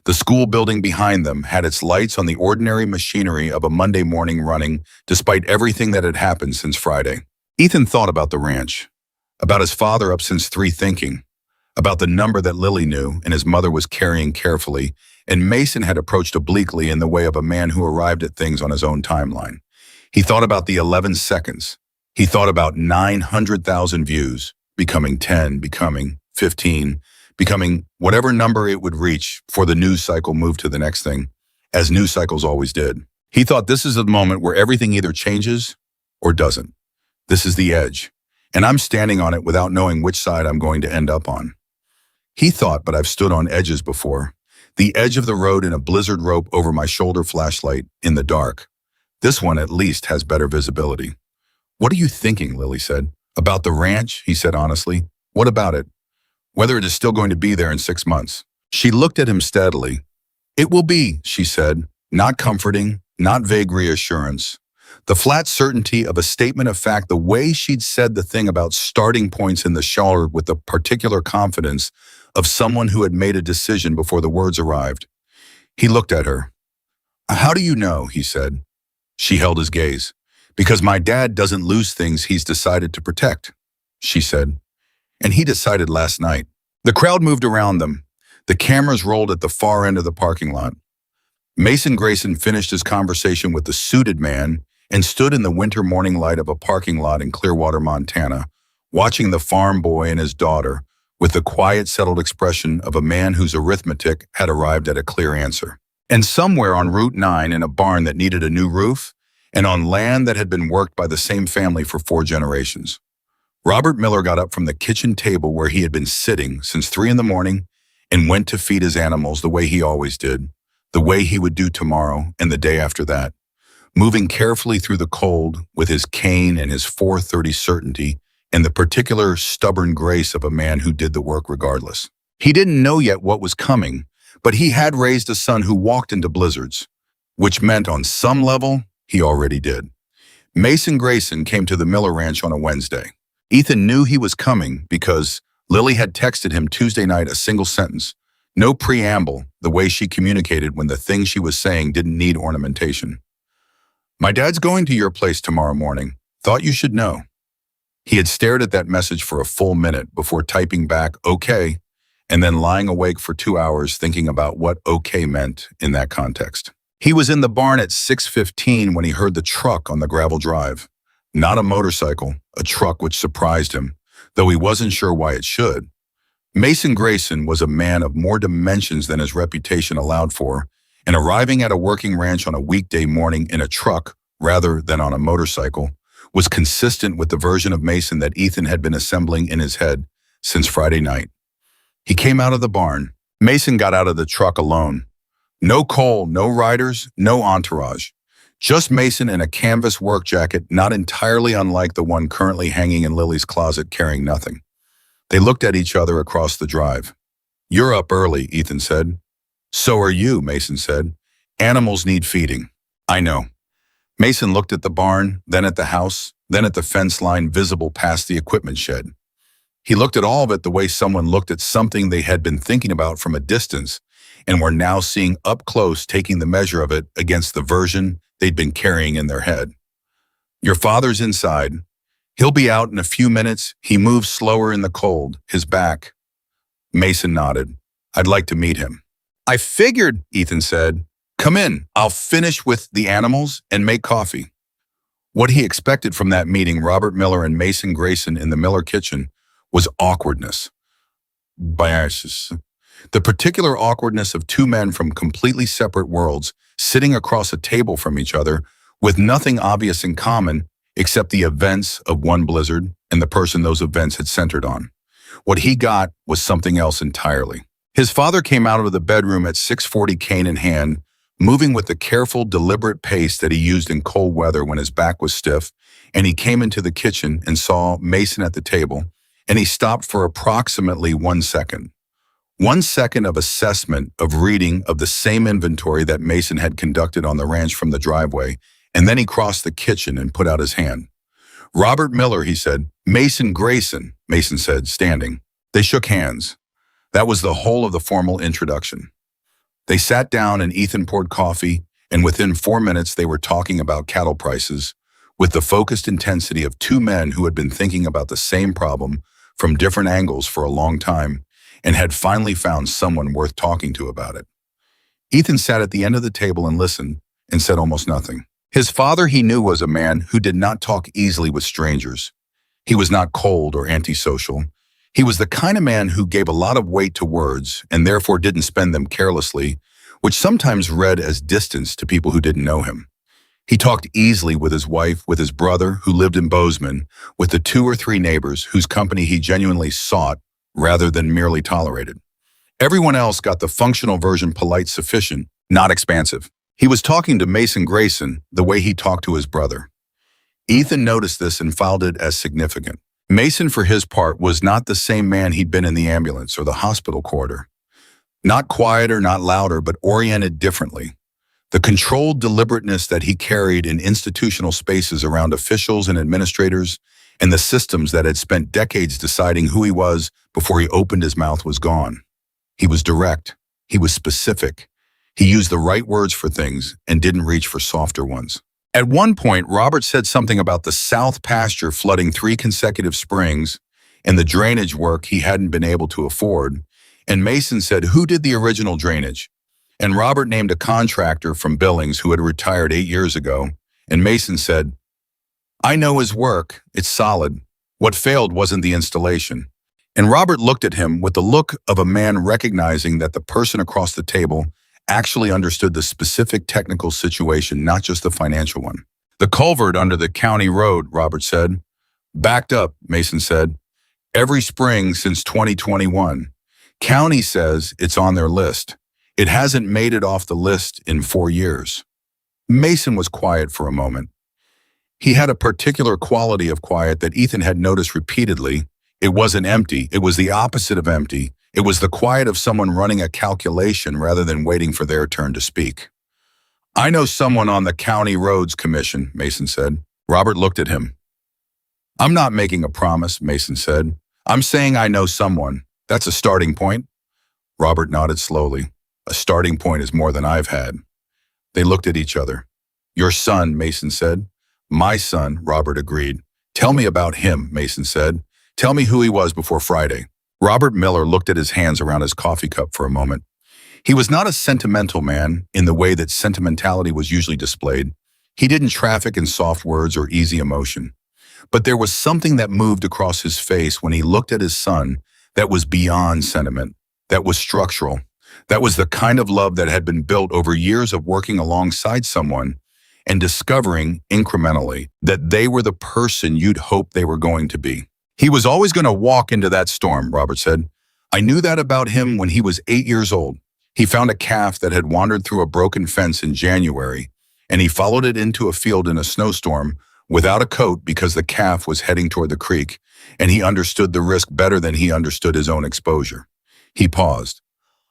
The school building behind them had its lights on the ordinary machinery of a Monday morning running, despite everything that had happened since Friday. Ethan thought about the ranch, about his father up since 3 thinking, about the number that Lily knew and his mother was carrying carefully, and Mason had approached obliquely in the way of a man who arrived at things on his own timeline. He thought about the 11 seconds. He thought about 900,000 views, becoming 10, becoming 15, becoming whatever number it would reach before the news cycle moved to the next thing, as news cycles always did. He thought this is the moment where everything either changes or doesn't. This is the edge, and I'm standing on it without knowing which side I'm going to end up on. He thought, but I've stood on edges before. The edge of the road in a blizzard rope over my shoulder flashlight in the dark. This one at least has better visibility. What are you thinking, Lily said. About the ranch, he said honestly. What about it? Whether it is still going to be there in 6 months. She looked at him steadily. It will be, she said, not comforting, not vague reassurance. The flat certainty of a statement of fact, the way she'd said the thing about starting points in the shoulder with the particular confidence of someone who had made a decision before the words arrived. He looked at her. How do you know, he said. She held his gaze. Because my dad doesn't lose things he's decided to protect, she said. And he decided last night. The crowd moved around them. The cameras rolled at the far end of the parking lot. Mason Grayson finished his conversation with the suited man and stood in the winter morning light of a parking lot in Clearwater, Montana, watching the farm boy and his daughter with the quiet, settled expression of a man whose arithmetic had arrived at a clear answer. And somewhere on Route 9 in a barn that needed a new roof, and on land that had been worked by the same family for 4 generations. Robert Miller got up from the kitchen table where he had been sitting since 3 a.m. and went to feed his animals the way he always did, the way he would do tomorrow and the day after that, moving carefully through the cold with his cane and his 4:30 certainty and the particular stubborn grace of a man who did the work regardless. He didn't know yet what was coming, but he had raised a son who walked into blizzards, which meant on some level, he already did. Mason Grayson came to the Miller Ranch on a Wednesday. Ethan knew he was coming because Lily had texted him Tuesday night a single sentence, no preamble, the way she communicated when the thing she was saying didn't need ornamentation. My dad's going to your place tomorrow morning. Thought you should know. He had stared at that message for a full minute before typing back, okay, and then lying awake for 2 hours thinking about what okay meant in that context. He was in the barn at 6:15 when he heard the truck on the gravel drive. Not a motorcycle, a truck which surprised him, though he wasn't sure why it should. Mason Grayson was a man of more dimensions than his reputation allowed for, and arriving at a working ranch on a weekday morning in a truck rather than on a motorcycle was consistent with the version of Mason that Ethan had been assembling in his head since Friday night. He came out of the barn. Mason got out of the truck alone. No Cole, no riders, no entourage. Just Mason in a canvas work jacket not entirely unlike the one currently hanging in Lily's closet carrying nothing. They looked at each other across the drive. "You're up early," Ethan said. "So are you," Mason said. "Animals need feeding." "I know." Mason looked at the barn, then at the house, then at the fence line visible past the equipment shed. He looked at all of it the way someone looked at something they had been thinking about from a distance and were now seeing up close, taking the measure of it against the version they'd been carrying in their head. "Your father's inside. He'll be out in a few minutes." He moved slower in the cold, his back. Mason nodded. "I'd like to meet him." "I figured," Ethan said. "Come in. I'll finish with the animals and make coffee." What he expected from that meeting, Robert Miller and Mason Grayson in the Miller kitchen, was awkwardness. Biases. The particular awkwardness of two men from completely separate worlds sitting across a table from each other with nothing obvious in common except the events of one blizzard and the person those events had centered on. What he got was something else entirely. His father came out of the bedroom at 6:40, cane in hand, moving with the careful, deliberate pace that he used in cold weather when his back was stiff, and he came into the kitchen and saw Mason at the table, and he stopped for approximately 1 second. 1 second of assessment, of reading of the same inventory that Mason had conducted on the ranch from the driveway, and then he crossed the kitchen and put out his hand. "Robert Miller," he said. "Mason Grayson," Mason said, standing. They shook hands. That was the whole of the formal introduction. They sat down and Ethan poured coffee, and within 4 minutes they were talking about cattle prices, with the focused intensity of two men who had been thinking about the same problem from different angles for a long time, and had finally found someone worth talking to about it. Ethan sat at the end of the table and listened, and said almost nothing. His father, he knew, was a man who did not talk easily with strangers. He was not cold or antisocial. He was the kind of man who gave a lot of weight to words and therefore didn't spend them carelessly, which sometimes read as distance to people who didn't know him. He talked easily with his wife, with his brother, who lived in Bozeman, with the 2 or 3 neighbors whose company he genuinely sought rather than merely tolerated. Everyone else got the functional version, polite, sufficient, not expansive. He was talking to Mason Grayson the way he talked to his brother. Ethan noticed this and filed it as significant. Mason, for his part, was not the same man he'd been in the ambulance or the hospital corridor. Not quieter, not louder, but oriented differently. The controlled deliberateness that he carried in institutional spaces around officials and administrators and the systems that had spent decades deciding who he was before he opened his mouth was gone. He was direct. He was specific. He used the right words for things and didn't reach for softer ones. At one point, Robert said something about the south pasture flooding 3 consecutive springs and the drainage work he hadn't been able to afford, and Mason said, "Who did the original drainage?" And Robert named a contractor from Billings who had retired 8 years ago, and Mason said, "I know his work. It's solid. What failed wasn't the installation." And Robert looked at him with the look of a man recognizing that the person across the table actually understood the specific technical situation, not just the financial one. "The culvert under the county road," Robert said. "Backed up," Mason said. "Every spring since 2021. County says it's on their list. It hasn't made it off the list in 4 years." Mason was quiet for a moment. He had a particular quality of quiet that Ethan had noticed repeatedly. It wasn't empty. It was the opposite of empty. It was the quiet of someone running a calculation rather than waiting for their turn to speak. "I know someone on the County Roads Commission," Mason said. Robert looked at him. "I'm not making a promise," Mason said. "I'm saying I know someone. That's a starting point." Robert nodded slowly. "A starting point is more than I've had." They looked at each other. "Your son," Mason said. "My son," Robert agreed. Tell me about him, Mason said. Tell me who he was before Friday. Robert Miller looked at his hands around his coffee cup for a moment. He was not a sentimental man in the way that sentimentality was usually displayed. He didn't traffic in soft words or easy emotion. But there was something that moved across his face when he looked at his son that was beyond sentiment, that was structural, that was the kind of love that had been built over years of working alongside someone and discovering incrementally that they were the person you'd hoped they were going to be. He was always going to walk into that storm, Robert said. I knew that about him when he was 8 years old. He found a calf that had wandered through a broken fence in January, and he followed it into a field in a snowstorm without a coat because the calf was heading toward the creek, and he understood the risk better than he understood his own exposure. He paused.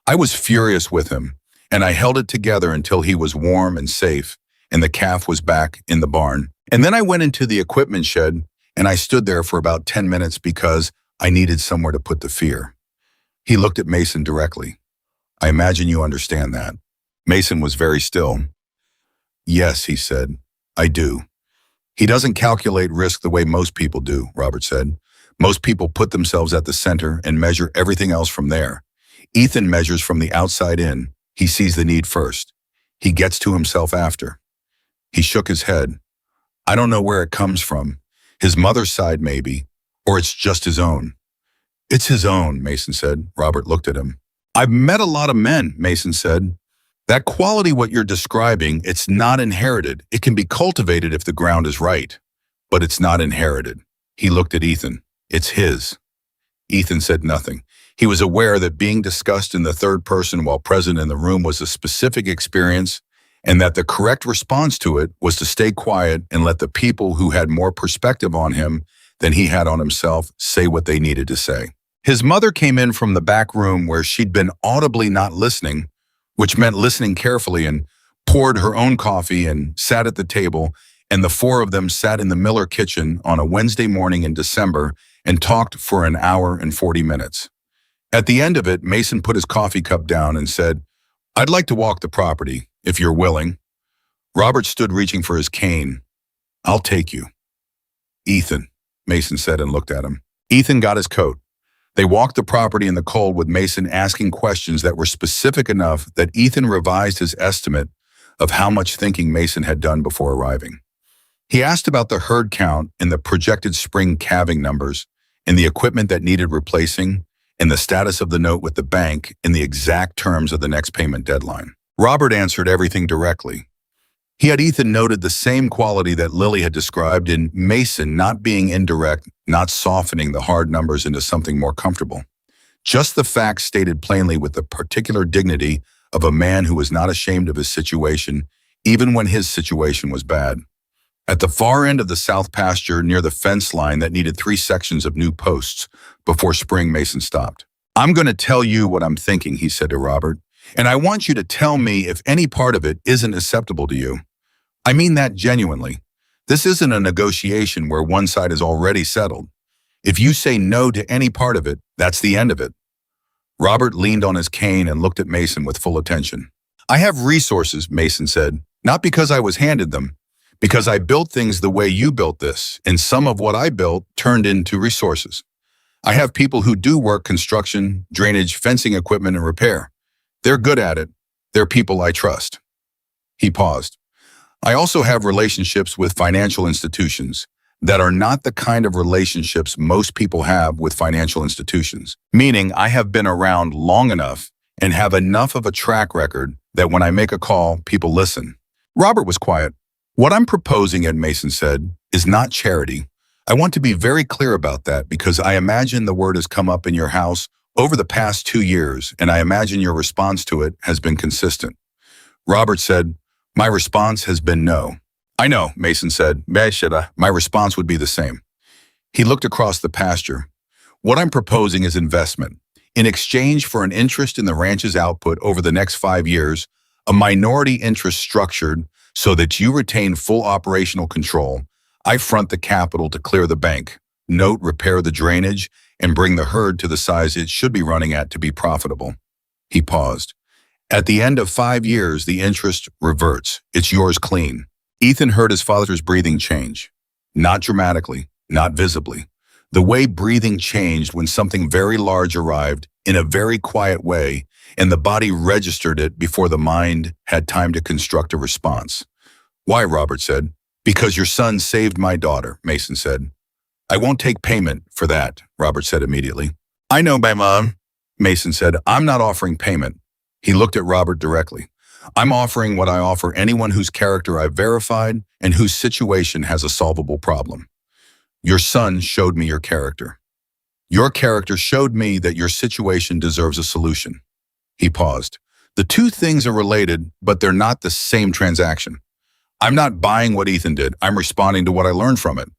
I was furious with him, and I held it together until he was warm and safe, and the calf was back in the barn. And then I went into the equipment shed, and I stood there for about 10 minutes because I needed somewhere to put the fear. He looked at Mason directly. I imagine you understand that. Mason was very still. Yes, he said, I do. He doesn't calculate risk the way most people do, Robert said. Most people put themselves at the center and measure everything else from there. Ethan measures from the outside in. He sees the need first. He gets to himself after. He shook his head. I don't know where it comes from. His mother's side maybe, or it's just his own. It's his own, Mason said. Robert looked at him. I've met a lot of men, Mason said. That quality what you're describing, it's not inherited. It can be cultivated if the ground is right, but it's not inherited. He looked at Ethan. It's his. Ethan said nothing. He was aware that being discussed in the third person while present in the room was a specific experience, and that the correct response to it was to stay quiet and let the people who had more perspective on him than he had on himself say what they needed to say. His mother came in from the back room where she'd been audibly not listening, which meant listening carefully, and poured her own coffee and sat at the table, and the four of them sat in the Miller kitchen on a Wednesday morning in December and talked for an hour and 40 minutes. At the end of it, Mason put his coffee cup down and said, I'd like to walk the property, if you're willing. Robert stood reaching for his cane. I'll take you. Ethan, Mason said and looked at him. Ethan got his coat. They walked the property in the cold with Mason asking questions that were specific enough that Ethan revised his estimate of how much thinking Mason had done before arriving. He asked about the herd count and the projected spring calving numbers and the equipment that needed replacing and the status of the note with the bank and the exact terms of the next payment deadline. Robert answered everything directly. He had Ethan noted the same quality that Lily had described in Mason not being indirect, not softening the hard numbers into something more comfortable. Just the facts stated plainly with the particular dignity of a man who was not ashamed of his situation, even when his situation was bad. At the far end of the south pasture near the fence line that needed 3 sections of new posts, before spring, Mason stopped. I'm going to tell you what I'm thinking, he said to Robert. And I want you to tell me if any part of it isn't acceptable to you. I mean that genuinely. This isn't a negotiation where one side is already settled. If you say no to any part of it, that's the end of it. Robert leaned on his cane and looked at Mason with full attention. I have resources, Mason said, not because I was handed them, because I built things the way you built this, and some of what I built turned into resources. I have people who do work construction, drainage, fencing equipment, and repair. They're good at it. They're people I trust. He paused. I also have relationships with financial institutions that are not the kind of relationships most people have with financial institutions, meaning I have been around long enough and have enough of a track record that when I make a call, people listen. Robert was quiet. What I'm proposing, Ed Mason said, is not charity. I want to be very clear about that because I imagine the word has come up in your house over the past 2 years, and I imagine your response to it has been consistent. Robert said, my response has been no. I know, Mason said. My response would be the same. He looked across the pasture. What I'm proposing is investment. In exchange for an interest in the ranch's output over the next 5 years, a minority interest structured so that you retain full operational control, I front the capital to clear the bank, note repair the drainage, and bring the herd to the size it should be running at to be profitable. He paused. At the end of 5 years, the interest reverts. It's yours clean. Ethan heard his father's breathing change. Not dramatically, not visibly. The way breathing changed when something very large arrived in a very quiet way, and the body registered it before the mind had time to construct a response. Why, Robert said. Because your son saved my daughter, Mason said. I won't take payment for that, Robert said immediately. I know, my mom, Mason said. I'm not offering payment. He looked at Robert directly. I'm offering what I offer anyone whose character I've verified and whose situation has a solvable problem. Your son showed me your character. Your character showed me that your situation deserves a solution. He paused. The two things are related, but they're not the same transaction. I'm not buying what Ethan did. I'm responding to what I learned from it.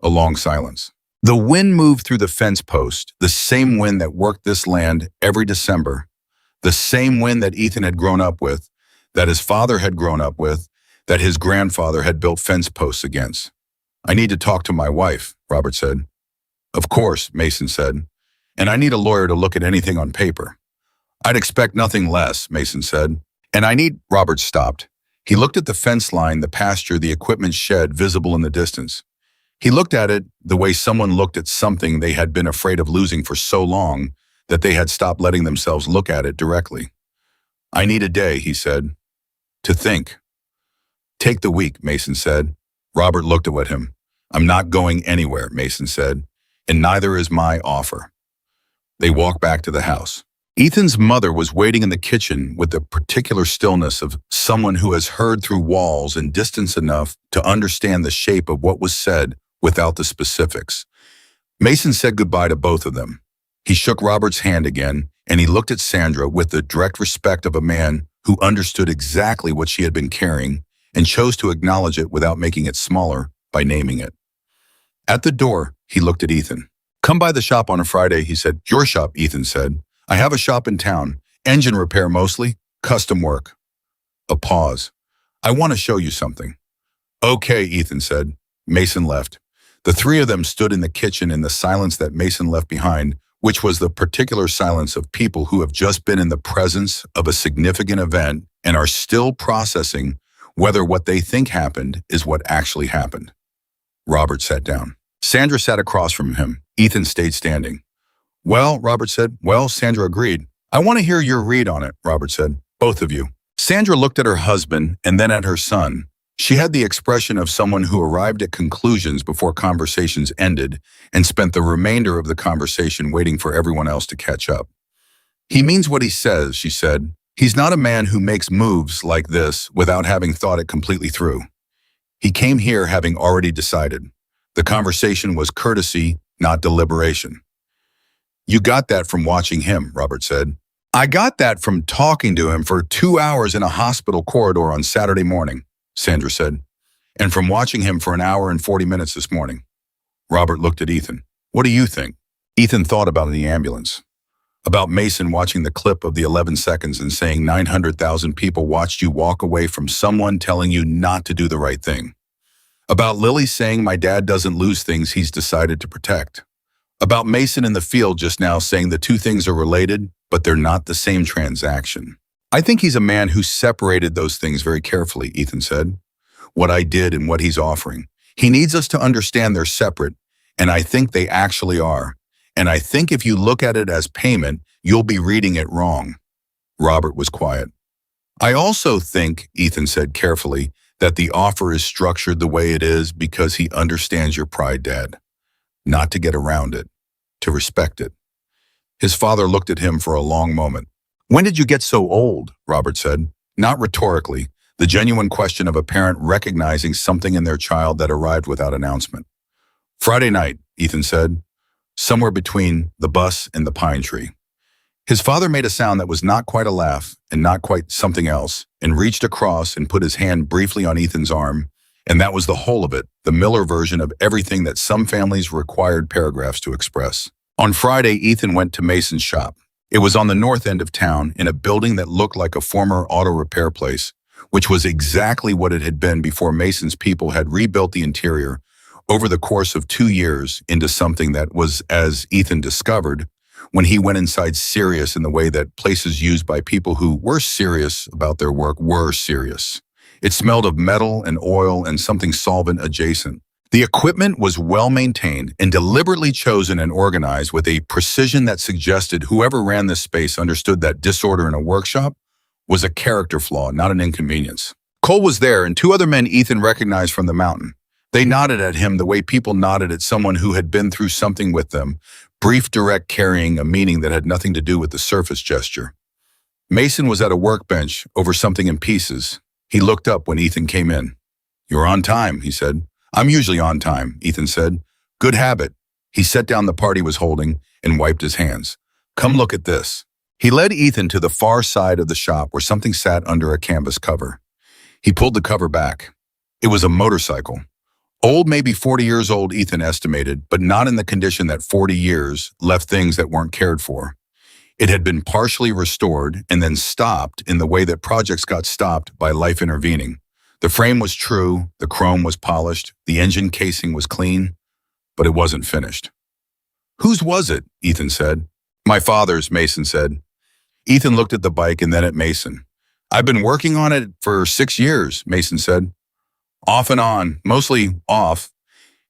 A long silence. The wind moved through the fence post, the same wind that worked this land every December, the same wind that Ethan had grown up with, that his father had grown up with, that his grandfather had built fence posts against. I need to talk to my wife, Robert said. Of course, Mason said. And I need a lawyer to look at anything on paper. I'd expect nothing less, Mason said. And I need, Robert stopped. He looked at the fence line, the pasture, the equipment shed visible in the distance. He looked at it the way someone looked at something they had been afraid of losing for so long that they had stopped letting themselves look at it directly. I need a day, he said, to think. Take the week, Mason said. Robert looked at him. I'm not going anywhere, Mason said, and neither is my offer. They walked back to the house. Ethan's mother was waiting in the kitchen with the particular stillness of someone who has heard through walls and distance enough to understand the shape of what was said without the specifics. Mason said goodbye to both of them. He shook Robert's hand again, and he looked at Sandra with the direct respect of a man who understood exactly what she had been carrying and chose to acknowledge it without making it smaller by naming it. At the door, he looked at Ethan. Come by the shop on a Friday, he said. Your shop, Ethan said. I have a shop in town. Engine repair mostly, custom work. A pause. I want to show you something. Okay, Ethan said. Mason left. The three of them stood in the kitchen in the silence that Mason left behind, which was the particular silence of people who have just been in the presence of a significant event and are still processing whether what they think happened is what actually happened. Robert sat down. Sandra sat across from him. Ethan stayed standing. Well, Robert said. Well, Sandra agreed. I want to hear your read on it, Robert said. Both of you. Sandra looked at her husband and then at her son. She had the expression of someone who arrived at conclusions before conversations ended and spent the remainder of the conversation waiting for everyone else to catch up. He means what he says, she said. He's not a man who makes moves like this without having thought it completely through. He came here having already decided. The conversation was courtesy, not deliberation. You got that from watching him, Robert said. I got that from talking to him for 2 hours in a hospital corridor on Saturday morning, Sandra said, and from watching him for 1 hour and 40 minutes this morning. Robert looked at Ethan. What do you think? Ethan thought about the ambulance, about Mason watching the clip of the 11 seconds and saying 900,000 people watched you walk away from someone telling you not to do the right thing, about Lily saying my dad doesn't lose things he's decided to protect, about Mason in the field just now saying the two things are related, but they're not the same transaction. I think he's a man who separated those things very carefully, Ethan said. What I did and what he's offering. He needs us to understand they're separate, and I think they actually are. And I think if you look at it as payment, you'll be reading it wrong. Robert was quiet. I also think, Ethan said carefully, that the offer is structured the way it is because he understands your pride, Dad. Not to get around it, to respect it. His father looked at him for a long moment. When did you get so old? Robert said. Not rhetorically, the genuine question of a parent recognizing something in their child that arrived without announcement. Friday night, Ethan said, somewhere between the bus and the pine tree. His father made a sound that was not quite a laugh and not quite something else, and reached across and put his hand briefly on Ethan's arm, and that was the whole of it, the Miller version of everything that some families required paragraphs to express. On Friday, Ethan went to Mason's shop. It was on the north end of town in a building that looked like a former auto repair place, which was exactly what it had been before Mason's people had rebuilt the interior over the course of 2 years into something that was, as Ethan discovered, when he went inside, serious in the way that places used by people who were serious about their work were serious. It smelled of metal and oil and something solvent adjacent. The equipment was well maintained and deliberately chosen and organized with a precision that suggested whoever ran this space understood that disorder in a workshop was a character flaw, not an inconvenience. Cole was there, and two other men Ethan recognized from the mountain. They nodded at him the way people nodded at someone who had been through something with them, brief, direct, carrying a meaning that had nothing to do with the surface gesture. Mason was at a workbench over something in pieces. He looked up when Ethan came in. "You're on time," he said. "I'm usually on time," Ethan said. "Good habit." He set down the part he was holding and wiped his hands. "Come look at this." He led Ethan to the far side of the shop where something sat under a canvas cover. He pulled the cover back. It was a motorcycle. Old, maybe 40 years old, Ethan estimated, but not in the condition that 40 years left things that weren't cared for. It had been partially restored and then stopped in the way that projects got stopped by life intervening. The frame was true, the chrome was polished, the engine casing was clean, but it wasn't finished. "Whose was it?" Ethan said. "My father's," Mason said. Ethan looked at the bike and then at Mason. "I've been working on it for 6 years," Mason said. "Off and on, mostly off."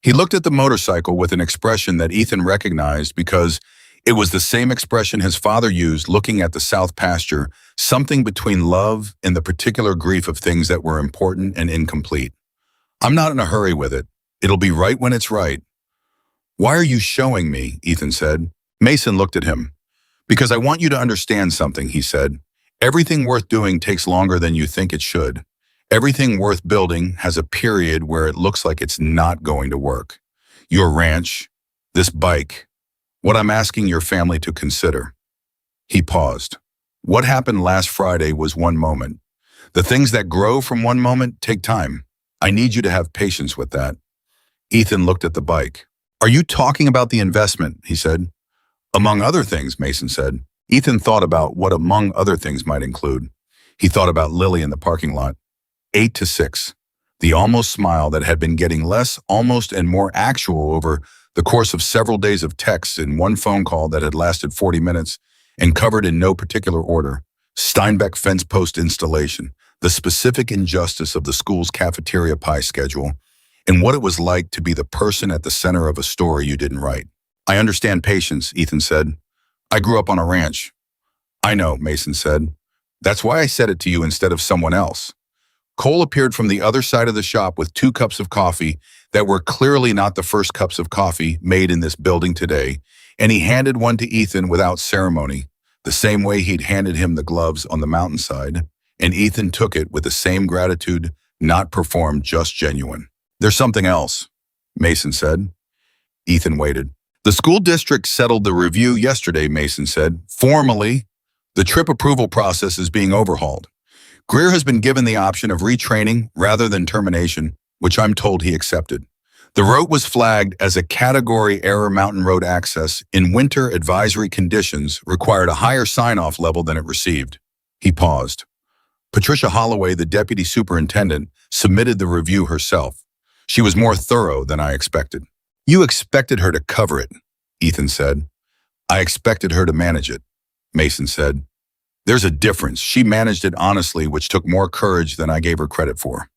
He looked at the motorcycle with an expression that Ethan recognized because it was the same expression his father used looking at the south pasture, something between love and the particular grief of things that were important and incomplete. "I'm not in a hurry with it. It'll be right when it's right." "Why are you showing me?" Ethan said. Mason looked at him. "Because I want you to understand something," he said. "Everything worth doing takes longer than you think it should. Everything worth building has a period where it looks like it's not going to work. Your ranch, this bike, what I'm asking your family to consider." He paused. "What happened last Friday was one moment. The things that grow from one moment take time. I need you to have patience with that." Ethan looked at the bike. "Are you talking about the investment?" he said. "Among other things," Mason said. Ethan thought about what among other things might include. He thought about Lily in the parking lot. 8 to 6. The almost smile that had been getting less almost and more actual over the course of several days of texts and one phone call that had lasted 40 minutes and covered in no particular order. Steinbeck fence post installation, the specific injustice of the school's cafeteria pie schedule, and what it was like to be the person at the center of a story you didn't write. "I understand patience," Ethan said. "I grew up on a ranch." "I know," Mason said. "That's why I said it to you instead of someone else." Cole appeared from the other side of the shop with 2 cups of coffee that were clearly not the first cups of coffee made in this building today, and he handed one to Ethan without ceremony, the same way he'd handed him the gloves on the mountainside, and Ethan took it with the same gratitude, not performed, just genuine. "There's something else," Mason said. Ethan waited. "The school district settled the review yesterday," Mason said. "Formally, the trip approval process is being overhauled. Greer has been given the option of retraining rather than termination, which I'm told he accepted. The route was flagged as a category error. Mountain road access in winter advisory conditions required a higher sign-off level than it received." He paused. "Patricia Holloway, the deputy superintendent, submitted the review herself. She was more thorough than I expected." "You expected her to cover it," Ethan said. "I expected her to manage it," Mason said. "There's a difference. She managed it honestly, which took more courage than I gave her credit for."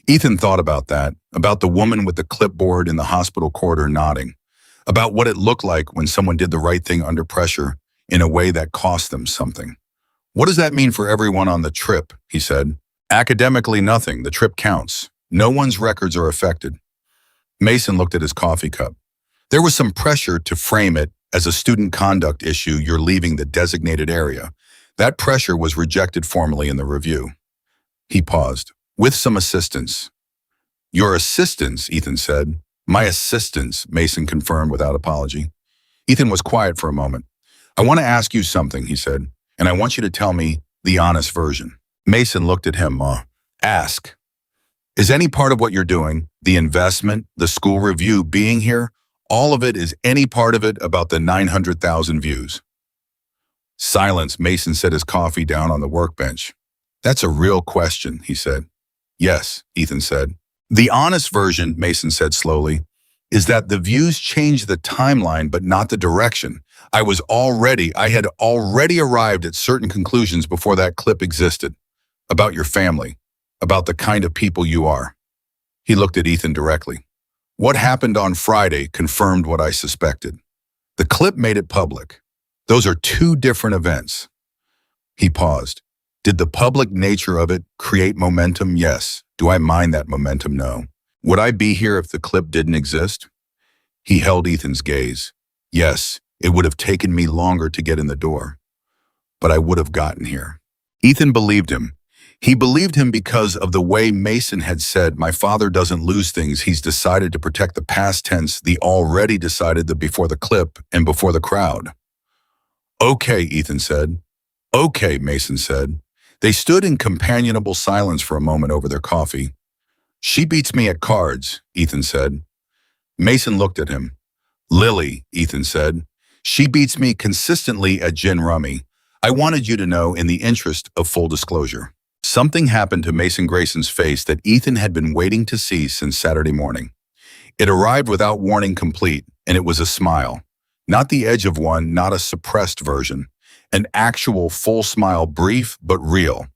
Ethan thought about that, about the woman with the clipboard in the hospital corridor nodding, about what it looked like when someone did the right thing under pressure in a way that cost them something. "What does that mean for everyone on the trip?" he said. "Academically, nothing. The trip counts. No one's records are affected." Mason looked at his coffee cup. "There was some pressure to frame it as a student conduct issue. You're leaving the designated area. That pressure was rejected formally in the review." He paused. "With some assistance." "Your assistance," Ethan said. "My assistance," Mason confirmed without apology. Ethan was quiet for a moment. "I want to ask you something," he said, "and I want you to tell me the honest version." Mason looked at him. Ask. "Is any part of what you're doing, the investment, the school review, being here, all of it, is any part of it about the 900,000 views?" Silence. Mason set his coffee down on the workbench. "That's a real question," he said. "Yes," Ethan said. "The honest version," Mason said slowly, "is that the views changed the timeline but not the direction. I had already arrived at certain conclusions before that clip existed. About your family. About the kind of people you are." He looked at Ethan directly. What happened on Friday confirmed what I suspected. The clip made it public. Those are two different events. He paused. Did the public nature of it create momentum? Yes. Do I mind that momentum? No. Would I be here if the clip didn't exist? He held Ethan's gaze. Yes, it would have taken me longer to get in the door, but I would have gotten here. Ethan believed him. He believed him because of the way Mason had said, my father doesn't lose things. He's decided to protect the past tense, the already decided the before the clip and before the crowd. Okay, Ethan said. Okay, Mason said. They stood in companionable silence for a moment over their coffee. She beats me at cards, Ethan said. Mason looked at him. Lily, Ethan said. She beats me consistently at gin rummy. I wanted you to know in the interest of full disclosure. Something happened to Mason Grayson's face that Ethan had been waiting to see since Saturday morning. It arrived without warning complete, and it was a smile. Not the edge of one, not a suppressed version. An actual full smile, brief but real.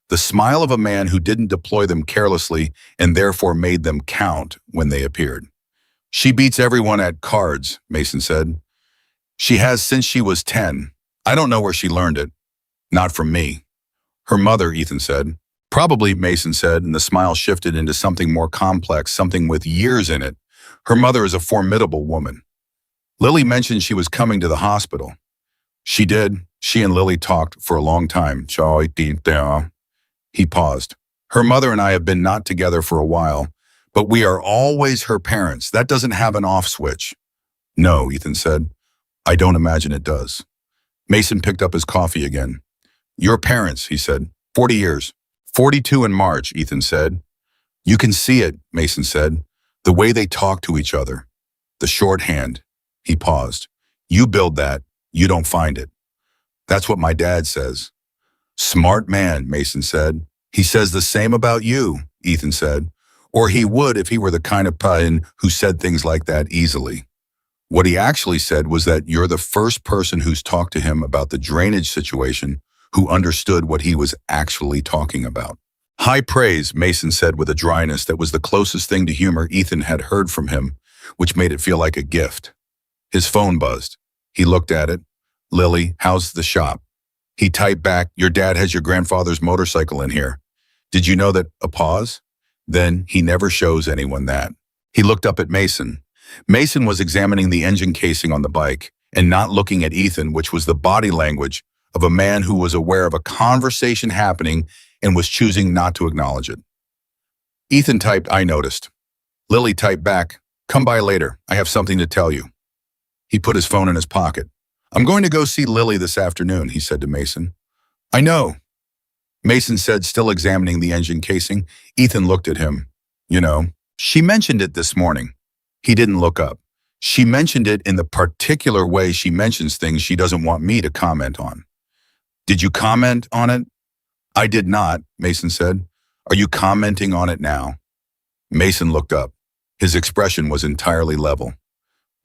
The smile of a man who didn't deploy them carelessly and therefore made them count when they appeared. She beats everyone at cards, Mason said. She has since she was 10. I don't know where she learned it. Not from me. Her mother, Ethan said. Probably, Mason said, and the smile shifted into something more complex, something with years in it. Her mother is a formidable woman. Lily mentioned she was coming to the hospital. She did. She and Lily talked for a long time. He paused. Her mother and I have been not together for a while, but we are always her parents. That doesn't have an off switch. No, Ethan said. I don't imagine it does. Mason picked up his coffee again. Your parents, he said. 40 years. 42 in March, Ethan said. You can see it, Mason said. The way they talk to each other. The shorthand. He paused. You build that, you don't find it. That's what my dad says. Smart man, Mason said. He says the same about you, Ethan said. Or he would if he were the kind of person who said things like that easily. What he actually said was that you're the first person who's talked to him about the drainage situation who understood what he was actually talking about. High praise, Mason said with a dryness that was the closest thing to humor Ethan had heard from him, which made it feel like a gift. His phone buzzed. He looked at it. Lily, how's the shop? He typed back, your dad has your grandfather's motorcycle in here. Did you know that? A pause? Then he never shows anyone that. He looked up at Mason. Mason was examining the engine casing on the bike and not looking at Ethan, which was the body language of a man who was aware of a conversation happening and was choosing not to acknowledge it. Ethan typed, I noticed. Lily typed back, come by later. I have something to tell you. He put his phone in his pocket. I'm going to go see Lily this afternoon, he said to Mason. I know. Mason said, still examining the engine casing. Ethan looked at him. You know, she mentioned it this morning. He didn't look up. She mentioned it in the particular way she mentions things she doesn't want me to comment on. Did you comment on it? I did not, Mason said. Are you commenting on it now? Mason looked up. His expression was entirely level.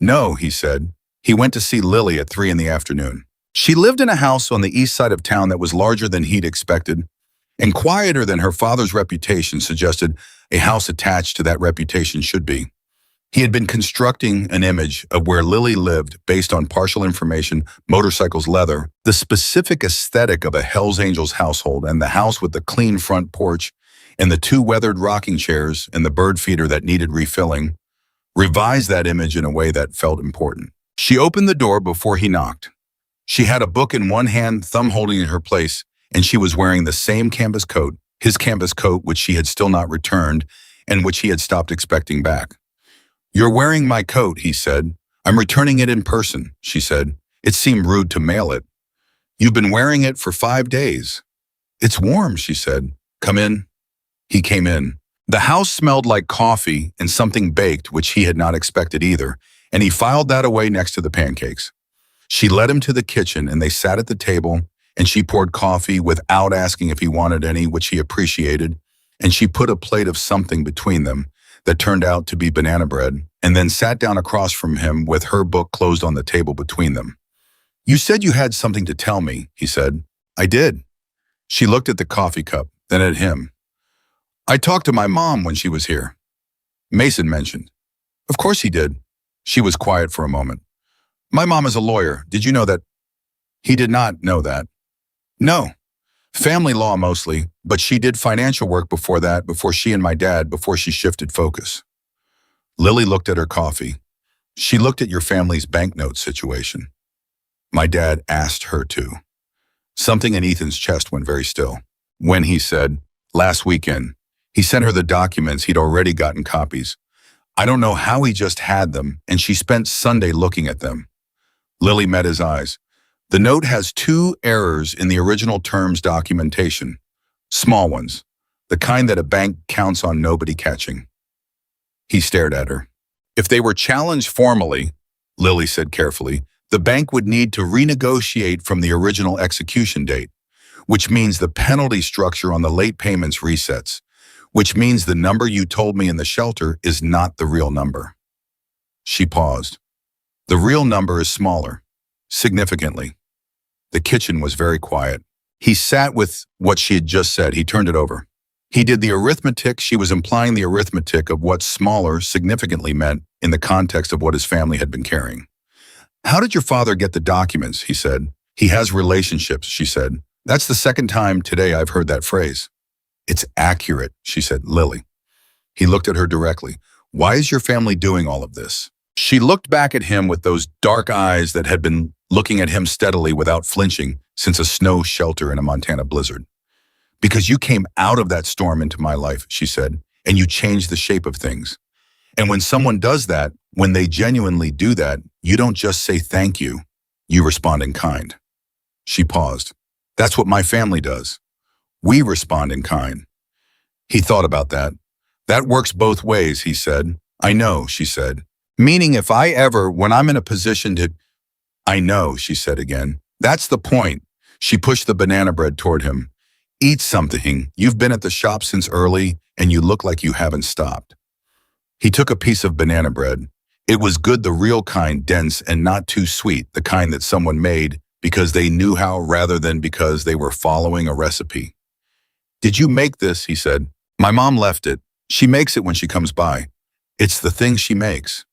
No, he said. He went to see Lily at 3 in the afternoon. She lived in a house on the east side of town that was larger than he'd expected and quieter than her father's reputation suggested a house attached to that reputation should be. He had been constructing an image of where Lily lived based on partial information, motorcycles, leather, the specific aesthetic of a Hells Angels household and the house with the clean front porch and the 2 weathered rocking chairs and the bird feeder that needed refilling, revised that image in a way that felt important. She opened the door before he knocked. She had a book in one hand, thumb holding in her place, and she was wearing the same canvas coat, his canvas coat which she had still not returned and which he had stopped expecting back. You're wearing my coat, he said. I'm returning it in person, she said. It seemed rude to mail it. You've been wearing it for 5 days. It's warm, she said. Come in. He came in. The house smelled like coffee and something baked, which he had not expected either, and he filed that away next to the pancakes. She led him to the kitchen and they sat at the table and she poured coffee without asking if he wanted any, which he appreciated, and she put a plate of something between them that turned out to be banana bread, and then sat down across from him with her book closed on the table between them. You said you had something to tell me, he said. I did. She looked at the coffee cup, then at him. I talked to my mom when she was here. Mason mentioned. Of course he did. She was quiet for a moment. My mom is a lawyer. Did you know that? He did not know that. No. Family law mostly, but she did financial work before that, before she and my dad, before she shifted focus. Lily looked at her coffee. She looked at your family's banknote situation. My dad asked her to. Something in Ethan's chest went very still. When he said, last weekend, he sent her the documents he'd already gotten copies. I don't know how he just had them, and she spent Sunday looking at them. Lily met his eyes. The note has 2 errors in the original terms documentation. Small ones, the kind that a bank counts on nobody catching. He stared at her. If they were challenged formally, Lily said carefully, the bank would need to renegotiate from the original execution date, which means the penalty structure on the late payments resets, which means the number you told me in the shelter is not the real number. She paused. The real number is smaller, significantly. The kitchen was very quiet. He sat with what she had just said. He turned it over. He did the arithmetic. She was implying the arithmetic of what smaller significantly meant in the context of what his family had been carrying. How did your father get the documents? He said. He has relationships, she said. That's the second time today I've heard that phrase. It's accurate, she said. Lily. He looked at her directly. Why is your family doing all of this? She looked back at him with those dark eyes that had been looking at him steadily without flinching since a snow shelter in a Montana blizzard. Because you came out of that storm into my life, she said, and you changed the shape of things. And when someone does that, when they genuinely do that, you don't just say thank you, you respond in kind. She paused. That's what my family does. We respond in kind. He thought about that. That works both ways, he said. I know, she said. Meaning if I ever, when I'm in a position to... I know, she said again. That's the point. She pushed the banana bread toward him. Eat something. You've been at the shop since early, and you look like you haven't stopped. He took a piece of banana bread. It was good, the real kind, dense and not too sweet, the kind that someone made because they knew how rather than because they were following a recipe. Did you make this? He said. My mom left it. She makes it when she comes by. It's the thing she makes.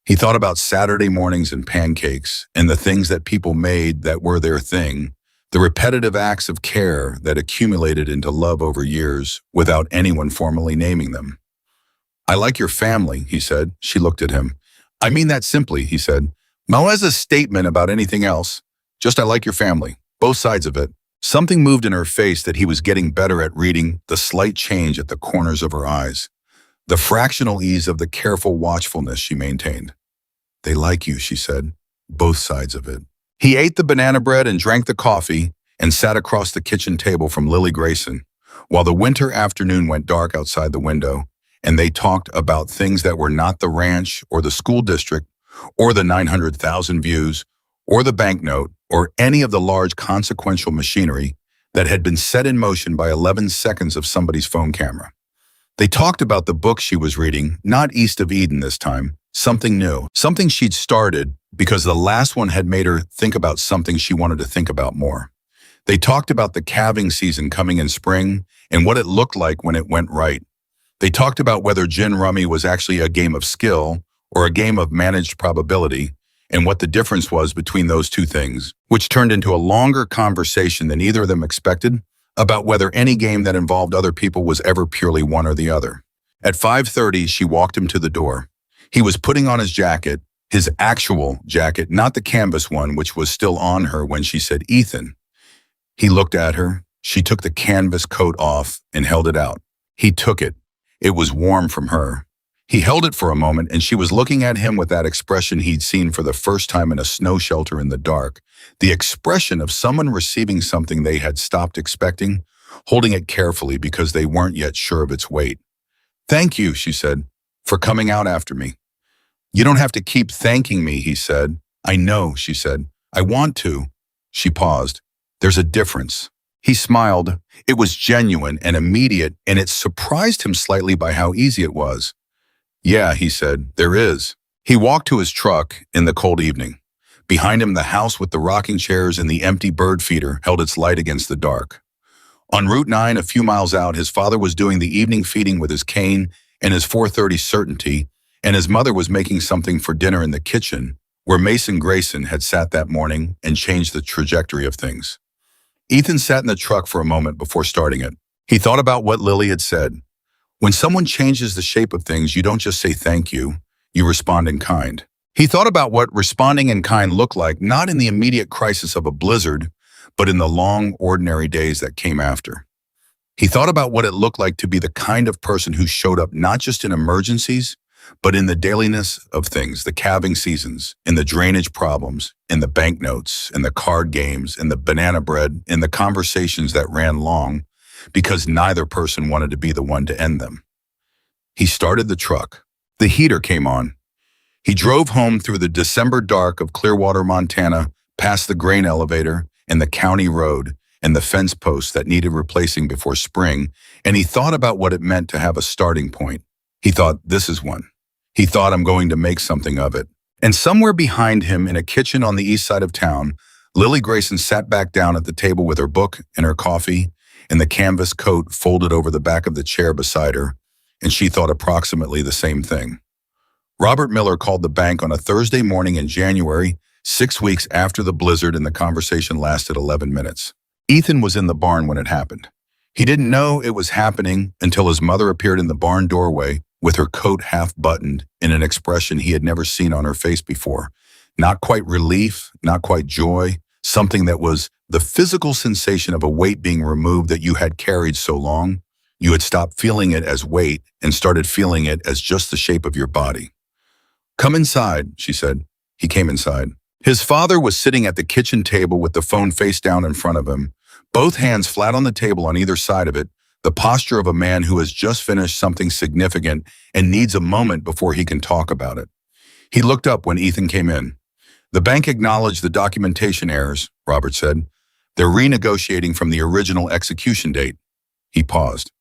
He thought about Saturday mornings and pancakes and the things that people made that were their thing, the repetitive acts of care that accumulated into love over years without anyone formally naming them. I like your family, he said. She looked at him. I mean that simply, he said. No as a statement about anything else. Just I like your family, both sides of it. Something moved in her face that he was getting better at reading, the slight change at the corners of her eyes. The fractional ease of the careful watchfulness she maintained. They like you, she said, both sides of it. He ate the banana bread and drank the coffee and sat across the kitchen table from Lily Grayson, while the winter afternoon went dark outside the window, and they talked about things that were not the ranch or the school district or the 900,000 views or the banknote or any of the large consequential machinery that had been set in motion by 11 seconds of somebody's phone camera. They talked about the book she was reading, not East of Eden this time, something new, something she'd started because the last one had made her think about something she wanted to think about more. They talked about the calving season coming in spring and what it looked like when it went right. They talked about whether gin rummy was actually a game of skill or a game of managed probability and what the difference was between those two things, which turned into a longer conversation than either of them expected about whether any game that involved other people was ever purely one or the other. At 5:30, she walked him to the door. He was putting on his jacket, his actual jacket, not the canvas one, which was still on her when she said, Ethan. He looked at her. She took the canvas coat off and held it out. He took it. It was warm from her. He held it for a moment, and she was looking at him with that expression he'd seen for the first time in a snow shelter in the dark, the expression of someone receiving something they had stopped expecting, holding it carefully because they weren't yet sure of its weight. Thank you, she said, for coming out after me. You don't have to keep thanking me, he said. I know, she said. I want to. She paused. There's a difference. He smiled. It was genuine and immediate, and it surprised him slightly by how easy it was. Yeah, he said, there is. He walked to his truck in the cold evening. Behind him, the house with the rocking chairs and the empty bird feeder held its light against the dark. On Route 9, a few miles out, his father was doing the evening feeding with his cane and his 4:30 certainty, and his mother was making something for dinner in the kitchen, where Mason Grayson had sat that morning and changed the trajectory of things. Ethan sat in the truck for a moment before starting it. He thought about what Lily had said. When someone changes the shape of things, you don't just say thank you respond in kind. He thought about what responding in kind looked like, not in the immediate crisis of a blizzard, but in the long, ordinary days that came after. He thought about what it looked like to be the kind of person who showed up not just in emergencies, but in the dailiness of things, the calving seasons, in the drainage problems, in the banknotes, in the card games, in the banana bread, in the conversations that ran long, because neither person wanted to be the one to end them. He started the truck. The heater came on. He drove home through the December dark of Clearwater, Montana, past the grain elevator and the county road and the fence posts that needed replacing before spring, and he thought about what it meant to have a starting point. He thought, this is one. He thought, I'm going to make something of it. And somewhere behind him in a kitchen on the east side of town, Lily Grayson sat back down at the table with her book and her coffee and the canvas coat folded over the back of the chair beside her, and she thought approximately the same thing. Robert Miller called the bank on a Thursday morning in January, 6 weeks after the blizzard, and the conversation lasted 11 minutes. Ethan was in the barn when it happened. He didn't know it was happening until his mother appeared in the barn doorway with her coat half buttoned in an expression he had never seen on her face before. Not quite relief, not quite joy, something that was the physical sensation of a weight being removed that you had carried so long. You had stopped feeling it as weight and started feeling it as just the shape of your body. Come inside, she said. He came inside. His father was sitting at the kitchen table with the phone face down in front of him, both hands flat on the table on either side of it, the posture of a man who has just finished something significant and needs a moment before he can talk about it. He looked up when Ethan came in. The bank acknowledged the documentation errors, Robert said. They're renegotiating from the original execution date. He paused.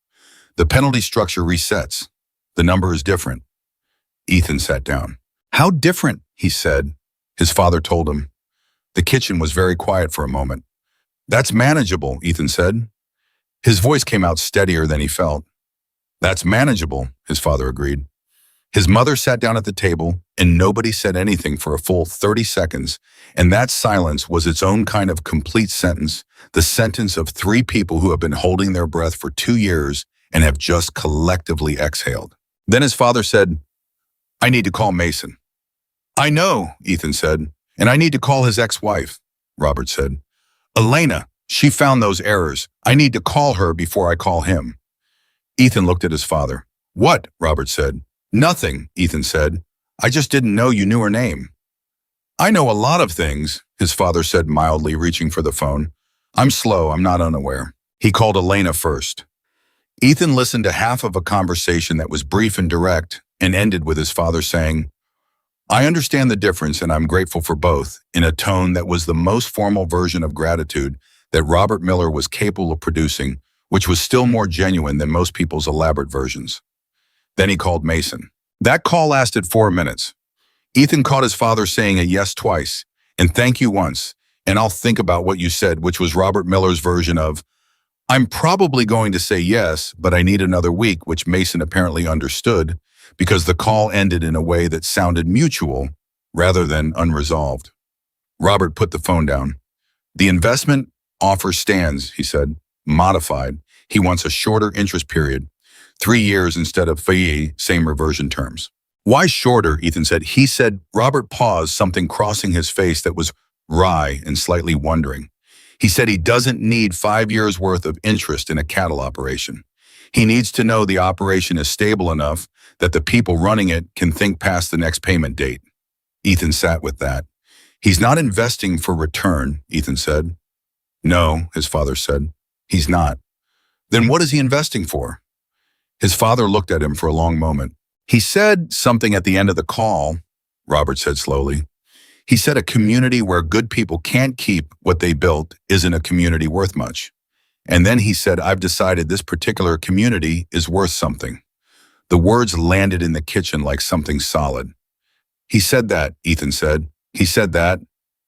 The penalty structure resets. The number is different. Ethan sat down. How different, he said. His father told him. The kitchen was very quiet for a moment. That's manageable, Ethan said. His voice came out steadier than he felt. That's manageable, his father agreed. His mother sat down at the table, and nobody said anything for a full 30 seconds, and that silence was its own kind of complete sentence, the sentence of three people who have been holding their breath for 2 years and have just collectively exhaled. Then his father said, I need to call Mason. I know, Ethan said, and I need to call his ex-wife, Robert said. Elena, she found those errors. I need to call her before I call him. Ethan looked at his father. What? Robert said. Nothing, Ethan said. I just didn't know you knew her name. I know a lot of things, his father said mildly, reaching for the phone. I'm slow, I'm not unaware. He called Elena first. Ethan listened to half of a conversation that was brief and direct and ended with his father saying, I understand the difference and I'm grateful for both, in a tone that was the most formal version of gratitude that Robert Miller was capable of producing, which was still more genuine than most people's elaborate versions. Then he called Mason. That call lasted 4 minutes. Ethan caught his father saying a yes twice, and thank you once, and I'll think about what you said, which was Robert Miller's version of, I'm probably going to say yes, but I need another week, which Mason apparently understood, because the call ended in a way that sounded mutual rather than unresolved. Robert put the phone down. The investment offer stands, he said, modified. He wants a shorter interest period, 3 years instead of 5, same reversion terms. Why shorter, Ethan said. He said. Robert paused, something crossing his face that was wry and slightly wondering. He said he doesn't need 5 years' worth of interest in a cattle operation. He needs to know the operation is stable enough that the people running it can think past the next payment date. Ethan sat with that. He's not investing for return, Ethan said. No, his father said. He's not. Then what is he investing for? His father looked at him for a long moment. He said something at the end of the call, Robert said slowly. He said a community where good people can't keep what they built isn't a community worth much. And then he said, I've decided this particular community is worth something. The words landed in the kitchen like something solid. He said that, Ethan said. He said that,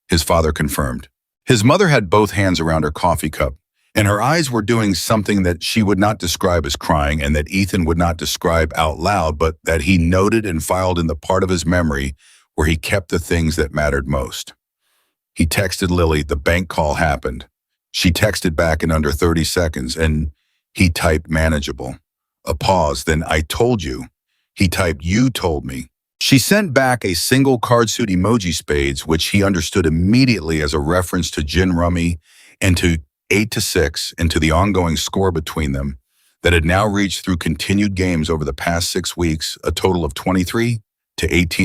his father confirmed. His mother had both hands around her coffee cup, And her eyes were doing something that she would not describe as crying and that Ethan would not describe out loud, but that he noted and filed in the part of his memory where he kept the things that mattered most. He texted Lily, the bank call happened. She texted back in under 30 seconds, and he typed manageable. A pause, then I told you. He typed, you told me. She sent back a single cardsuit emoji spades, which he understood immediately as a reference to gin rummy and to 8-6 and to the ongoing score between them that had now reached through continued games over the past 6 weeks, a total of 23-18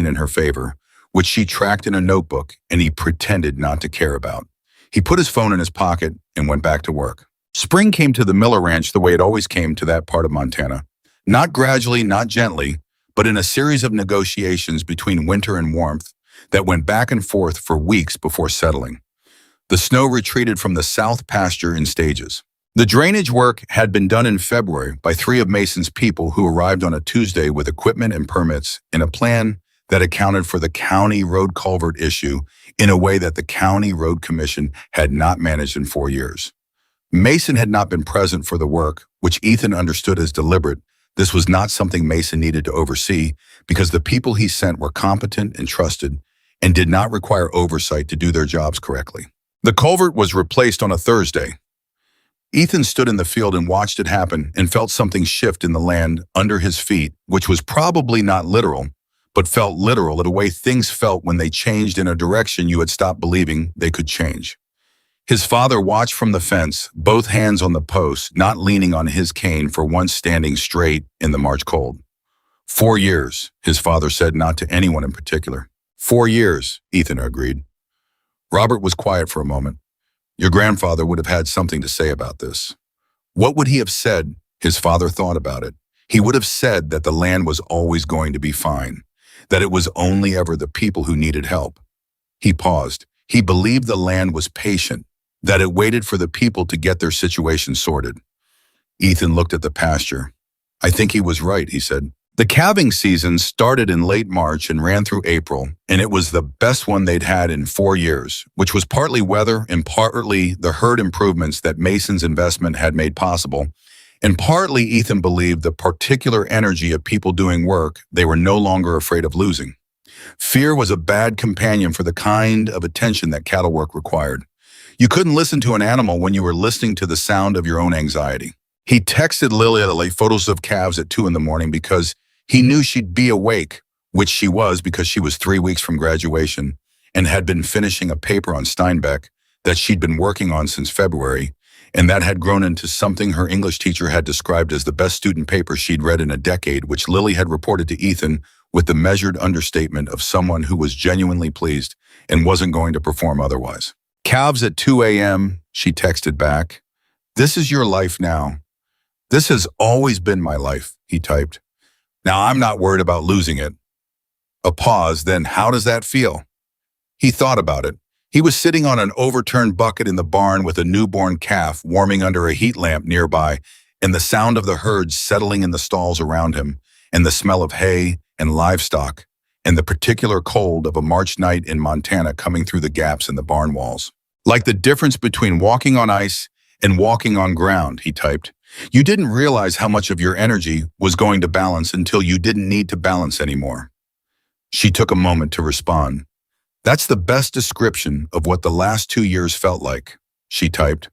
in her favor, which she tracked in a notebook and he pretended not to care about. He put his phone in his pocket and went back to work. Spring came to the Miller Ranch the way it always came to that part of Montana. Not gradually, not gently, but in a series of negotiations between winter and warmth that went back and forth for weeks before settling. The snow retreated from the south pasture in stages. The drainage work had been done in February by 3 of Mason's people who arrived on a Tuesday with equipment and permits in a plan that accounted for the county road culvert issue in a way that the County Road Commission had not managed in 4 years. Mason had not been present for the work, which Ethan understood as deliberate. This was not something Mason needed to oversee because the people he sent were competent and trusted and did not require oversight to do their jobs correctly. The culvert was replaced on a Thursday. Ethan stood in the field and watched it happen and felt something shift in the land under his feet, which was probably not literal, but felt literal in the way things felt when they changed in a direction you had stopped believing they could change. His father watched from the fence, both hands on the post, not leaning on his cane for once standing straight in the March cold. 4 years, his father said, not to anyone in particular. 4 years, Ethan agreed. Robert was quiet for a moment. Your grandfather would have had something to say about this. What would he have said? His father thought about it. He would have said that the land was always going to be fine, that it was only ever the people who needed help. He paused. He believed the land was patient, that it waited for the people to get their situation sorted. Ethan looked at the pasture. I think he was right, he said. The calving season started in late March and ran through April, and it was the best one they'd had in 4 years, which was partly weather and partly the herd improvements that Mason's investment had made possible, and partly Ethan believed the particular energy of people doing work they were no longer afraid of losing. Fear was a bad companion for the kind of attention that cattle work required. You couldn't listen to an animal when you were listening to the sound of your own anxiety. He texted Lily photos of calves at 2 a.m. because he knew she'd be awake, which she was because she was 3 weeks from graduation and had been finishing a paper on Steinbeck that she'd been working on since February, and that had grown into something her English teacher had described as the best student paper she'd read in a decade, which Lily had reported to Ethan with the measured understatement of someone who was genuinely pleased and wasn't going to perform otherwise. Calves at 2 a.m., she texted back. This is your life now. This has always been my life, he typed. Now I'm not worried about losing it. A pause, then how does that feel? He thought about it. He was sitting on an overturned bucket in the barn with a newborn calf warming under a heat lamp nearby, and the sound of the herd settling in the stalls around him, and the smell of hay and livestock, and the particular cold of a March night in Montana coming through the gaps in the barn walls. Like the difference between walking on ice and walking on ground, he typed. You didn't realize how much of your energy was going to balance until you didn't need to balance anymore. She took a moment to respond. That's the best description of what the last 2 years felt like, she typed.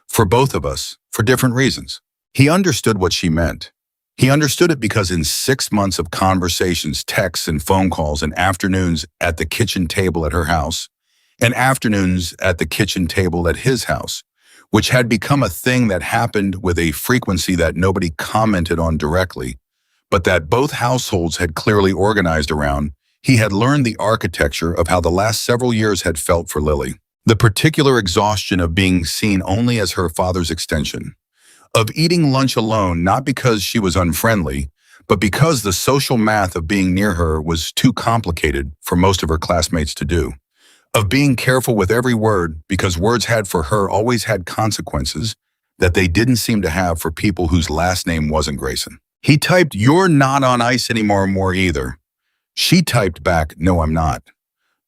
For both of us, for different reasons. He understood what she meant. He understood it because in 6 months of conversations, texts, and phone calls, and afternoons at the kitchen table at her house, and afternoons at the kitchen table at his house, which had become a thing that happened with a frequency that nobody commented on directly, but that both households had clearly organized around, he had learned the architecture of how the last several years had felt for Lily. The particular exhaustion of being seen only as her father's extension, of eating lunch alone not because she was unfriendly, but because the social math of being near her was too complicated for most of her classmates to do, of being careful with every word because words had for her always had consequences that they didn't seem to have for people whose last name wasn't Grayson. He typed, "You're not on ice anymore more either." She typed back, "No, I'm not."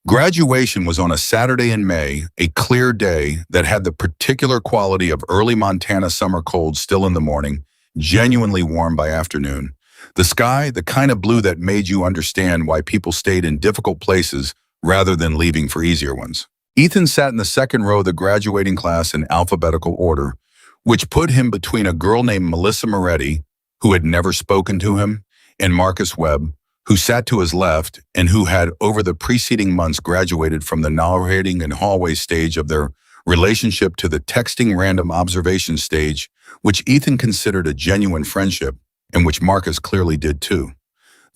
Graduation was on a Saturday in May, a clear day that had the particular quality of early Montana summer cold still in the morning, genuinely warm by afternoon. The sky, the kind of blue that made you understand why people stayed in difficult places rather than leaving for easier ones. Ethan sat in the second row of the graduating class in alphabetical order, which put him between a girl named Melissa Moretti, who had never spoken to him, and Marcus Webb, who sat to his left and who had over the preceding months graduated from the narrating and hallway stage of their relationship to the texting random observation stage, which Ethan considered a genuine friendship, and which Marcus clearly did too,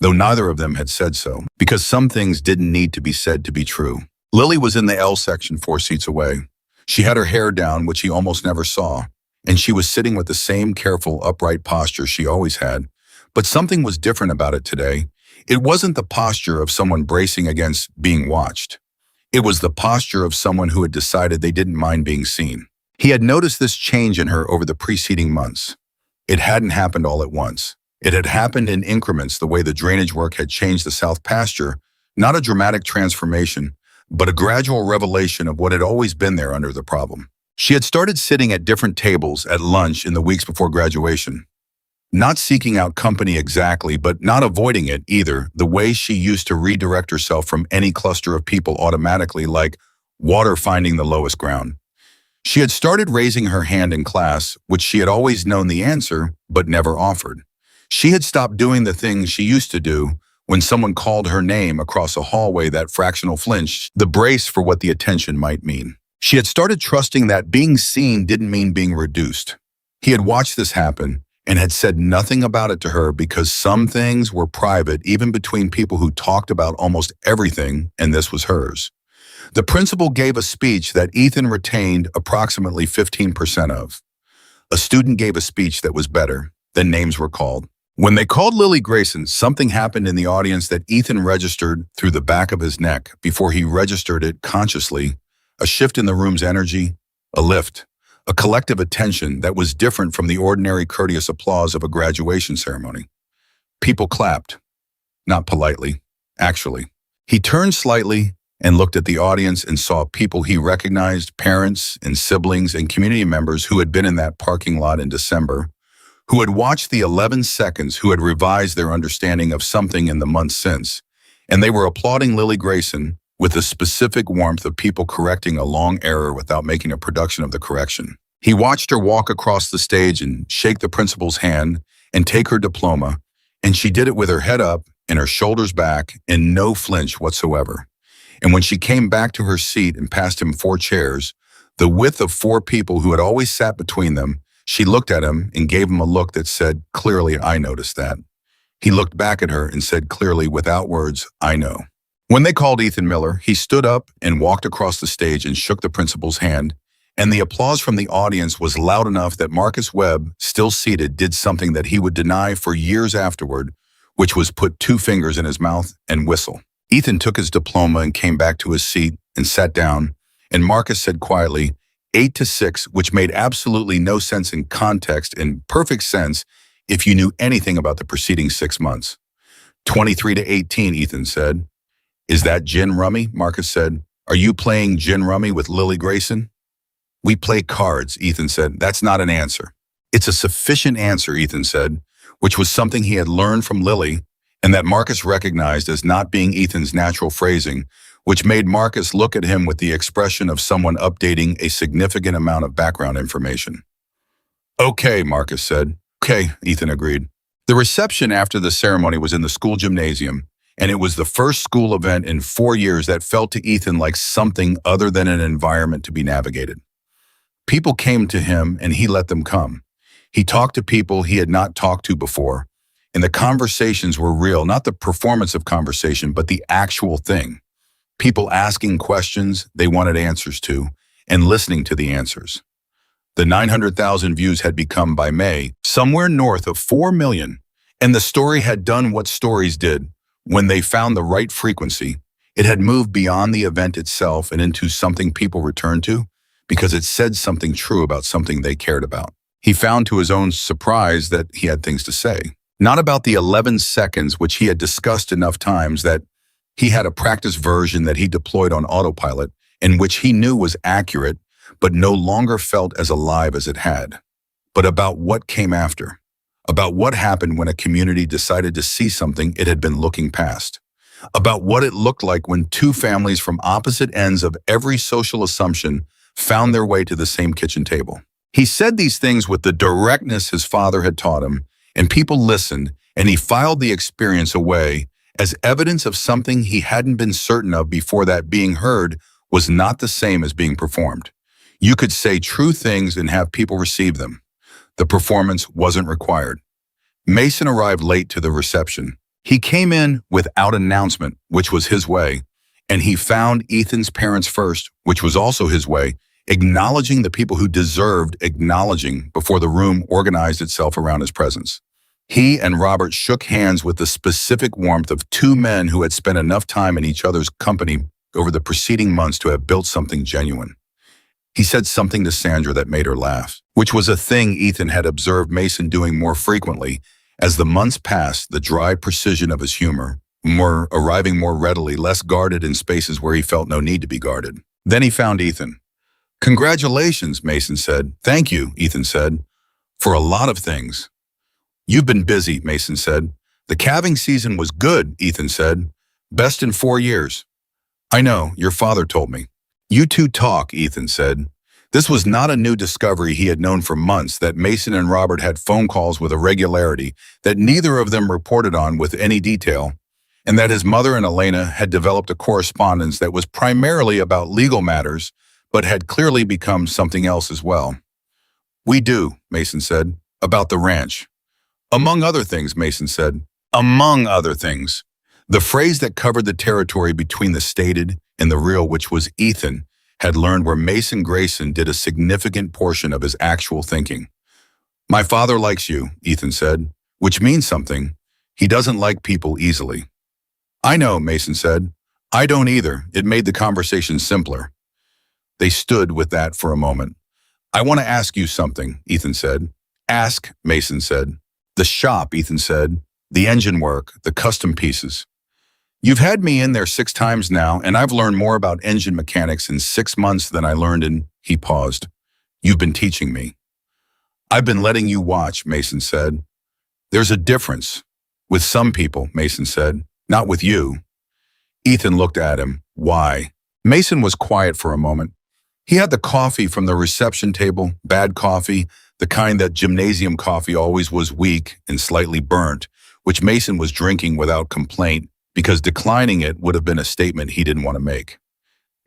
though neither of them had said so, because some things didn't need to be said to be true. Lily was in the L section 4 seats away. She had her hair down, which he almost never saw, and she was sitting with the same careful, upright posture she always had. But something was different about it today. It wasn't the posture of someone bracing against being watched. It was the posture of someone who had decided they didn't mind being seen. He had noticed this change in her over the preceding months. It hadn't happened all at once. It had happened in increments the way the drainage work had changed the south pasture, not a dramatic transformation, but a gradual revelation of what had always been there under the problem. She had started sitting at different tables at lunch in the weeks before graduation. Not seeking out company exactly, but not avoiding it either, the way she used to redirect herself from any cluster of people automatically, like water finding the lowest ground. She had started raising her hand in class, which she had always known the answer, but never offered. She had stopped doing the things she used to do when someone called her name across a hallway, that fractional flinch, the brace for what the attention might mean. She had started trusting that being seen didn't mean being reduced. He had watched this happen and had said nothing about it to her because some things were private even between people who talked about almost everything, and this was hers. The principal gave a speech that Ethan retained approximately 15% of. A student gave a speech that was better. Then names were called. When they called Lily Grayson, something happened in the audience that Ethan registered through the back of his neck before he registered it consciously. A shift in the room's energy, a lift, a collective attention that was different from the ordinary courteous applause of a graduation ceremony. People clapped, not politely, actually. He turned slightly and looked at the audience and saw people he recognized, parents and siblings and community members who had been in that parking lot in December, who had watched the 11 seconds, who had revised their understanding of something in the months since, and they were applauding Lily Grayson with the specific warmth of people correcting a long error without making a production of the correction. He watched her walk across the stage and shake the principal's hand and take her diploma, and she did it with her head up and her shoulders back and no flinch whatsoever. And when she came back to her seat and passed him 4 chairs, the width of 4 people who had always sat between them, she looked at him and gave him a look that said, "Clearly, I noticed that." He looked back at her and said clearly, without words, "I know." When they called Ethan Miller, he stood up and walked across the stage and shook the principal's hand, and the applause from the audience was loud enough that Marcus Webb, still seated, did something that he would deny for years afterward, which was put 2 fingers in his mouth and whistle. Ethan took his diploma and came back to his seat and sat down, and Marcus said quietly, 8-6, which made absolutely no sense in context and perfect sense if you knew anything about the preceding 6 months. 23-18, Ethan said. "Is that gin rummy?" Marcus said. "Are you playing gin rummy with Lily Grayson?" "We play cards," Ethan said. "That's not an answer." "It's a sufficient answer," Ethan said, which was something he had learned from Lily and that Marcus recognized as not being Ethan's natural phrasing, which made Marcus look at him with the expression of someone updating a significant amount of background information. "Okay," Marcus said. "Okay," Ethan agreed. The reception after the ceremony was in the school gymnasium, and it was the first school event in 4 years that felt to Ethan like something other than an environment to be navigated. People came to him and he let them come. He talked to people he had not talked to before, and the conversations were real, not the performance of conversation, but the actual thing. People asking questions they wanted answers to and listening to the answers. The 900,000 views had become, by May, somewhere north of 4 million, and the story had done what stories did. When they found the right frequency, it had moved beyond the event itself and into something people returned to because it said something true about something they cared about. He found to his own surprise that he had things to say. Not about the 11 seconds which he had discussed enough times that He had a practice version that he deployed on autopilot, in which he knew was accurate, but no longer felt as alive as it had. But about what came after. About what happened when a community decided to see something it had been looking past. About what it looked like when two families from opposite ends of every social assumption found their way to the same kitchen table. He said these things with the directness his father had taught him, and people listened, and he filed the experience away as evidence of something he hadn't been certain of before, that being heard was not the same as being performed. You could say true things and have people receive them. The performance wasn't required. Mason arrived late to the reception. He came in without announcement, which was his way, and he found Ethan's parents first, which was also his way, acknowledging the people who deserved acknowledging before the room organized itself around his presence. He and Robert shook hands with the specific warmth of two men who had spent enough time in each other's company over the preceding months to have built something genuine. He said something to Sandra that made her laugh, which was a thing Ethan had observed Mason doing more frequently. As the months passed, the dry precision of his humor, arriving more readily, less guarded in spaces where he felt no need to be guarded. Then he found Ethan. "Congratulations," Mason said. "Thank you," Ethan said, "for a lot of things." "You've been busy," Mason said. "The calving season was good," Ethan said. "Best in 4 years." "I know, your father told me." "You two talk," Ethan said. This was not a new discovery. He had known for months that Mason and Robert had phone calls with a regularity that neither of them reported on with any detail, and that his mother and Elena had developed a correspondence that was primarily about legal matters, but had clearly become something else as well. "We do," Mason said, "about the ranch." "Among other things," Mason said. "Among other things." The phrase that covered the territory between the stated and the real, which was Ethan, had learned where Mason Grayson did a significant portion of his actual thinking. "My father likes you," Ethan said, "which means something. He doesn't like people easily." "I know," Mason said. "I don't either." It made the conversation simpler. They stood with that for a moment. "I want to ask you something," Ethan said. "Ask," Mason said. "The shop," Ethan said. "The engine work, the custom pieces. You've had me in there 6 times now, and I've learned more about engine mechanics in 6 months than I learned in—" He paused. "You've been teaching me." "I've been letting you watch," Mason said. "There's a difference. With some people," Mason said. "Not with you." Ethan looked at him. "Why?" Mason was quiet for a moment. He had the coffee from the reception table, bad coffee, the kind that gymnasium coffee always was, weak and slightly burnt, which Mason was drinking without complaint, because declining it would have been a statement he didn't want to make.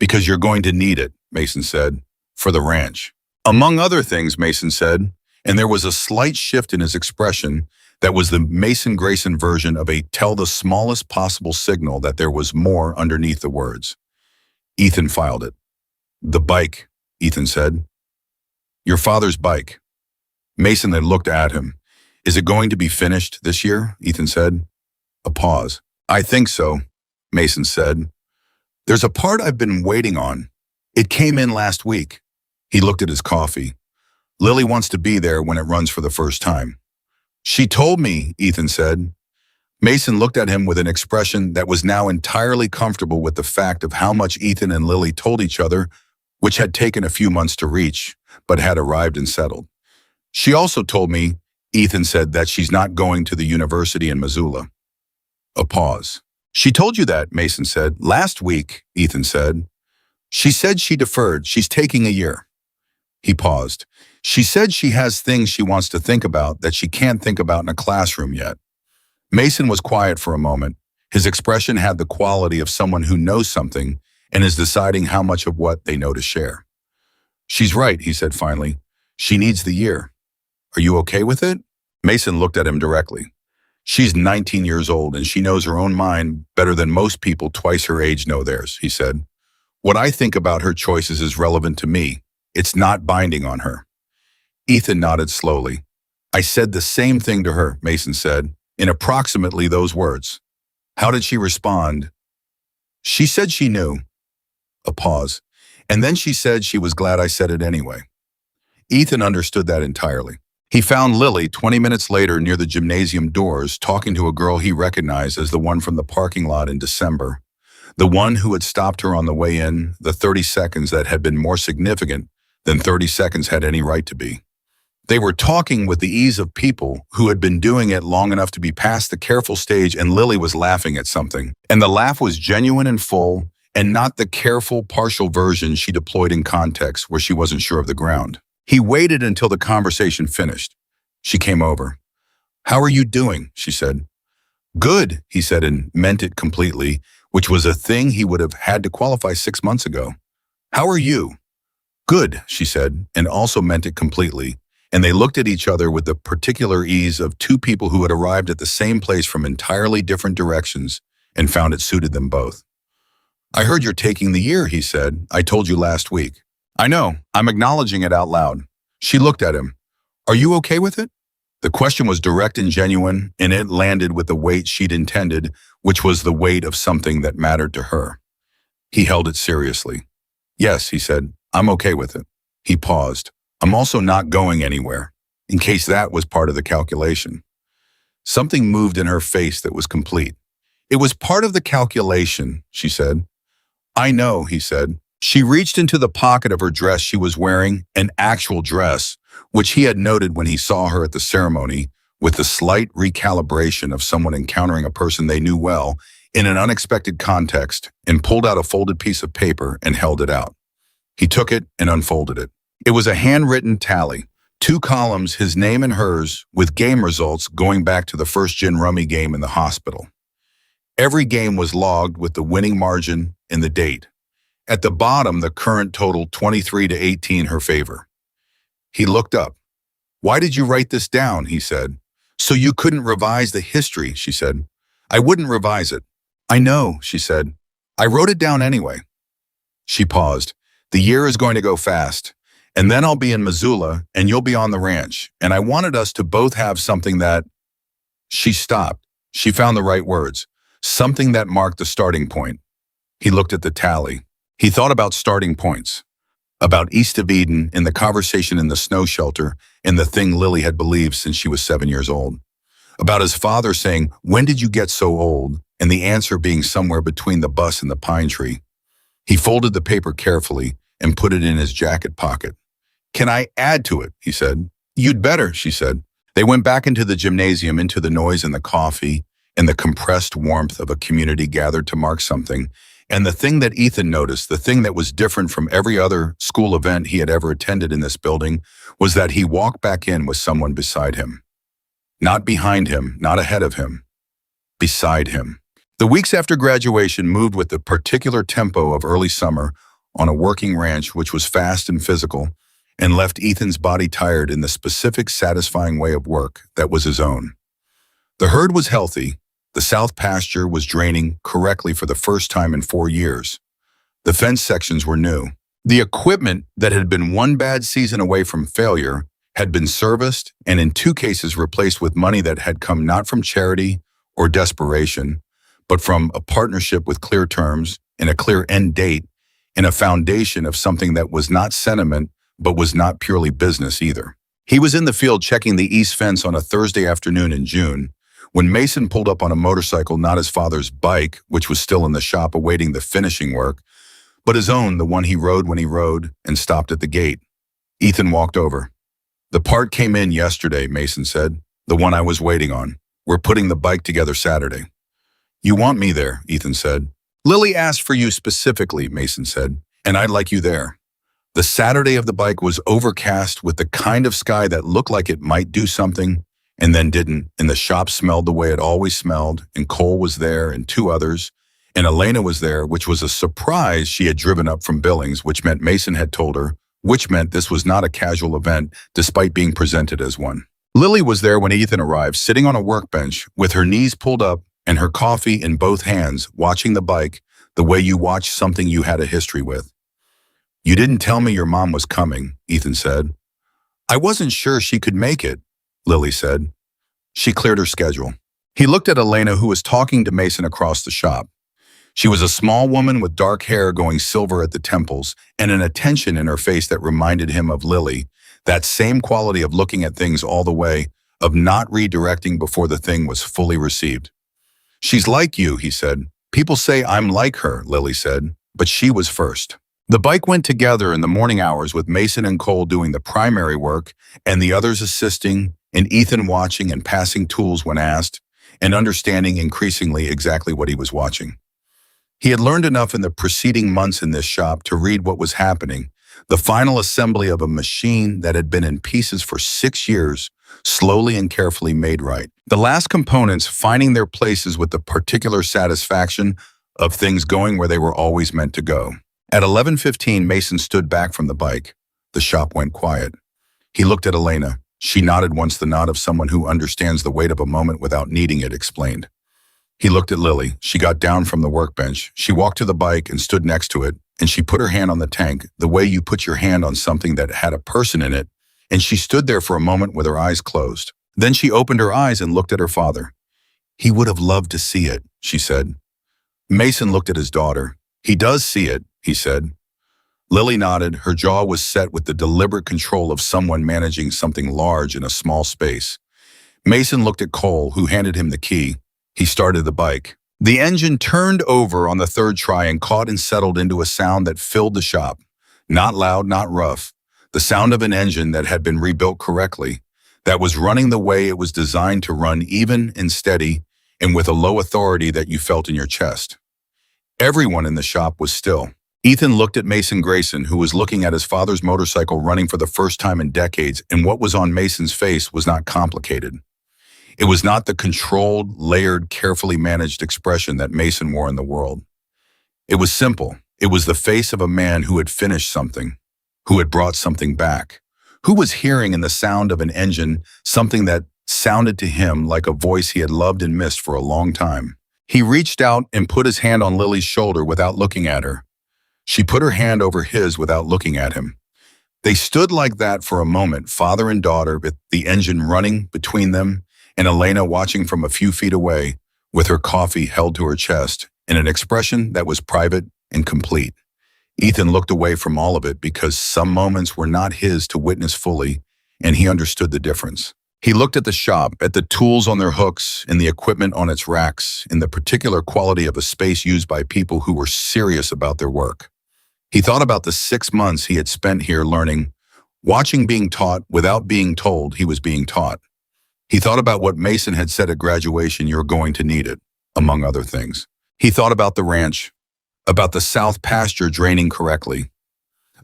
"Because you're going to need it," Mason said, "for the ranch." "Among other things," Mason said, and there was a slight shift in his expression that was the Mason Grayson version of a tell the smallest possible signal that there was more underneath the words. Ethan filed it. "The bike," Ethan said. "Your father's bike." Mason then looked at him. "Is it going to be finished this year?" Ethan said. A pause. "I think so," Mason said. "There's a part I've been waiting on. It came in last week." He looked at his coffee. "Lily wants to be there when it runs for the first time." "She told me," Ethan said. Mason looked at him with an expression that was now entirely comfortable with the fact of how much Ethan and Lily told each other, which had taken a few months to reach, but had arrived and settled. "She also told me," Ethan said, "that she's not going to the university in Missoula." A pause. "She told you that," Mason said. "Last week," Ethan said. "She said she deferred. She's taking a year." He paused. "She said she has things she wants to think about that she can't think about in a classroom yet." Mason was quiet for a moment. His expression had the quality of someone who knows something and is deciding how much of what they know to share. "She's right," he said finally. "She needs the year. Are you okay with it?" Mason looked at him directly. "She's 19 years old and she knows her own mind better than most people twice her age know theirs," he said. "What I think about her choices is relevant to me. It's not binding on her." Ethan nodded slowly. "I said the same thing to her," Mason said, in approximately those words. "How did she respond?" "She said she knew." A pause. "And then she said she was glad I said it anyway." Ethan understood that entirely. He found Lily 20 minutes later near the gymnasium doors, talking to a girl he recognized as the one from the parking lot in December. The one who had stopped her on the way in, the 30 seconds that had been more significant than 30 seconds had any right to be. They were talking with the ease of people who had been doing it long enough to be past the careful stage, and Lily was laughing at something. And the laugh was genuine and full, and not the careful, partial version she deployed in context where she wasn't sure of the ground. He waited until the conversation finished. She came over. "How are you doing?" she said. "Good," he said, and meant it completely, which was a thing he would have had to qualify 6 months ago. "How are you?" "Good," she said, and also meant it completely, and they looked at each other with the particular ease of two people who had arrived at the same place from entirely different directions and found it suited them both. "I heard you're taking the year," he said. "I told you last week." "I know, I'm acknowledging it out loud." She looked at him. "Are you okay with it?" The question was direct and genuine, and it landed with the weight she'd intended, which was the weight of something that mattered to her. He held it seriously. "Yes," he said, "I'm okay with it." He paused. "I'm also not going anywhere," in case that was part of the calculation. Something moved in her face that was complete. "It was part of the calculation," she said. "I know," he said. She reached into the pocket of her dress she was wearing, an actual dress, which he had noted when he saw her at the ceremony, with the slight recalibration of someone encountering a person they knew well in an unexpected context, and pulled out a folded piece of paper and held it out. He took it and unfolded it. It was a handwritten tally, 2 columns, his name and hers, with game results going back to the first gin rummy game in the hospital. Every game was logged with the winning margin and the date. At the bottom, the current total 23-18 her favor. He looked up. "Why did you write this down?" he said. "So you couldn't revise the history," she said. "I wouldn't revise it." "I know," she said. "I wrote it down anyway." She paused. "The year is going to go fast. And then I'll be in Missoula, and you'll be on the ranch. And I wanted us to both have something that—" She stopped. She found the right words. Something that marked the starting point. He looked at the tally. He thought about starting points. About East of Eden, and the conversation in the snow shelter, and the thing Lily had believed since she was 7 years old. About his father saying, "When did you get so old?" and the answer being somewhere between the bus and the pine tree. He folded the paper carefully and put it in his jacket pocket. "Can I add to it?" he said. "You'd better," she said. They went back into the gymnasium, into the noise and the coffee, and the compressed warmth of a community gathered to mark something. And the thing that Ethan noticed, the thing that was different from every other school event he had ever attended in this building, was that he walked back in with someone beside him. Not behind him, not ahead of him. Beside him. The weeks after graduation moved with the particular tempo of early summer on a working ranch which was fast and physical, and left Ethan's body tired in the specific satisfying way of work that was his own. The herd was healthy. The south pasture was draining correctly for the first time in 4 years. The fence sections were new. The equipment that had been one bad season away from failure had been serviced, and in 2 cases replaced with money that had come not from charity or desperation, but from a partnership with clear terms and a clear end date, and a foundation of something that was not sentiment but was not purely business either. He was in the field checking the east fence on a Thursday afternoon in June, when Mason pulled up on a motorcycle, not his father's bike, which was still in the shop awaiting the finishing work, but his own, the one he rode when he rode, and stopped at the gate. Ethan walked over. "The part came in yesterday," Mason said. "The one I was waiting on. We're putting the bike together Saturday." "You want me there," Ethan said. "Lily asked for you specifically," Mason said, "and I'd like you there." The Saturday of the bike was overcast with the kind of sky that looked like it might do something, and then didn't, and the shop smelled the way it always smelled, and Cole was there, and 2 others, and Elena was there, which was a surprise. She had driven up from Billings, which meant Mason had told her, which meant this was not a casual event, despite being presented as one. Lily was there when Ethan arrived, sitting on a workbench, with her knees pulled up and her coffee in both hands, watching the bike, the way you watch something you had a history with. "You didn't tell me your mom was coming," Ethan said. "I wasn't sure she could make it," Lily said. She cleared her schedule. He looked at Elena, who was talking to Mason across the shop. She was a small woman with dark hair going silver at the temples, and an attention in her face that reminded him of Lily, that same quality of looking at things all the way, of not redirecting before the thing was fully received. "She's like you," he said. People say I'm like her, Lily said, but she was first. The bike went together in the morning hours with Mason and Cole doing the primary work and the others assisting, and Ethan watching and passing tools when asked, and understanding increasingly exactly what he was watching. He had learned enough in the preceding months in this shop to read what was happening, the final assembly of a machine that had been in pieces for 6 years, slowly and carefully made right. The last components finding their places with the particular satisfaction of things going where they were always meant to go. At 11:15, Mason stood back from the bike. The shop went quiet. He looked at Elena. She nodded once, the nod of someone who understands the weight of a moment without needing it explained. He looked at Lily. She got down from the workbench. She walked to the bike and stood next to it, and she put her hand on the tank, the way you put your hand on something that had a person in it, and she stood there for a moment with her eyes closed. Then she opened her eyes and looked at her father. He would have loved to see it, she said. Mason looked at his daughter. He does see it, he said. Lily nodded. Her jaw was set with the deliberate control of someone managing something large in a small space. Mason looked at Cole, who handed him the key. He started the bike. The engine turned over on the third try and caught and settled into a sound that filled the shop. Not loud, not rough. The sound of an engine that had been rebuilt correctly, that was running the way it was designed to run, even and steady, and with a low authority that you felt in your chest. Everyone in the shop was still. Ethan looked at Mason Grayson, who was looking at his father's motorcycle running for the first time in decades, and what was on Mason's face was not complicated. It was not the controlled, layered, carefully managed expression that Mason wore in the world. It was simple. It was the face of a man who had finished something, who had brought something back, who was hearing in the sound of an engine something that sounded to him like a voice he had loved and missed for a long time. He reached out and put his hand on Lily's shoulder without looking at her. She put her hand over his without looking at him. They stood like that for a moment, father and daughter, with the engine running between them, and Elena watching from a few feet away, with her coffee held to her chest, in an expression that was private and complete. Ethan looked away from all of it because some moments were not his to witness fully, and he understood the difference. He looked at the shop, at the tools on their hooks, and the equipment on its racks, in the particular quality of a space used by people who were serious about their work. He thought about the 6 months he had spent here learning, watching being taught without being told he was being taught. He thought about what Mason had said at graduation, "You're going to need it," among other things. He thought about the ranch, about the south pasture draining correctly,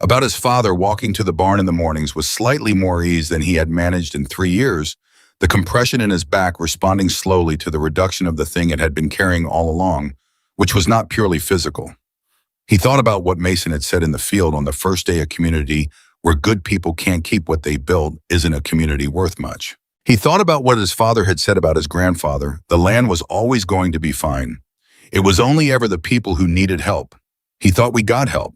about his father walking to the barn in the mornings with slightly more ease than he had managed in 3 years, the compression in his back responding slowly to the reduction of the thing it had been carrying all along, which was not purely physical. He thought about what Mason had said in the field on the first day a community where good people can't keep what they built isn't a community worth much. He thought about what his father had said about his grandfather. The land was always going to be fine. It was only ever the people who needed help. He thought we got help,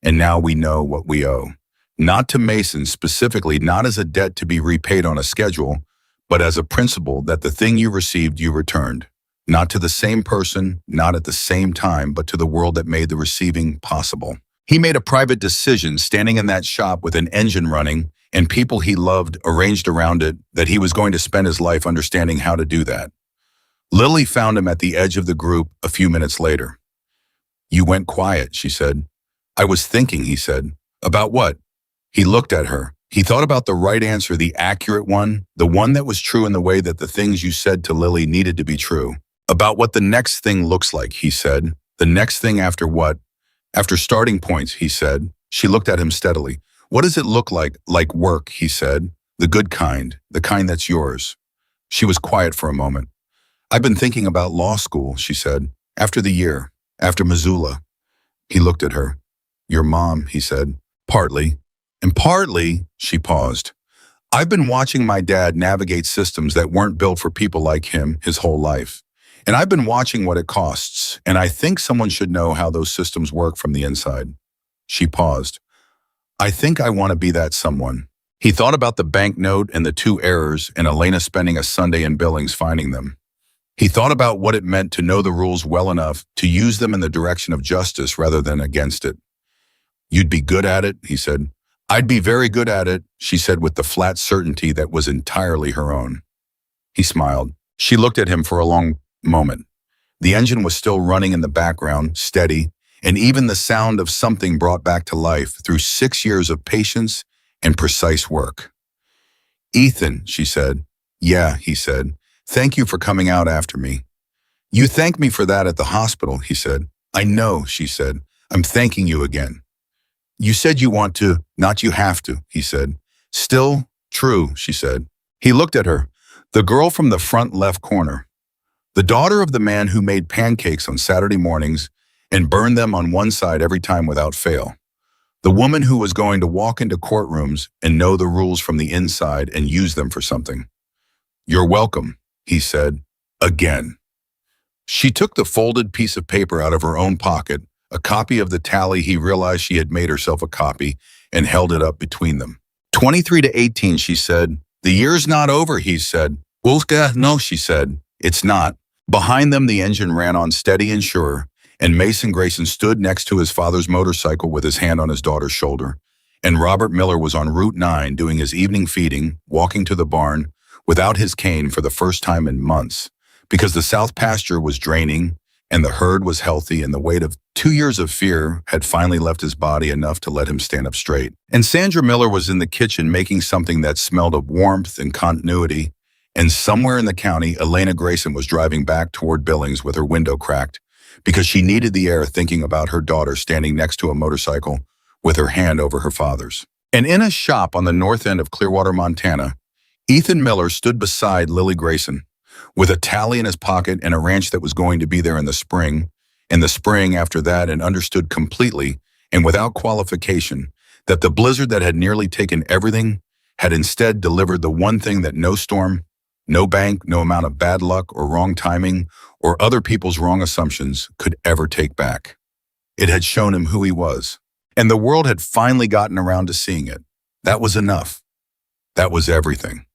and now we know what we owe. Not to Mason specifically, not as a debt to be repaid on a schedule, but as a principle that the thing you received you returned. Not to the same person, not at the same time, but to the world that made the receiving possible. He made a private decision standing in that shop with an engine running and people he loved arranged around it that he was going to spend his life understanding how to do that. Lily found him at the edge of the group a few minutes later. "You went quiet," she said. "I was thinking," he said. "About what?" He looked at her. He thought about the right answer, the accurate one, the one that was true in the way that the things you said to Lily needed to be true. "About what the next thing looks like," he said. "The next thing after what?" "After starting points," he said. She looked at him steadily. "What does it look like?" "Like work," he said. "The good kind, the kind that's yours." She was quiet for a moment. "I've been thinking about law school," she said. "After the year, after Missoula." He looked at her. "Your mom," he said. "Partly." "And partly," she paused. "I've been watching my dad navigate systems that weren't built for people like him his whole life. And I've been watching what it costs, and I think someone should know how those systems work from the inside." She paused. "I think I want to be that someone." He thought about the banknote and the 2 errors and Elena spending a Sunday in Billings finding them. He thought about what it meant to know the rules well enough to use them in the direction of justice rather than against it. "You'd be good at it," he said. "I'd be very good at it," she said with the flat certainty that was entirely her own. He smiled. She looked at him for a long moment. The engine was still running in the background, steady, and even the sound of something brought back to life through 6 years of patience and precise work. "Ethan," she said. "Yeah," he said. "Thank you for coming out after me." "You thanked me for that at the hospital," he said. "I know," she said. "I'm thanking you again." "You said you want to, not you have to," he said. "Still true," she said. He looked at her, the girl from the front left corner, the daughter of the man who made pancakes on Saturday mornings and burned them on one side every time without fail. The woman who was going to walk into courtrooms and know the rules from the inside and use them for something. "You're welcome," he said, again. She took the folded piece of paper out of her own pocket, a copy of the tally. He realized she had made herself a copy, and held it up between them. 23 to 18, she said. "The year's not over," he said. "Wolfga, no," she said. "It's not." Behind them, the engine ran on steady and sure, and Mason Grayson stood next to his father's motorcycle with his hand on his daughter's shoulder. And Robert Miller was on Route 9 doing his evening feeding, walking to the barn, without his cane for the first time in months, because the south pasture was draining, and the herd was healthy, and the weight of 2 years of fear had finally left his body enough to let him stand up straight. And Sandra Miller was in the kitchen making something that smelled of warmth and continuity, and somewhere in the county, Elena Grayson was driving back toward Billings with her window cracked, because she needed the air, thinking about her daughter standing next to a motorcycle with her hand over her father's. And in a shop on the north end of Clearwater, Montana, Ethan Miller stood beside Lily Grayson, with a tally in his pocket and a ranch that was going to be there in the spring after that, and understood completely and without qualification that the blizzard that had nearly taken everything had instead delivered the one thing that no storm, no bank, no amount of bad luck or wrong timing or other people's wrong assumptions could ever take back. It had shown him who he was, and the world had finally gotten around to seeing it. That was enough. That was everything.